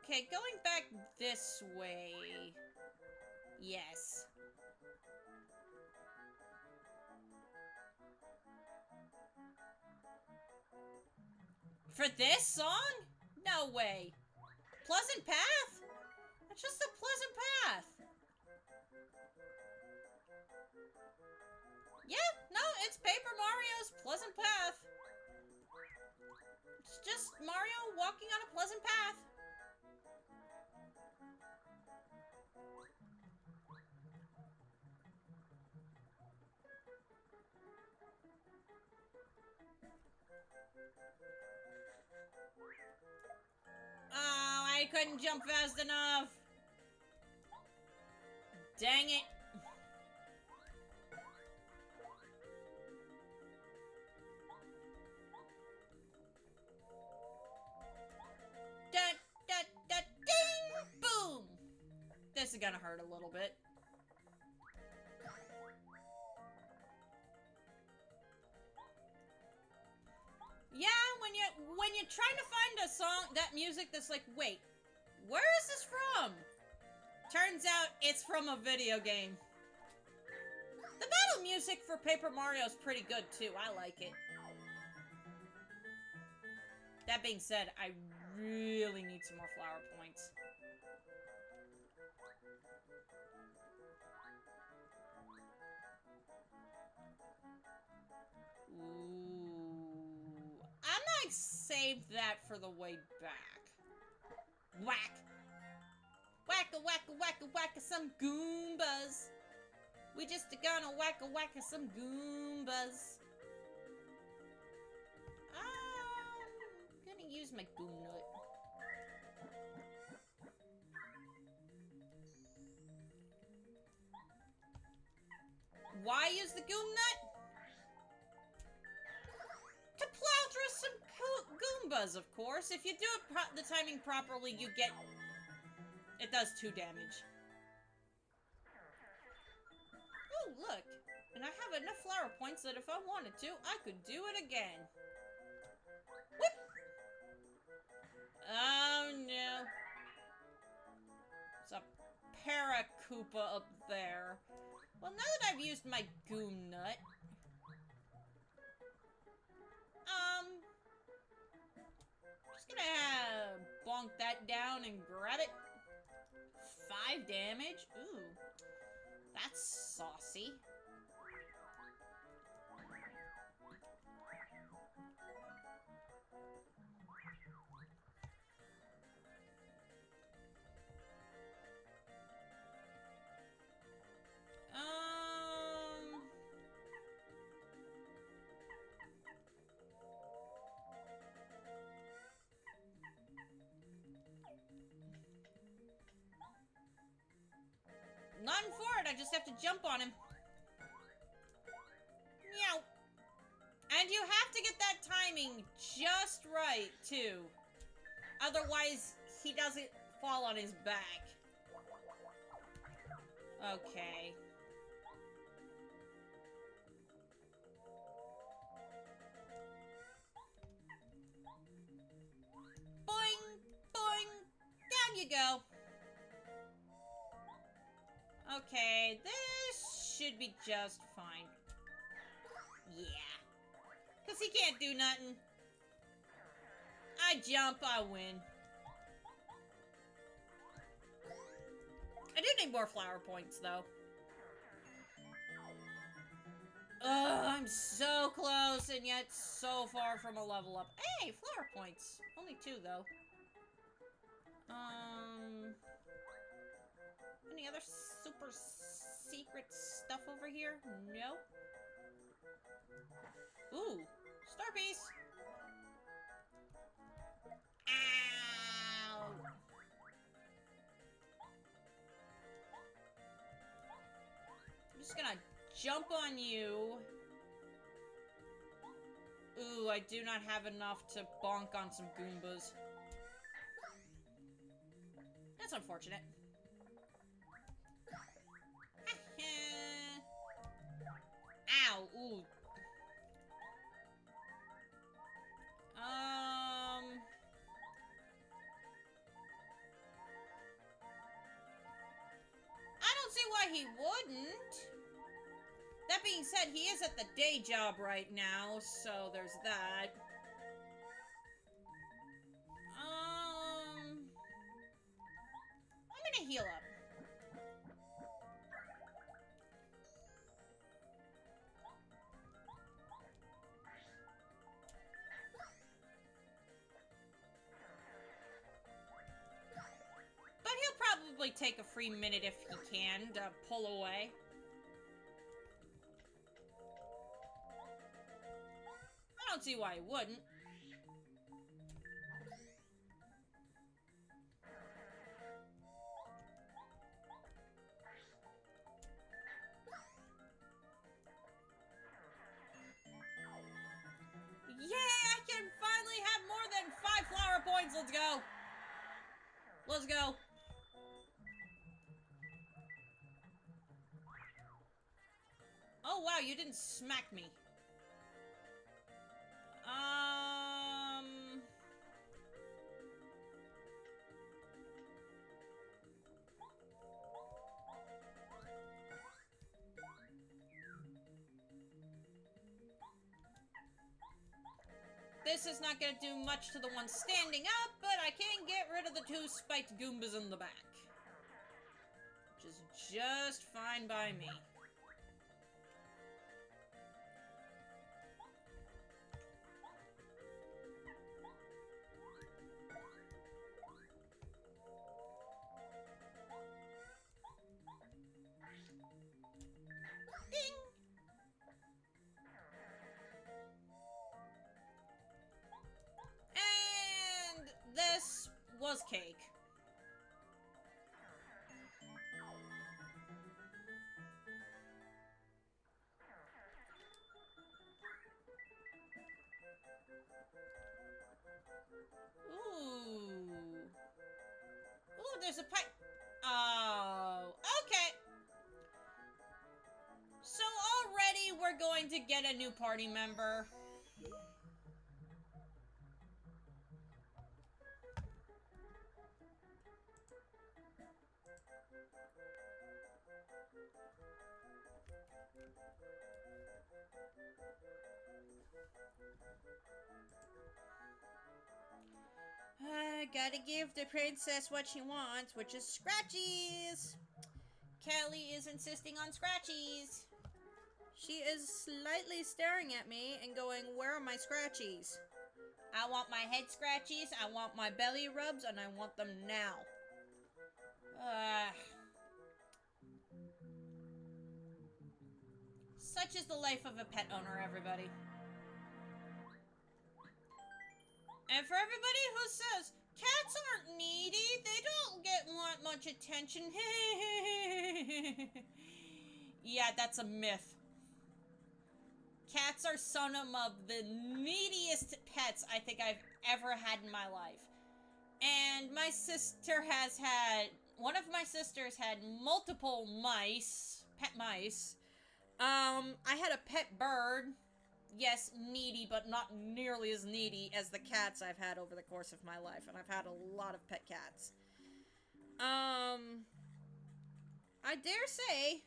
A: Okay, going back this way. Yes. For this song? No way. Pleasant Path? It's just a pleasant path. Yeah, no, it's Paper Mario's Pleasant Path. It's just Mario walking on a pleasant path. Oh, I couldn't jump fast enough. Dang it. Da, da, da, ding! Boom! This is gonna hurt a little bit. Yeah, when you're trying to find a song, that music that's like, wait, where is this from? Turns out it's from a video game. The battle music for Paper Mario is pretty good too. I like it. That being said, I really need some more flower points. Ooh. I might save that for the way back. Whack! Wacka wacka wacka wacka some Goombas. We just gonna wacka wacka some Goombas. I'm gonna use my Goom Nut. Why use the Goom Nut? To plow through some Goombas, of course. If you do it the timing properly, you get... It does 2 damage. Oh, look. And I have enough flower points that if I wanted to, I could do it again. Whoop! Oh, no. There's a Koopa up there. Well, now that I've used my Goom Nut... just gonna bonk that down and grab it. 5 damage? Ooh. That's saucy. Nothing for it, I just have to jump on him. Meow. And you have to get that timing just right, too. Otherwise, he doesn't fall on his back. Okay. Boing! Boing! Down you go. Okay, this should be just fine. Yeah. Because he can't do nothing. I jump, I win. I do need more flower points, though. Ugh, I'm so close and yet so far from a level up. Hey, flower points. Only 2, though. Any other super secret stuff over here? No. Ooh, star piece. Ow. I'm just gonna jump on you. Ooh, I do not have enough to bonk on some Goombas. That's unfortunate. Ow, ooh. he wouldn't. That being said, he is at the day job right now, so there's that. I'm gonna heal up. But he'll probably take a free minute if he can to pull away. I don't see why he wouldn't. Yeah, I can finally have more than 5 flower points. Let's go. Let's go. Oh, wow, you didn't smack me. This is not going to do much to the one standing up, but I can get rid of the 2 spiked Goombas in the back. Which is just fine by me. Ding! And this was cake. Ooh. Ooh, there's a pipe. Oh, okay. So already we're going to get a new party member. Gotta give the princess what she wants, which is scratchies. Kelly is insisting on scratchies. She is slightly staring at me and going, where are my scratchies? I want my head scratchies, I want my belly rubs, and I want them now. Such is the life of a pet owner, everybody. And for everybody who says, cats aren't needy, they don't want much attention. Yeah, that's a myth. Cats are some of the neediest pets I think I've ever had in my life. And my sister has had, one of my sisters had multiple mice, pet mice. I had a pet bird. Yes, needy, but not nearly as needy as the cats I've had over the course of my life. And I've had a lot of pet cats. I dare say,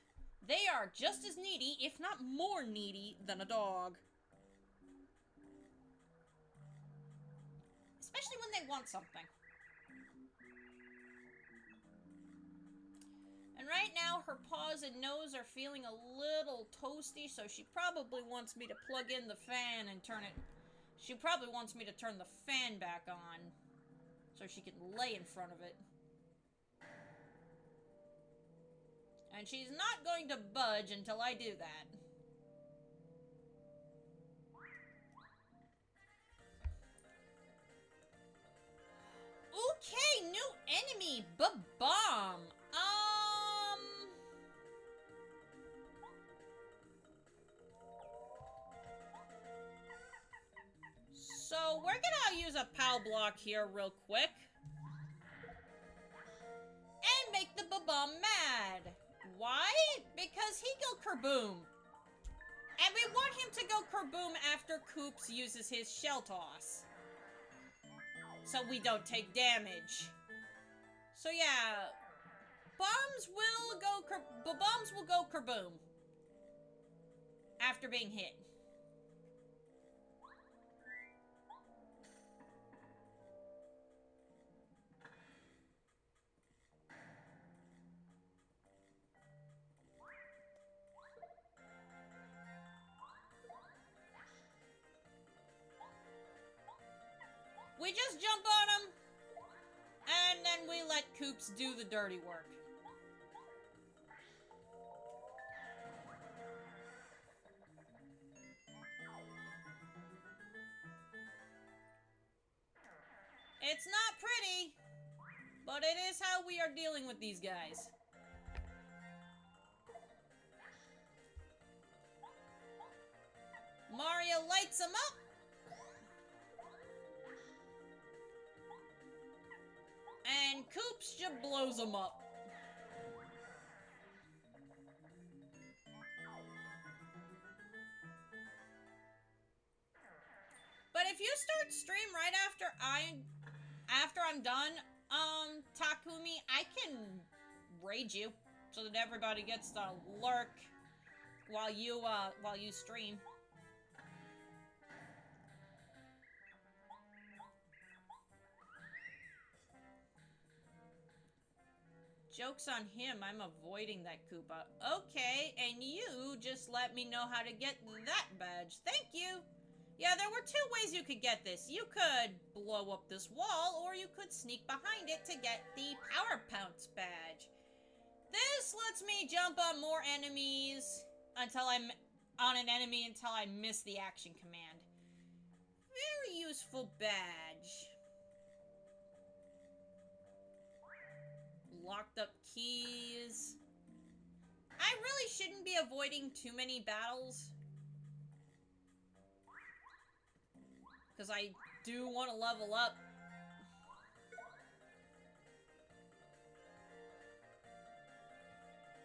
A: they are just as needy, if not more needy, than a dog. Especially when they want something. And right now, her paws and nose are feeling a little toasty, so she probably wants me to plug in the fan and turn it... She probably wants me to turn the fan back on, so she can lay in front of it. And she's not going to budge until I do that. Okay, new enemy, Ba-Bomb. So, we're gonna use a POW block here real quick. And make the Ba-Bomb mad. Why? Because he go kerboom. And we want him to go kerboom after Koops uses his shell toss. So we don't take damage. So yeah. bombs will go kerboom after being hit. We just jump on them, and then we let Koops do the dirty work. It's not pretty, but it is how we are dealing with these guys. Mario lights them up. And Koops just blows them up. But if you start stream right after I'm done, Takumi, I can raid you so that everybody gets to lurk while you stream. Joke's on him, I'm avoiding that Koopa. Okay, and you just let me know how to get that badge. Thank you! Yeah, there were two ways you could get this. You could blow up this wall, or you could sneak behind it to get the Power Pounce badge. This lets me jump on more enemies until I'm on an enemy until I miss the action command. Very useful badge. Locked up keys. I really shouldn't be avoiding too many battles, because I do want to level up.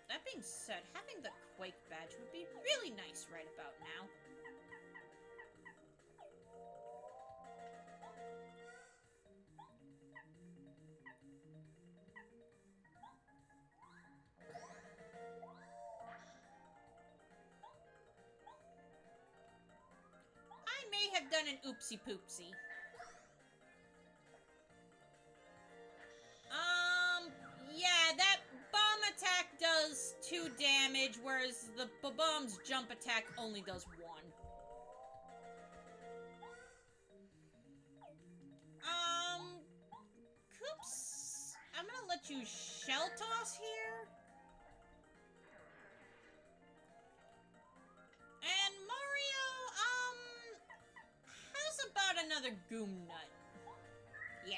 A: That being said, having the Quake badge would be really nice right about now. I may have done an oopsie poopsie. Yeah, that bomb attack does 2 damage, whereas the bomb's jump attack only does 1. Koops, I'm gonna let you shell toss here. And Mario, how's about another Goom Nut? Yeah.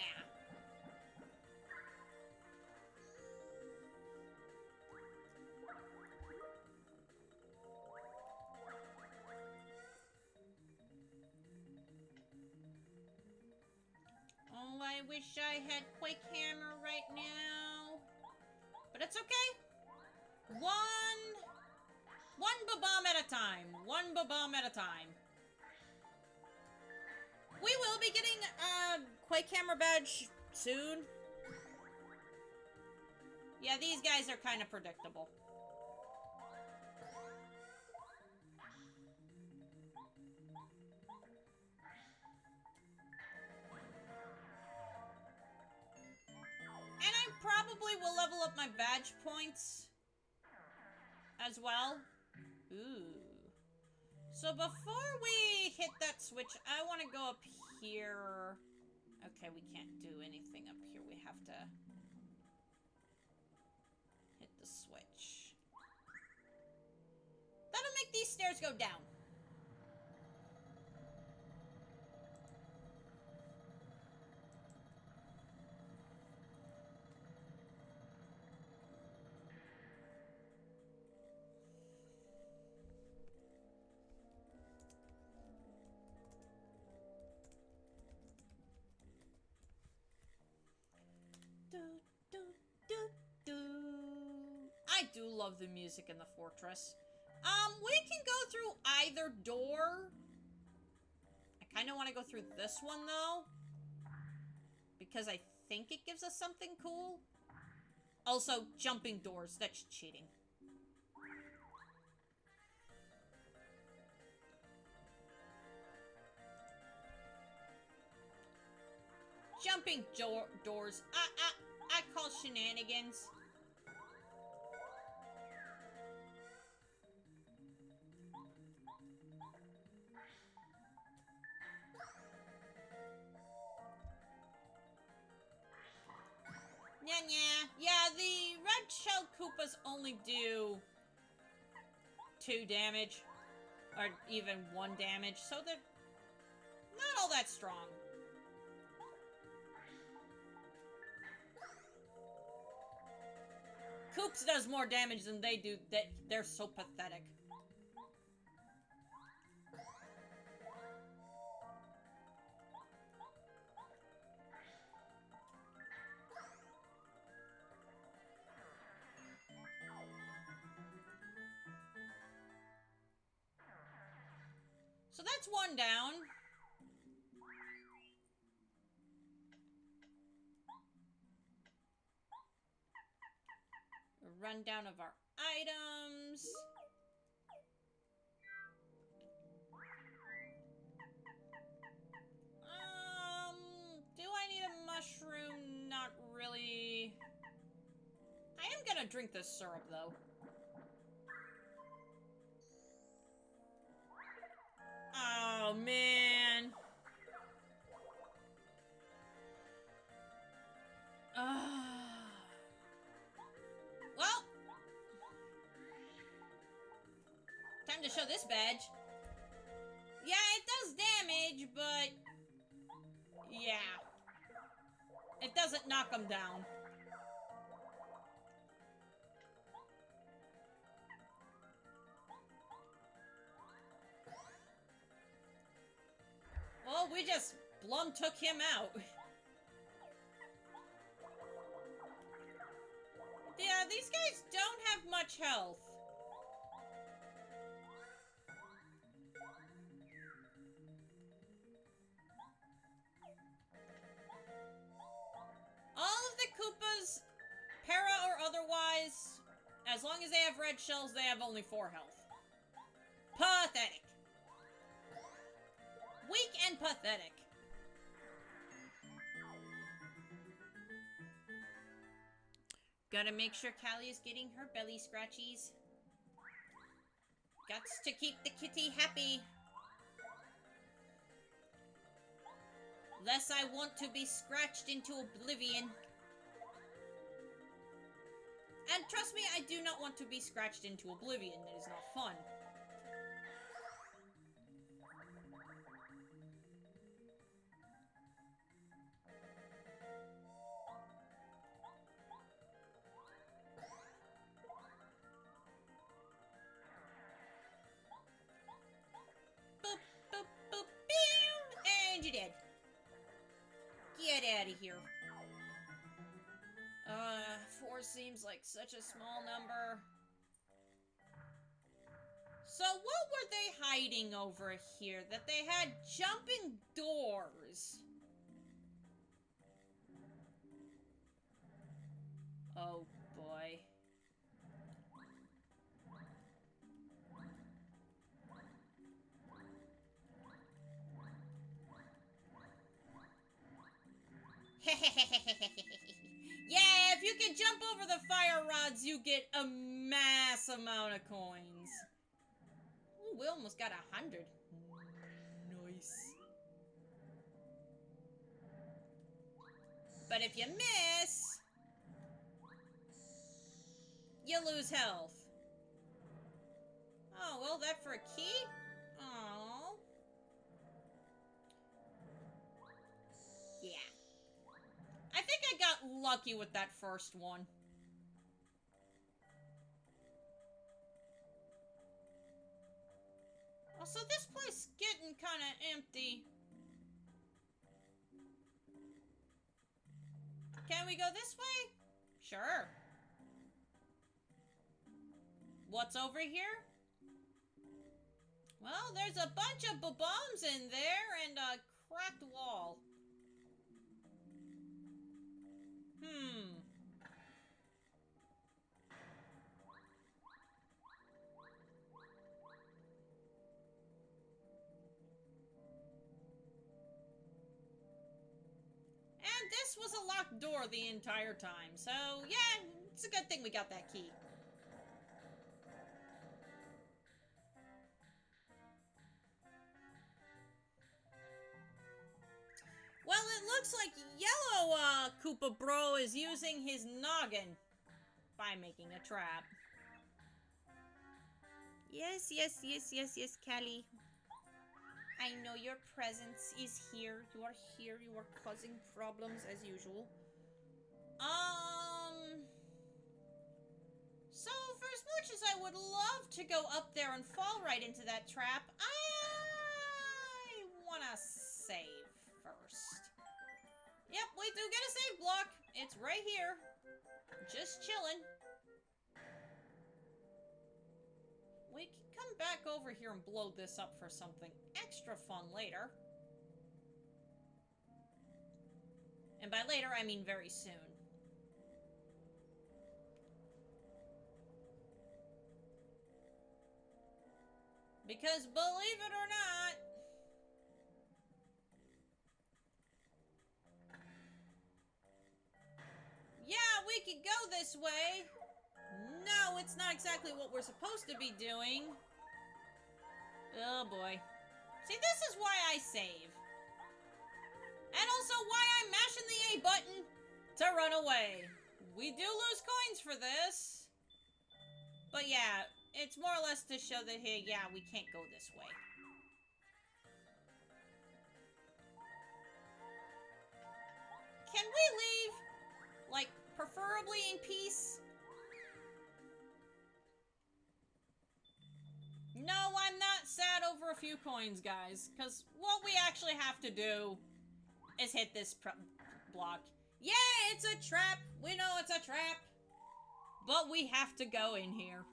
A: Oh, I wish I had Quake Hammer right now. But it's okay. One bomb at a time. One bomb at a time. We will be getting a Quake Hammer badge soon. Yeah, these guys are kind of predictable. And I probably will level up my badge points as well. Ooh. So before we hit that switch, I want to go up here. Okay, we can't do anything up here. We have to hit the switch. That'll make these stairs go down. I do love the music in the fortress. We can go through either door. I kind of want to go through this one, though, because I think it gives us something cool. Also, jumping doors. That's cheating. Jumping doors. I call shenanigans. Yeah, the red shell Koopas only do 2 damage. Or even 1 damage, so they're not all that strong. Koops does more damage than they do. They're so pathetic. So that's 1 down. A rundown of our items. Do I need a mushroom? Not really. I am gonna drink this syrup, though. Oh, man. Well. Time to show this badge. Yeah, it does damage, but... yeah. It doesn't knock them down. Well, we just Blum took him out. Yeah, these guys don't have much health. All of the Koopas, para or otherwise, as long as they have red shells, they have only 4 health. Pathetic. Weak and pathetic. Gotta make sure Callie is getting her belly scratchies. Gots to keep the kitty happy. Lest I want to be scratched into oblivion. And trust me, I do not want to be scratched into oblivion. It is not fun. Boop, boop, boop, pew! And you're dead. Get out of here. 4 seems like such a small number. So what were they hiding over here? That they had jumping doors. Oh boy. Yeah, if you can jump over the fire rods, you get a mass amount of coins. Ooh, we almost got 100. Nice. But if you miss, you lose health. Oh, well, that for a key? Oh. Yeah. I think I got lucky with that first one. Also, this place is getting kind of empty. Can we go this way? Sure. What's over here? Well, there's a bunch of bombs in there and a cracked wall. this was a locked door the entire time, so yeah, it's a good thing we got that key. Well, it looks like Yellow Koopa Bro is using his noggin by making a trap. Yes, Callie. I know your presence is here. You are here. You are causing problems as usual. So for as much as I would love to go up there and fall right into that trap, I wanna save first. Yep, we do get a save block. It's right here. Just chilling. We can come back over here and blow this up for something extra fun later. And by later, I mean very soon. Because believe it or not, yeah, we could go this way. No, it's not exactly what we're supposed to be doing. Oh boy. See, this is why I save. And also why I'm mashing the A button to run away. We do lose coins for this. But yeah, it's more or less to show that, hey, yeah, we can't go this way. Can we leave? Like, preferably in peace? No, I'm not sad over a few coins, guys. Because what we actually have to do is hit this block. Yeah, it's a trap. We know it's a trap. But we have to go in here.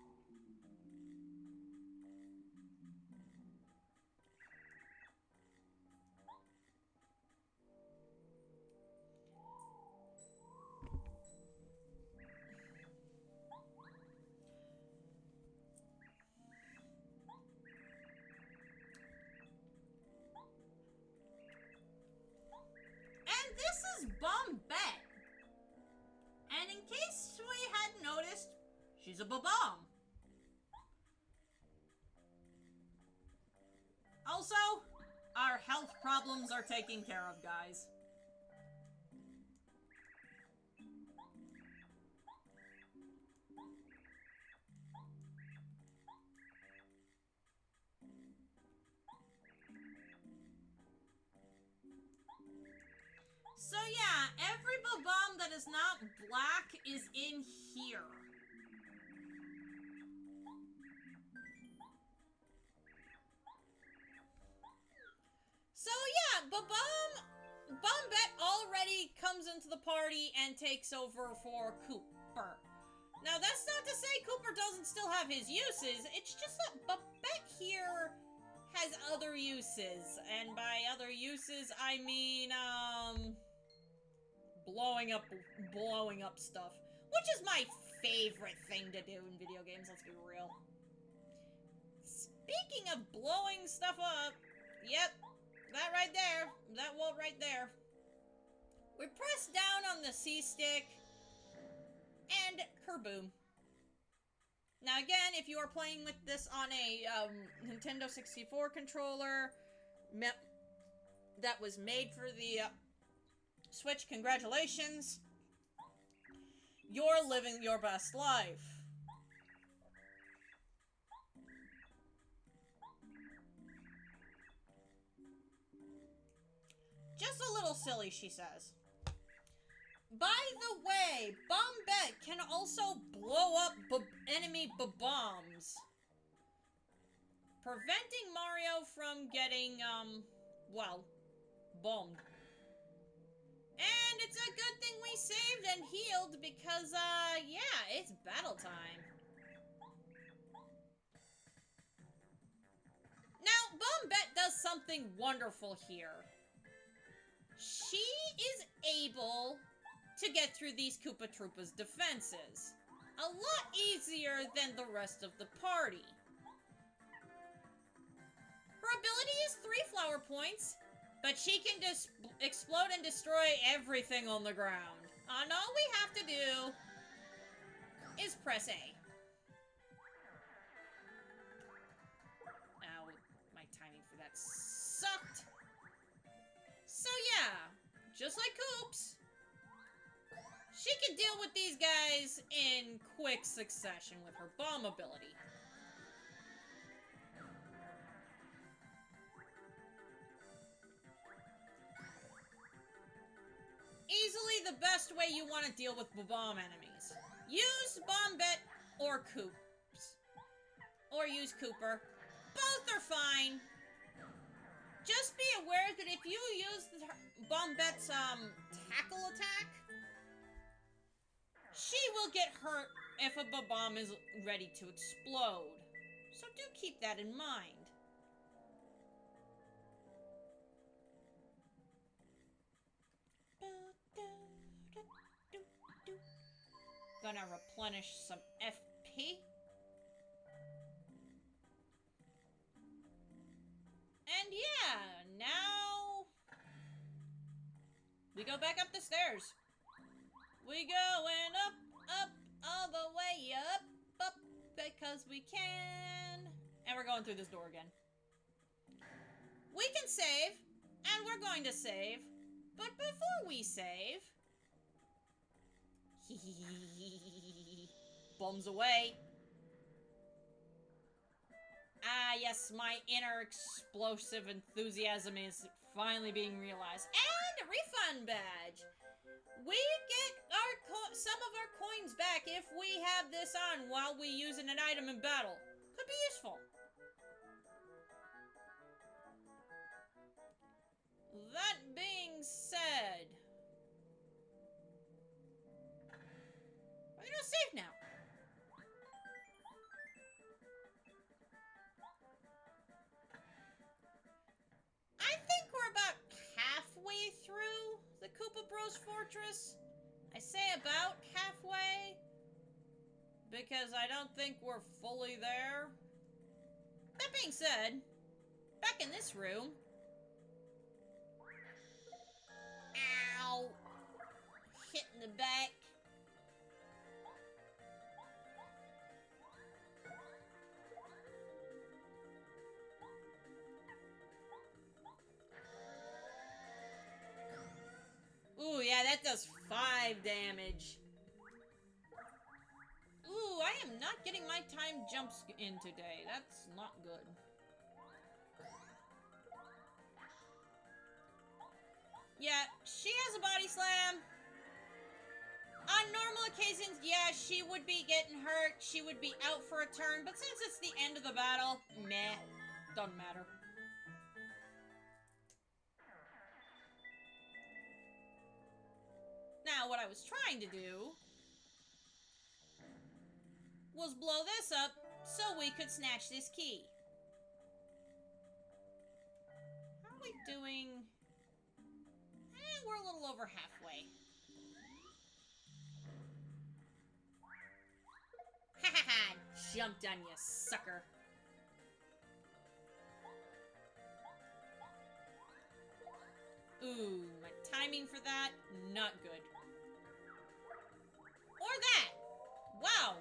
A: And this is Bombette. And in case we hadn't noticed, she's a Bob-omb. Also, our health problems are taken care of, guys. So yeah, every Bob-omb that is not black is in here. So yeah, Bombette already comes into the party and takes over for Cooper. Now that's not to say Cooper doesn't still have his uses, it's just that Bombette here has other uses. And by other uses, I mean, blowing up stuff. Which is my favorite thing to do in video games, let's be real. Speaking of blowing stuff up, yep, that right there, that wall right there. We press down on the C-stick, and kerboom. Now again, if you are playing with this on a Nintendo 64 controller that was made for the Switch, congratulations. You're living your best life. Just a little silly, she says. By the way, Bombette can also blow up enemy bombs, preventing Mario from getting, well, bombed. And it's a good thing we saved and healed because, yeah, it's battle time. Now, Bombette does something wonderful here. She is able to get through these Koopa Troopas' defenses a lot easier than the rest of the party. Her ability is 3 flower points, But she can just explode and destroy everything on the ground. And all we have to do is press A. Ow, my timing for that sucked. So yeah, just like Koops, she can deal with these guys in quick succession with her bomb ability. Easily the best way you want to deal with bomb enemies. Use Bombette or Koops. Or use Kooper. Both are fine. Just be aware that if you use Bombette's tackle attack, she will get hurt if a bomb is ready to explode. So do keep that in mind. Gonna replenish some FP. And yeah, now we go back up the stairs. We going up, all the way up, because we can. And we're going through this door again. We can save, and we're going to save, but before we save, bombs away. Ah, yes, my inner explosive enthusiasm is finally being realized. And a refund badge. We get some of our coins back if we have this on while we use an item in battle. Could be useful. That being said, we're gonna save now. I think we're about halfway through the Koopa Bros Fortress. I say about halfway because I don't think we're fully there. That being said, back in this room. Ow! Hit in the back. Ooh, yeah, that does 5 damage. Ooh, I am not getting my time jumps in today. That's not good. Yeah, she has a body slam. On normal occasions, yeah, she would be getting hurt. She would be out for a turn. But since it's the end of the battle, meh. Doesn't matter. Now, what I was trying to do was blow this up so we could snatch this key. How are we doing? We're a little over halfway. Ha ha ha! Jumped on you, sucker. Ooh, my timing for that, not good. Or that! Wow!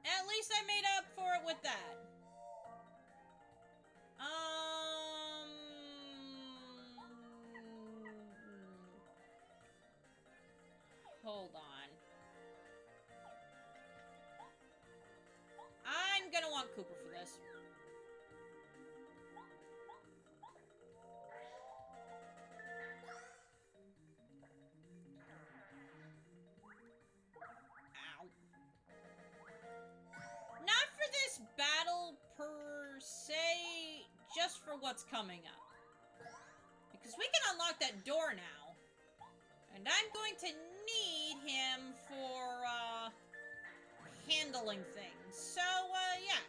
A: At least I made up for it with that. Hold on. I'm gonna want Koopa for this. Ow. Not for this battle per se, just for what's coming up. Because we can unlock that door now. And I'm going to need him for, handling things. So, yeah.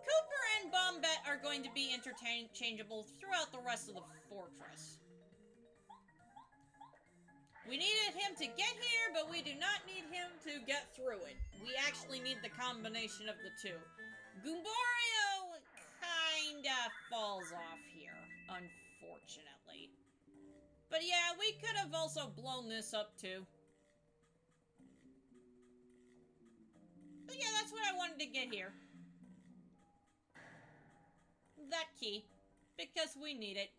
A: Kooper and Bombette are going to be interchangeable throughout the rest of the fortress. We needed him to get here, but we do not need him to get through it. We actually need the combination of the two. Goombario kinda falls off here, unfortunately. But yeah, we could have also blown this up too. But yeah, that's what I wanted to get here. That key. Because we need it.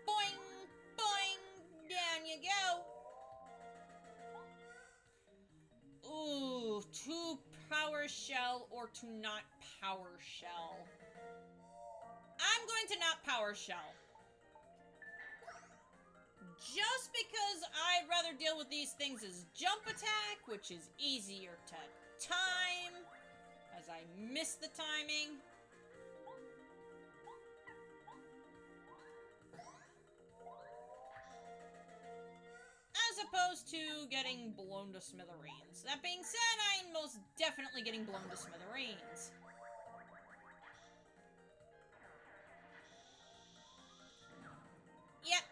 A: Boing! Boing! Down you go! Ooh, to power shell or to not power shell. I'm going to not power shell. Just because I'd rather deal with these things as jump attack, which is easier to time, as I miss the timing. As opposed to getting blown to smithereens. That being said, I'm most definitely getting blown to smithereens. Yep,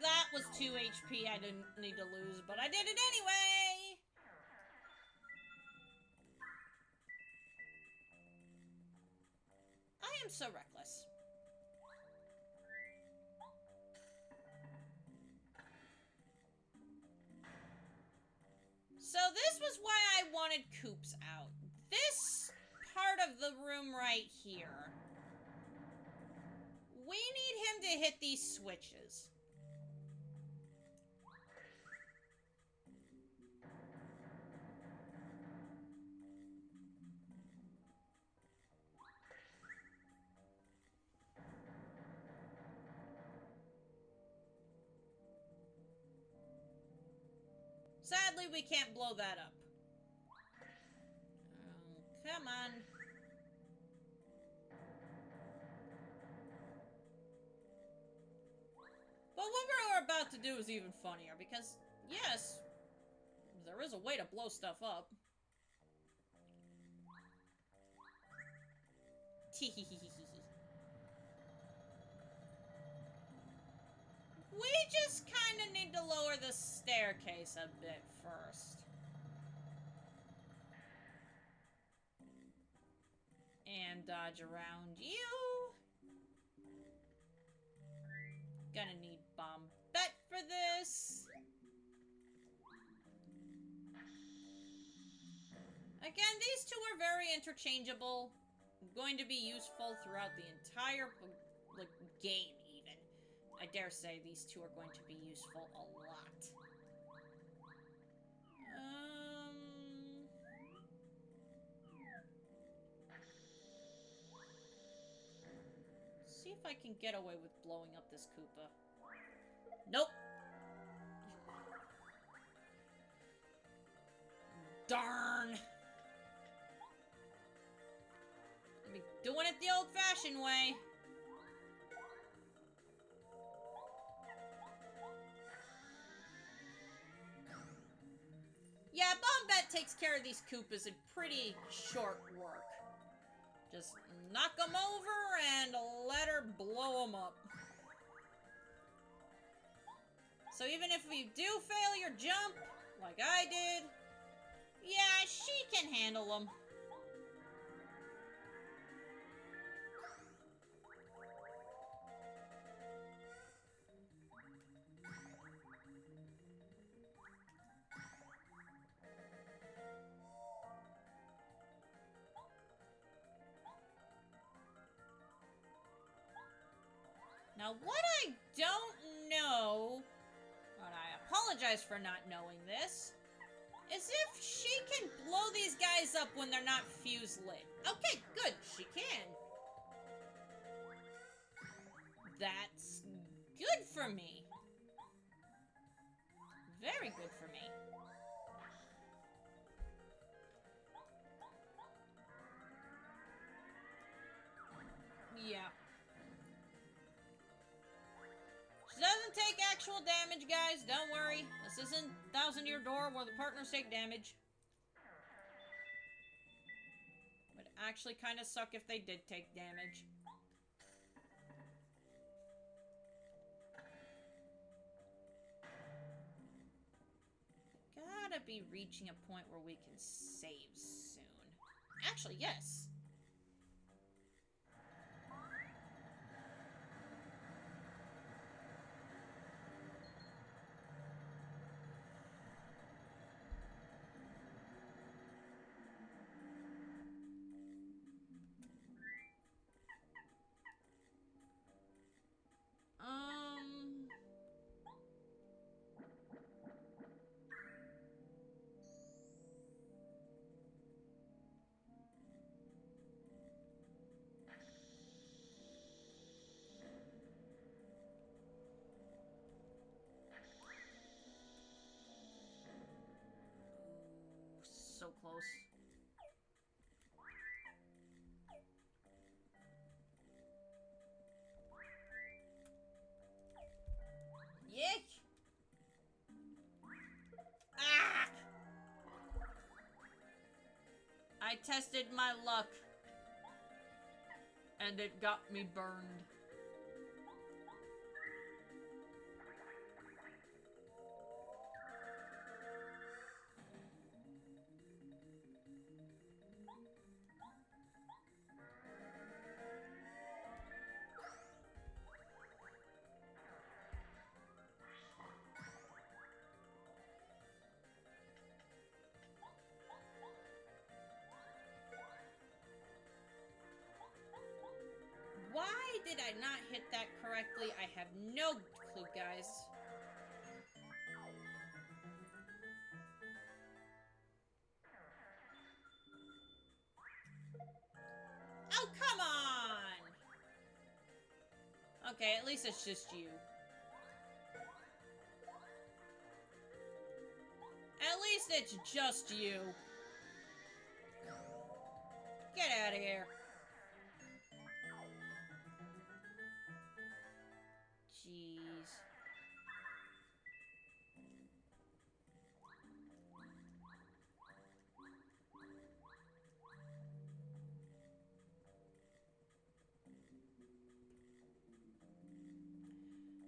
A: that was 2 HP I didn't need to lose, but I did it anyway! I am so reckless. So this was why I wanted Koops out. This part of the room right here. We need him to hit these switches. Sadly, we can't blow that up. Oh, come on. But what we're about to do is even funnier, because, yes, there is a way to blow stuff up. We just kind of need to lower the staircase a bit first. And dodge around you. Gonna need Bombette for this. Again, these two are very interchangeable. Going to be useful throughout the entire game, even. I dare say these two are going to be useful a lot. See if I can get away with blowing up this Koopa. Nope. Darn. I'll be doing it the old-fashioned way. Yeah, Bombette takes care of these Koopas in pretty short work. Just knock them over and let her blow them up. So even if we do fail your jump, like I did, yeah, she can handle them. Now, what I don't know, and I apologize for not knowing this, is if she can blow these guys up when they're not fuse lit. Okay, good, she can. That's good for me. Very good for me. actual damage, guys. Don't worry. This isn't Thousand Year Door where the partners take damage. Would actually kind of suck if they did take damage. Gotta be reaching a point where we can save soon. Actually, yes. So close. Yick! Ah! I tested my luck. And it got me burned. Why did I not hit that correctly? I have no clue, guys. Oh, come on! Okay, at least it's just you. At least it's just you. Get out of here. Jeez.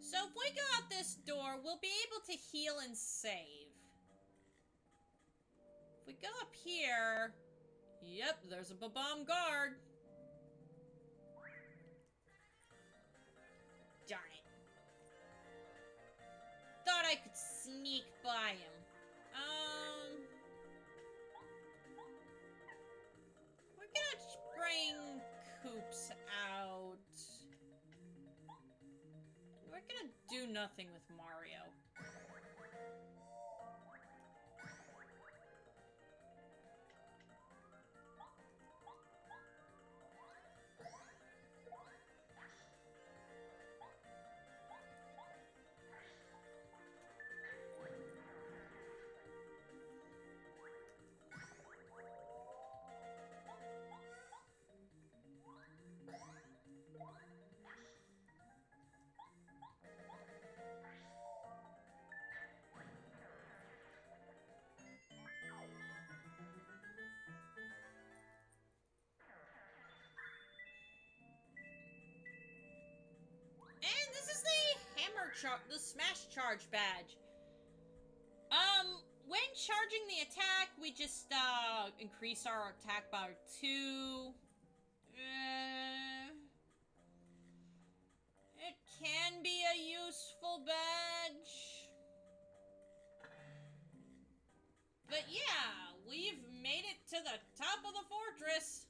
A: So if we go out this door, we'll be able to heal and save. If we go up here... Yep, there's a Babam guard. Darn it. Thought I could sneak by him. We're gonna bring Koops out. We're gonna do nothing with Mario. And this is the Smash Charge badge. When charging the attack, we just, increase our attack by 2. It can be a useful badge. But yeah, we've made it to the top of the fortress.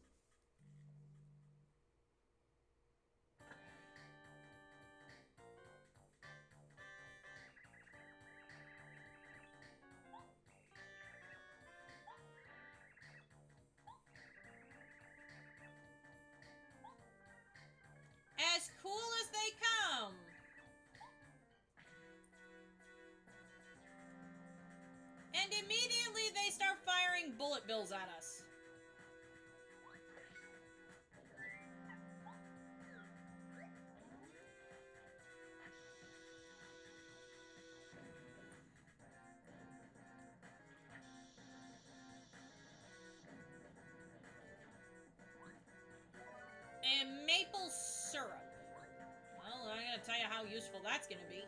A: As cool as they come. And immediately they start firing bullet bills at us. how useful that's gonna be.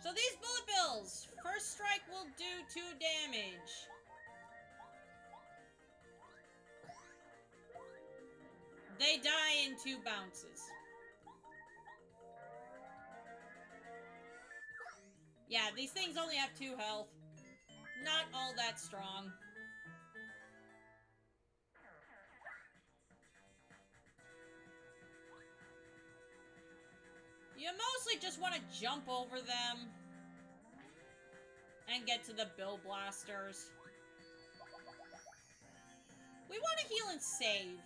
A: So these bullet bills, first strike will do 2 damage. They die in 2 bounces. Yeah, these things only have 2 health. Not all that strong. You mostly just want to jump over them and get to the bill blasters. We want to heal and save.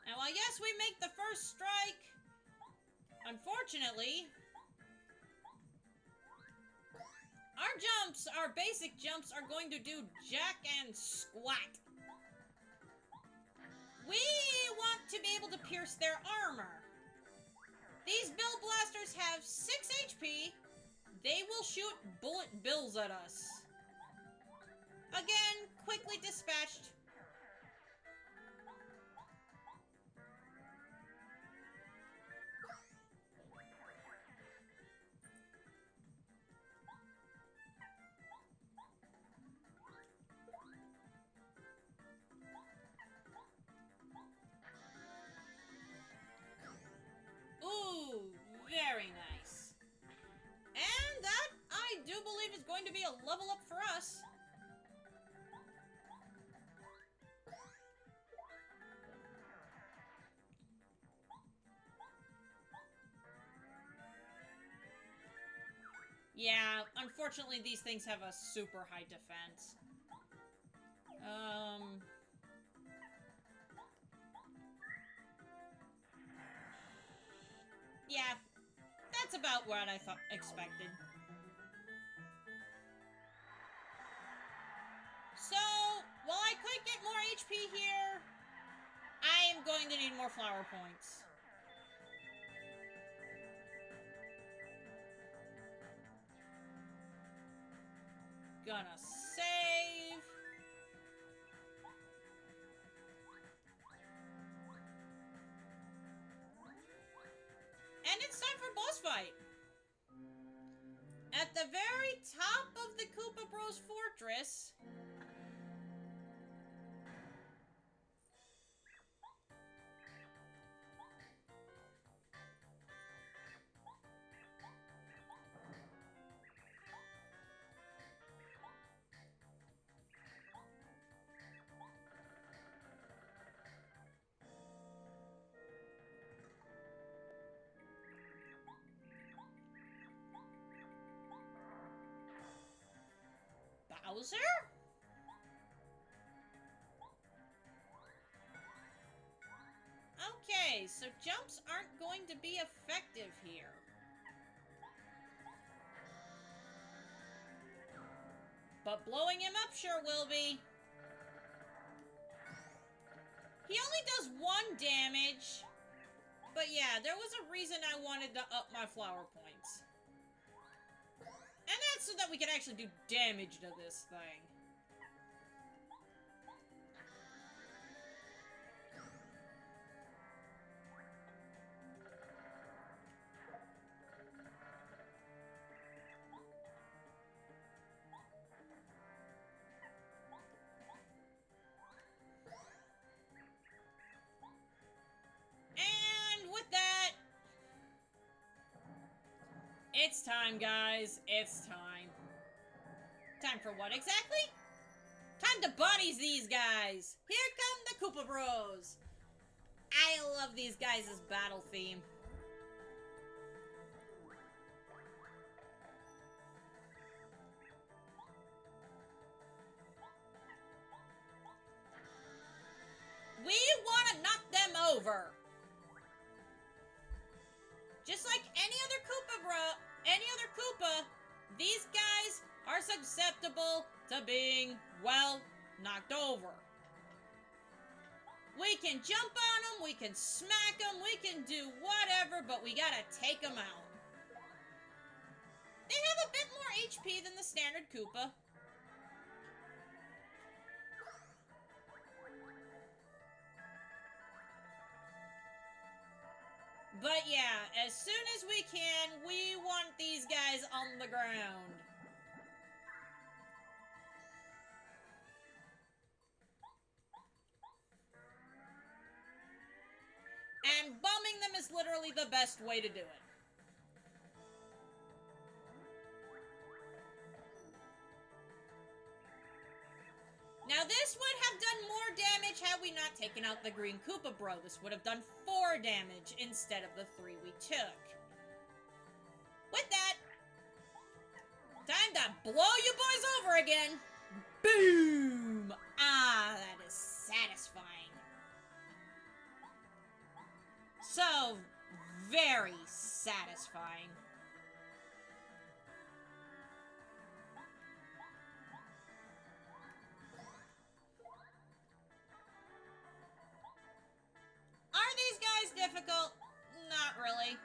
A: And while yes, we make the first strike, unfortunately, our basic jumps are going to do jack and squat. We want to be able to pierce their armor. These bill blasters have 6 HP. They will shoot bullet bills at us. Again, quickly dispatched. Ooh, very nice. And that, I do believe, is going to be a level up for us. Yeah, unfortunately these things have a super high defense. Yeah, that's about what I expected. So, while I could get more HP here, I am going to need more flower points. Gonna save. And it's time for boss fight. At the very top of the Koopa Bros fortress, Bowser? Okay, so jumps aren't going to be effective here. But blowing him up sure will be. He only does 1 damage. But yeah, there was a reason I wanted to up my flower points. And that's so that we can actually do damage to this thing. And with that, it's time, guys. It's time. Time for what exactly? Time to bodies these guys. Here come the Koopa Bros. I love these guys' battle theme. We want to knock them over. Just like any other Koopa, these guys are susceptible to being, well, knocked over. We can jump on them, we can smack them, we can do whatever, but we gotta take them out. They have a bit HP than the standard Koopa. But yeah, as soon as we can, we want these guys on the ground. And bombing them is literally the best way to do it. Now this would have done more damage had we not taken out the green Koopa Bro. This would have done 4 damage instead of the 3 we took. With that, time to blow you boys over again. Boom! Ah, that is satisfying. So, very satisfying. Are these guys difficult? Not really.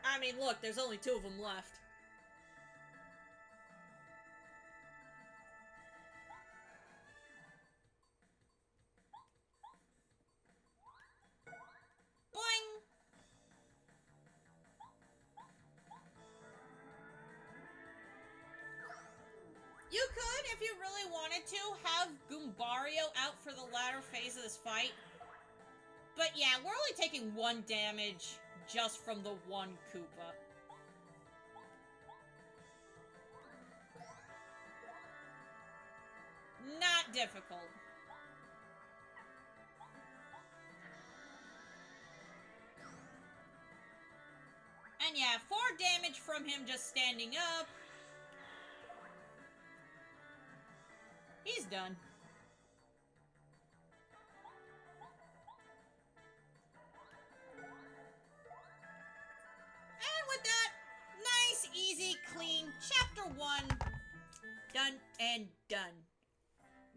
A: I mean, look, there's only 2 of them left. Boing! You could, if you really wanted to, have Goombario out for the latter phase of this fight. But yeah, we're only taking 1 damage just from the 1 Koopa. Not difficult. And yeah, 4 damage from him just standing up. He's done. And with that, nice, easy, clean, chapter 1, done and done.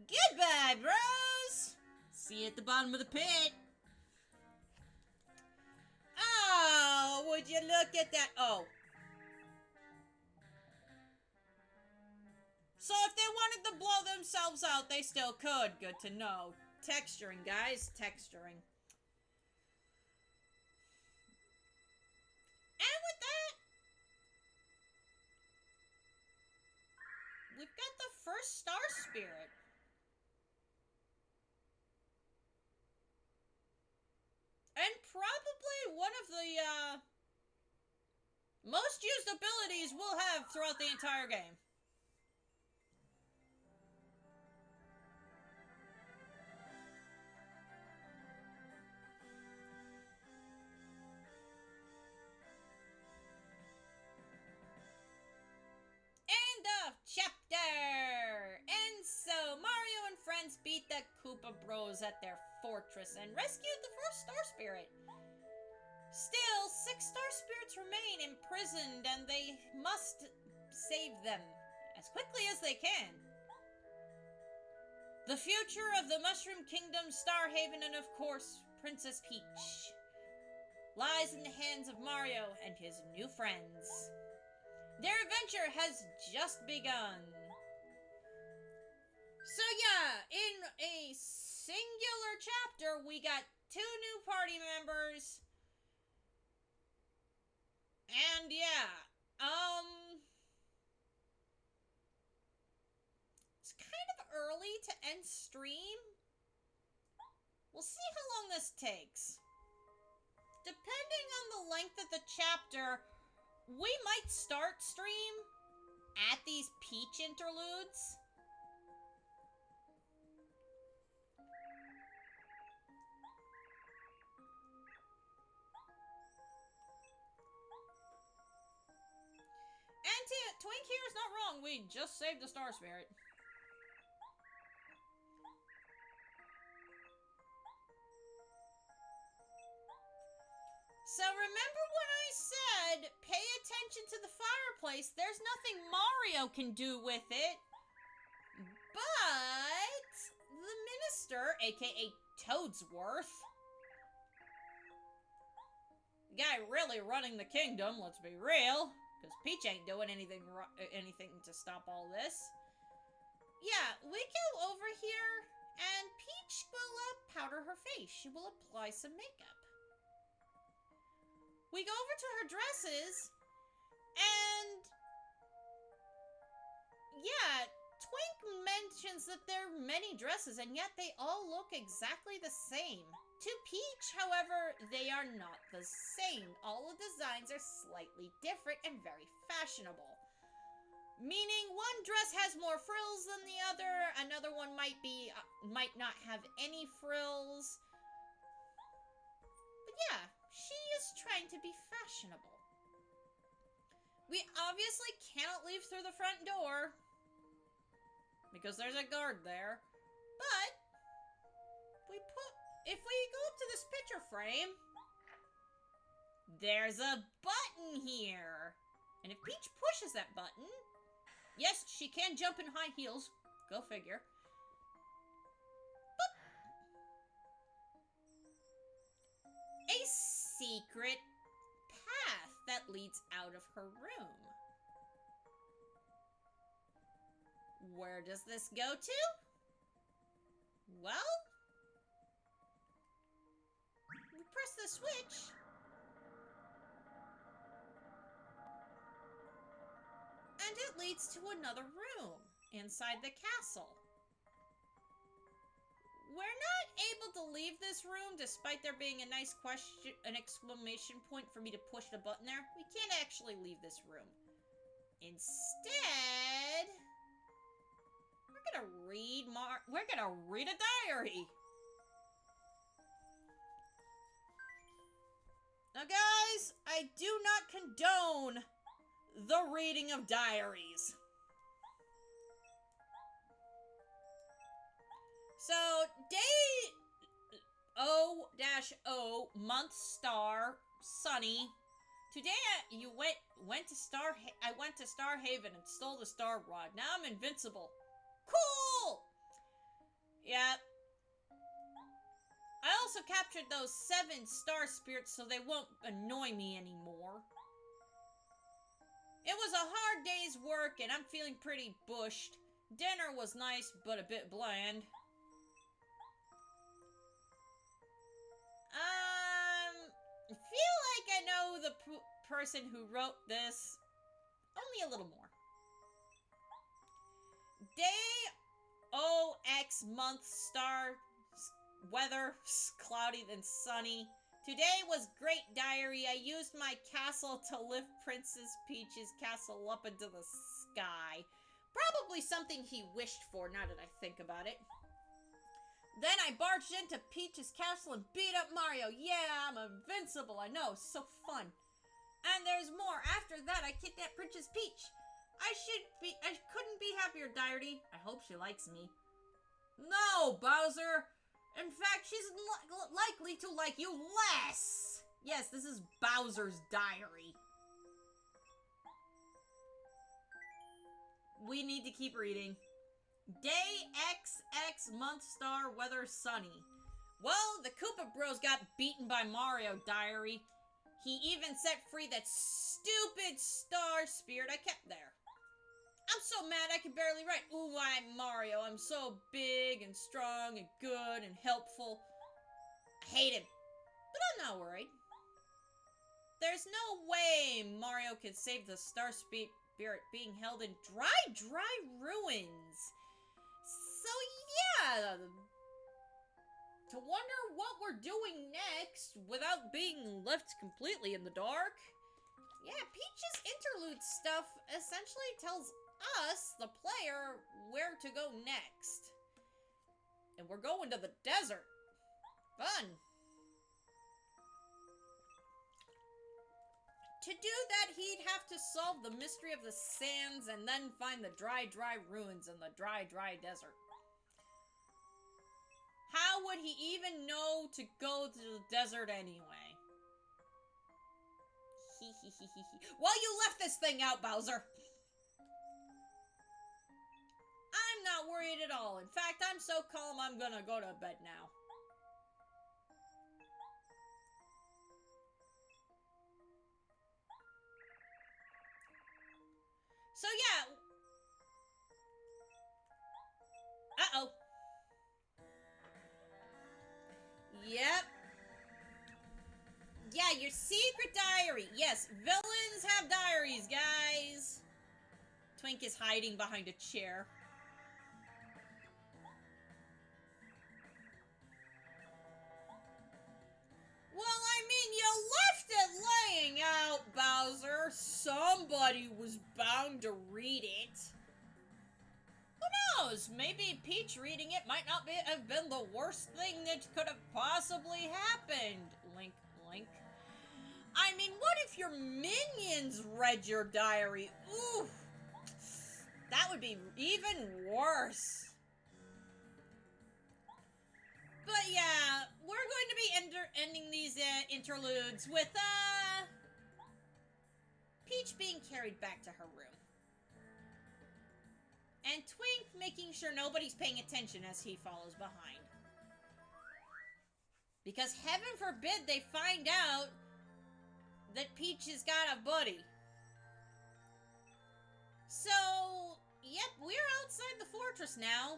A: Goodbye, bros! See you at the bottom of the pit. Oh, would you look at that? Oh. So if they wanted to blow themselves out, they still could. Good to know. Texturing, guys. Texturing. And with that, we've got the first Star Spirit. And probably one of the most used abilities we'll have throughout the entire game. End of chapter! And so, Mario and friends beat the Koopa Bros at their fortress and rescued the first Star Spirit. Still, 6 Star Spirits remain imprisoned and they must save them as quickly as they can. The future of the Mushroom Kingdom, Star Haven, and of course, Princess Peach lies in the hands of Mario and his new friends. Their adventure has just begun. So yeah, in a singular chapter, we got 2 new party members. And yeah, it's kind of early to end stream. We'll see how long this takes. Depending on the length of the chapter, we might start stream at these Peach interludes. And Twink here is not wrong. We just saved the Star Spirit. So remember when I said, pay attention to the fireplace, there's nothing Mario can do with it. But the minister, aka Toadsworth, guy really running the kingdom, let's be real. Because Peach ain't doing anything to stop all this. Yeah, we go over here, and Peach will powder her face. She will apply some makeup. We go over to her dresses, and yeah, Twink mentions that there are many dresses, and yet they all look exactly the same. To Peach, however, they are not the same. All the designs are slightly different and very fashionable. Meaning one dress has more frills than the other, another one might not have any frills. But yeah, she is trying to be fashionable. We obviously cannot leave through the front door, because there's a guard there. But if we go up to this picture frame, there's a button here. And if Peach pushes that button, yes, she can jump in high heels. Go figure. Boop. A secret path that leads out of her room. Where does this go to? Well, we press the switch. And it leads to another room inside the castle. We're not able to leave this room despite there being a nice an exclamation point for me to push the button there. We can't actually leave this room. Instead, we're gonna read a diary. Now guys, I do not condone the reading of diaries. So, day O-O, month star, sunny. Today I went to Star Haven and stole the Star Rod. Now I'm invincible. Cool! Yeah. I also captured those 7 star spirits so they won't annoy me anymore. It was a hard day's work and I'm feeling pretty bushed. Dinner was nice but a bit bland. Feel like I know the person who wrote this only a little more. Day OX month star weather cloudy then sunny. Today was great diary. I used my castle to lift Princess Peach's castle up into the sky. Probably something he wished for now that I think about it. Then I barged into Peach's castle and beat up Mario. Yeah, I'm invincible. I know, so fun. And there's more. After that, I kidnapped Princess Peach. I couldn't be happier, diary. I hope she likes me. No, Bowser. In fact, she's likely to like you less. Yes, this is Bowser's diary. We need to keep reading. Day XX month star weather sunny. Well, the Koopa Bros got beaten by Mario, diary. He even set free that stupid star spirit I kept there. I'm so mad I can barely write. Ooh, I'm Mario. I'm so big and strong and good and helpful. I hate him. But I'm not worried. There's no way Mario could save the star spirit being held in dry ruins. So yeah, to wonder what we're doing next without being left completely in the dark. Yeah, Peach's interlude stuff essentially tells us, the player, where to go next. And we're going to the desert. Fun. To do that, he'd have to solve the mystery of the sands and then find the dry ruins in the dry desert. How would he even know to go to the desert anyway? Well, you left this thing out, Bowser. I'm not worried at all. In fact, I'm so calm I'm gonna go to bed now. Yes, villains have diaries, guys. Twink is hiding behind a chair. Well, I mean, you left it laying out, Bowser. Somebody was bound to read it. Who knows? Maybe Peach reading it might not have been the worst thing that could have possibly happened. Link, link. I mean, what if your minions read your diary? Ooh, that would be even worse. But yeah, we're going to be ending these interludes with Peach being carried back to her room. And Twink making sure nobody's paying attention as he follows behind. Because heaven forbid they find out that Peach has got a buddy. So, yep, we're outside the fortress now.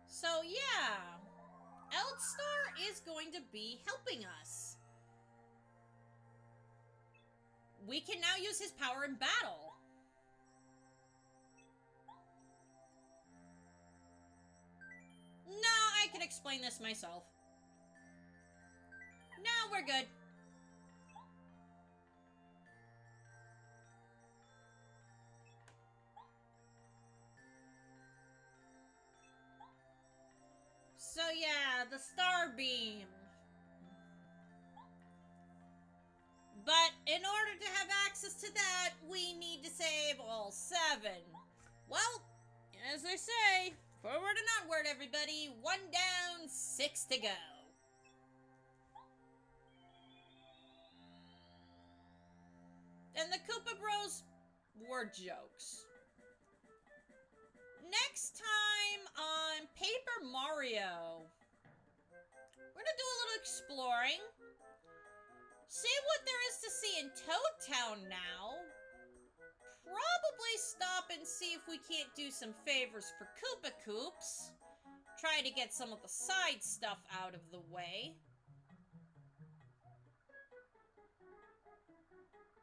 A: So yeah, Eldstar is going to be helping us. We can now use his power in battle. No, I can explain this myself. No, we're good. So yeah, the star beam. But in order to have access to that, we need to save all 7. Well, as they say, forward and onward, everybody. 1 down, 6 to go. And the Koopa Bros were jokes. Next time on Paper Mario, we're gonna do a little exploring. See what there is to see in Toad Town now. Probably stop and see if we can't do some favors for Koopa Koops. Try to get some of the side stuff out of the way.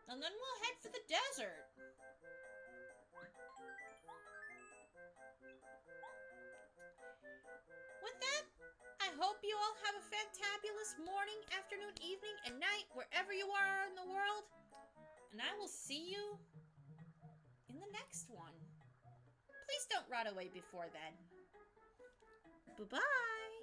A: And then we'll head for the desert. With that, I hope you all have a fantabulous morning, afternoon, evening, and night, wherever you are in the world. And I will see you in the next one. Please don't run away before then. Bye-bye.